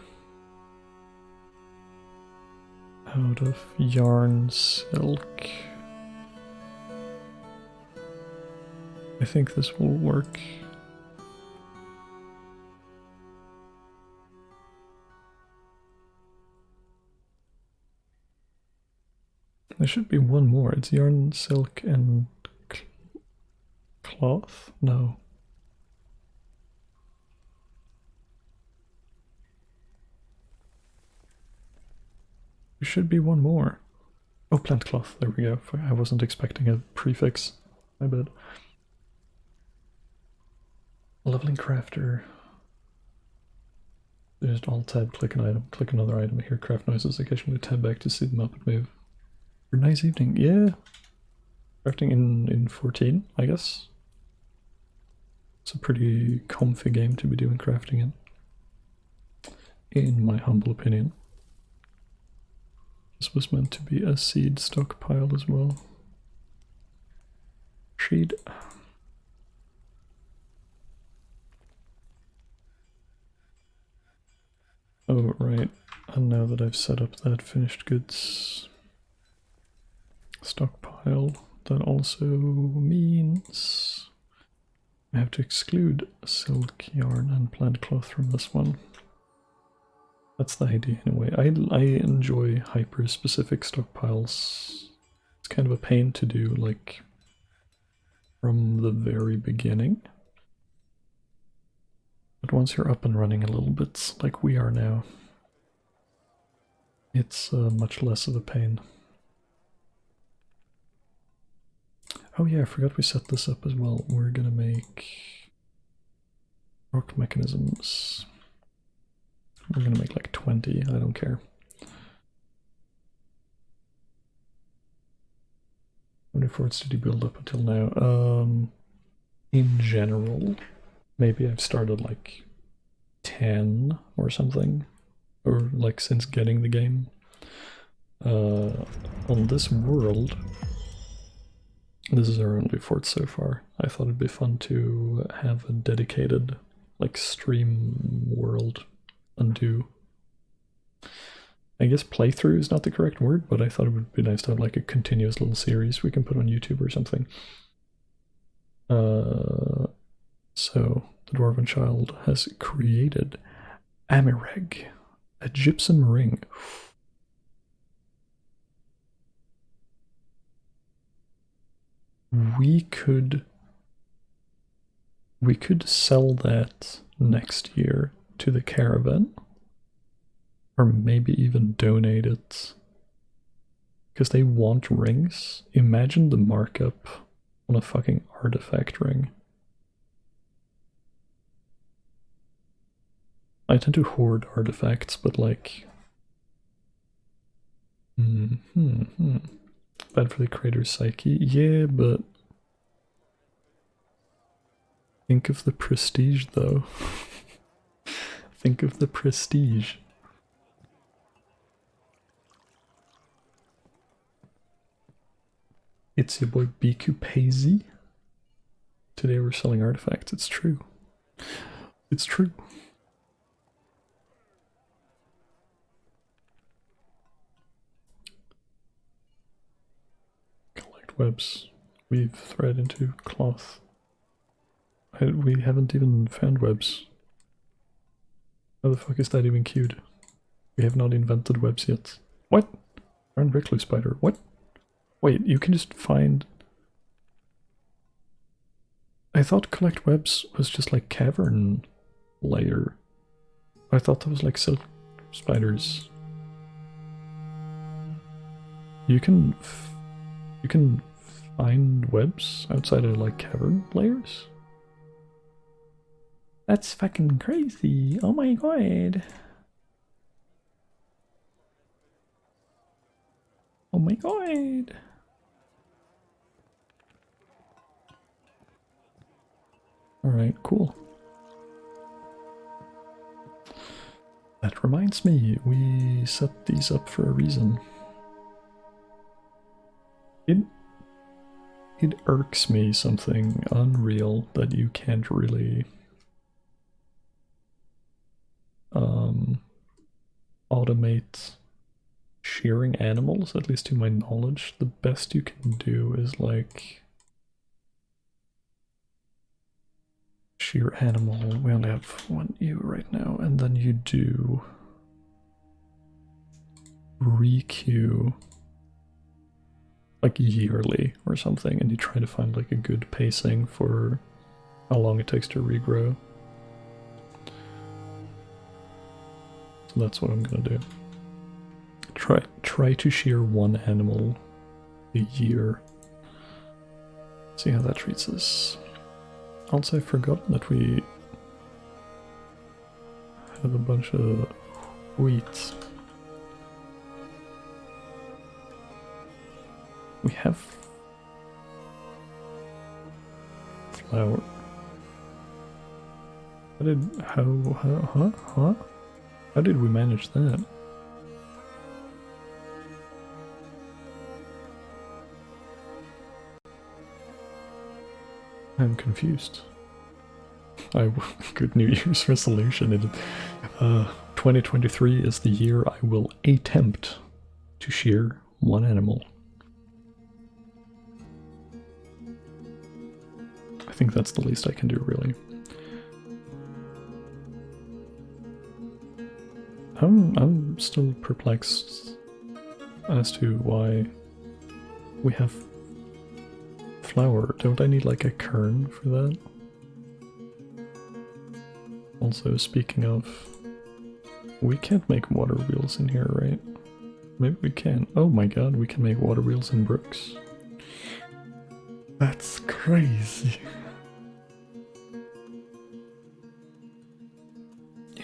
out of yarn silk. I think this will work. There should be one more. It's yarn, silk, and cloth? No. There should be one more. Oh, plant cloth. There we go. I wasn't expecting a prefix. My bad. Leveling crafter. Just alt tab, click an item, click another item, hear craft noises, occasionally tab back to see them up and move. For a nice evening, yeah. Crafting in 14, I guess. It's a pretty comfy game to be doing crafting in my humble opinion. This was meant to be a seed stockpile as well. Sheed. Oh, right. And now that I've set up that finished goods stockpile, that also means I have to exclude silk, yarn, and plant cloth from this one. That's the idea anyway. I enjoy hyper-specific stockpiles. It's kind of a pain to do, like, from the very beginning. But once you're up and running a little bit, like we are now, it's much less of a pain. Oh yeah, I forgot we set this up as well. We're gonna make rock mechanisms. We're gonna make like 20, I don't care. How many forts did you build up until now? In general, maybe I've started like 10 or something, or like since getting the game. On this world, this is our only fort so far. I thought it'd be fun to have a dedicated like stream world undo. I guess playthrough is not the correct word, but I thought it would be nice to have like a continuous little series we can put on YouTube or something. So the Dwarven Child has created Amireg, a gypsum ring. We could sell that next year to the caravan, or maybe even donate it, because they want rings. Imagine the markup on a fucking artifact ring. I tend to hoard artifacts, but like Bad for the creator's psyche. Yeah, but think of the prestige, though. Think of the prestige. It's your boy Bikupan. Today we're selling artifacts. It's true. It's true. Collect webs. Weave thread into cloth. We haven't even found webs. How the fuck is that even queued? We have not invented webs yet. What? Brown recluse spider. What? Wait, you can just find... I thought collect webs was just like cavern layer. I thought that was like silk spiders. You can find webs outside of like cavern layers? That's fucking crazy. Oh my god. Oh my god. Alright, cool. That reminds me, we set these up for a reason. It irks me something unreal that you can't really automate shearing animals, at least to my knowledge. The best you can do is like shear animal. We only have one ewe right now, and then you do requeue like yearly or something, and you try to find like a good pacing for how long it takes to regrow. So that's what I'm gonna do. Try to shear one animal a year. See how that treats us. Also, I've forgotten that we have a bunch of wheat. We have flour. How did we manage that? I'm confused. Good New Year's resolution. 2023 is the year I will attempt to shear one animal. I think that's the least I can do, really. I'm still perplexed as to why we have flour. Don't I need like a kern for that? Also, speaking of, we can't make water wheels in here, right? Maybe we can. Oh my god, we can make water wheels in brooks. That's crazy.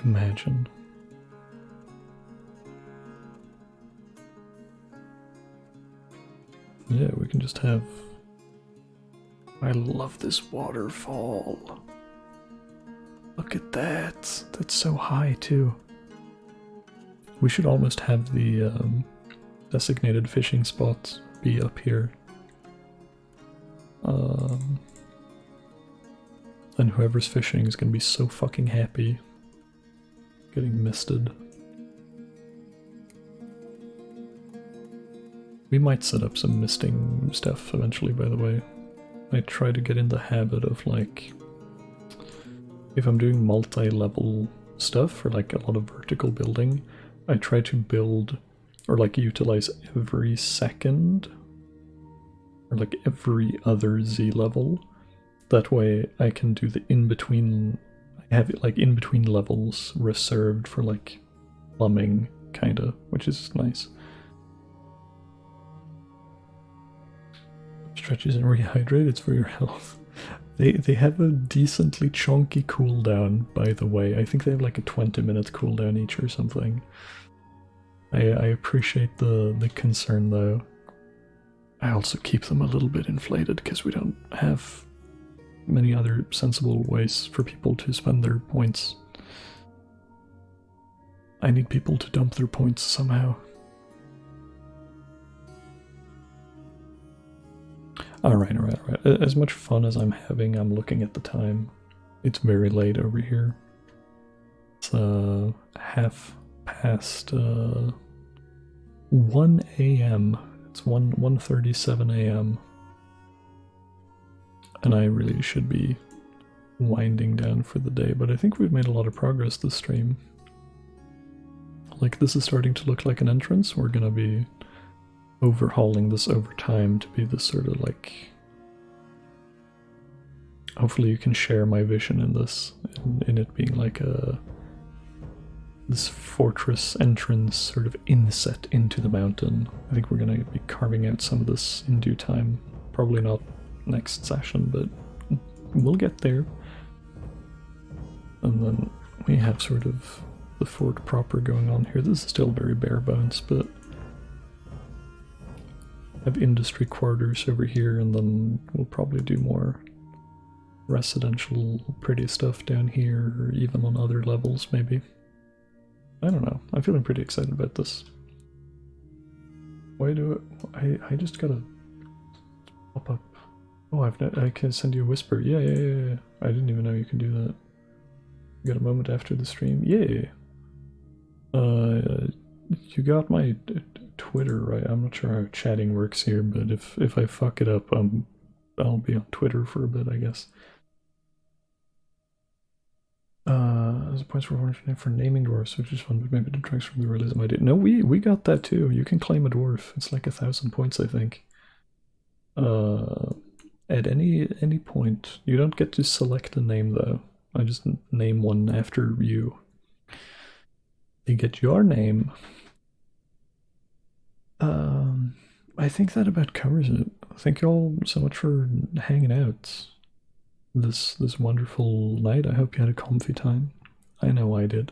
Imagine. Yeah, we can just have... I love this waterfall. Look at that. That's so high, too. We should almost have the designated fishing spots be up here. And whoever's fishing is gonna be so fucking happy getting misted. We might set up some misting stuff eventually, by the way. I try to get in the habit of, like, if I'm doing multi-level stuff or like a lot of vertical building, I try to build or like utilize every second or like every other Z level. That way I can do the in-between, I have it like in-between levels reserved for like plumbing, kinda, which is nice. Stretches and rehydrate, it's for your health. They have a decently chunky cooldown, by the way. I think they have like a 20-minute cooldown each or something. I appreciate the concern though. I also keep them a little bit inflated because we don't have many other sensible ways for people to spend their points. I need people to dump their points somehow. Alright. As much fun as I'm having, I'm looking at the time. It's very late over here. It's half past 1 a.m. It's 1:37 a.m. And I really should be winding down for the day, but I think we've made a lot of progress this stream. Like, this is starting to look like an entrance. We're gonna be overhauling this over time to be this sort of like... Hopefully you can share my vision in this, in it being like this fortress entrance sort of inset into the mountain. I think we're gonna be carving out some of this in due time. Probably not next session, but we'll get there. And then we have sort of the fort proper going on here. This is still very bare bones, but I have industry quarters over here, and then we'll probably do more residential pretty stuff down here, or even on other levels maybe. I don't know. I'm feeling pretty excited about this. Why do it? I just gotta pop up. Oh, I can send you a whisper. Yeah. I didn't even know you can do that. You got a moment after the stream? Yeah. You got my Twitter, right? I'm not sure how chatting works here, but if I fuck it up, I'll be on Twitter for a bit, I guess. There's points for naming dwarfs, which is fun, but maybe detracts from the realism I did. No, we got that too. You can claim a dwarf. It's like 1,000 points, I think. At any point, you don't get to select a name though. I just name one after you. You get your name. I think that about covers it. Thank you all so much for hanging out this wonderful night. I hope you had a comfy time. I know I did.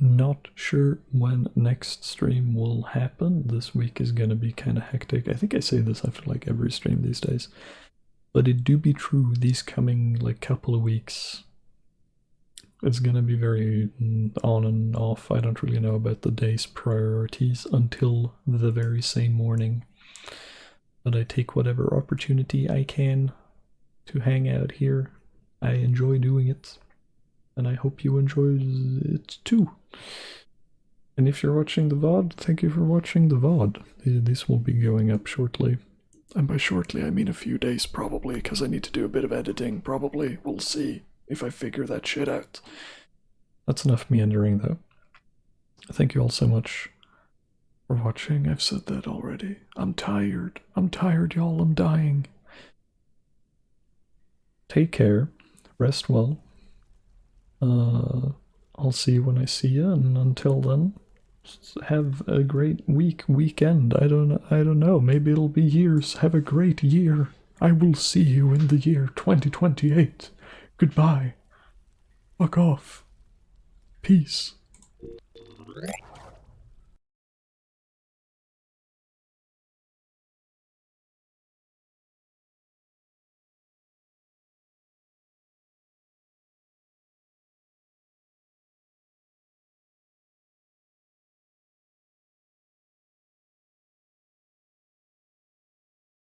Not sure when next stream will happen. This week is gonna be kind of hectic. I think I say this after like every stream these days. But it do be true, these coming like couple of weeks, it's gonna be very on and off. I don't really know about the day's priorities until the very same morning. But I take whatever opportunity I can to hang out here. I enjoy doing it, and I hope you enjoy it too. And if you're watching the VOD, thank you for watching the VOD. This will be going up shortly. And by shortly, I mean a few days probably, because I need to do a bit of editing, probably. We'll see if I figure that shit out. That's enough meandering, though. Thank you all so much for watching. I've said that already. I'm tired. I'm tired, y'all. I'm dying. Take care. Rest well. I'll see you when I see you, and until then, have a great weekend. I don't know. Maybe it'll be years. Have a great year. I will see you in the year 2028. Goodbye. Fuck off. Peace.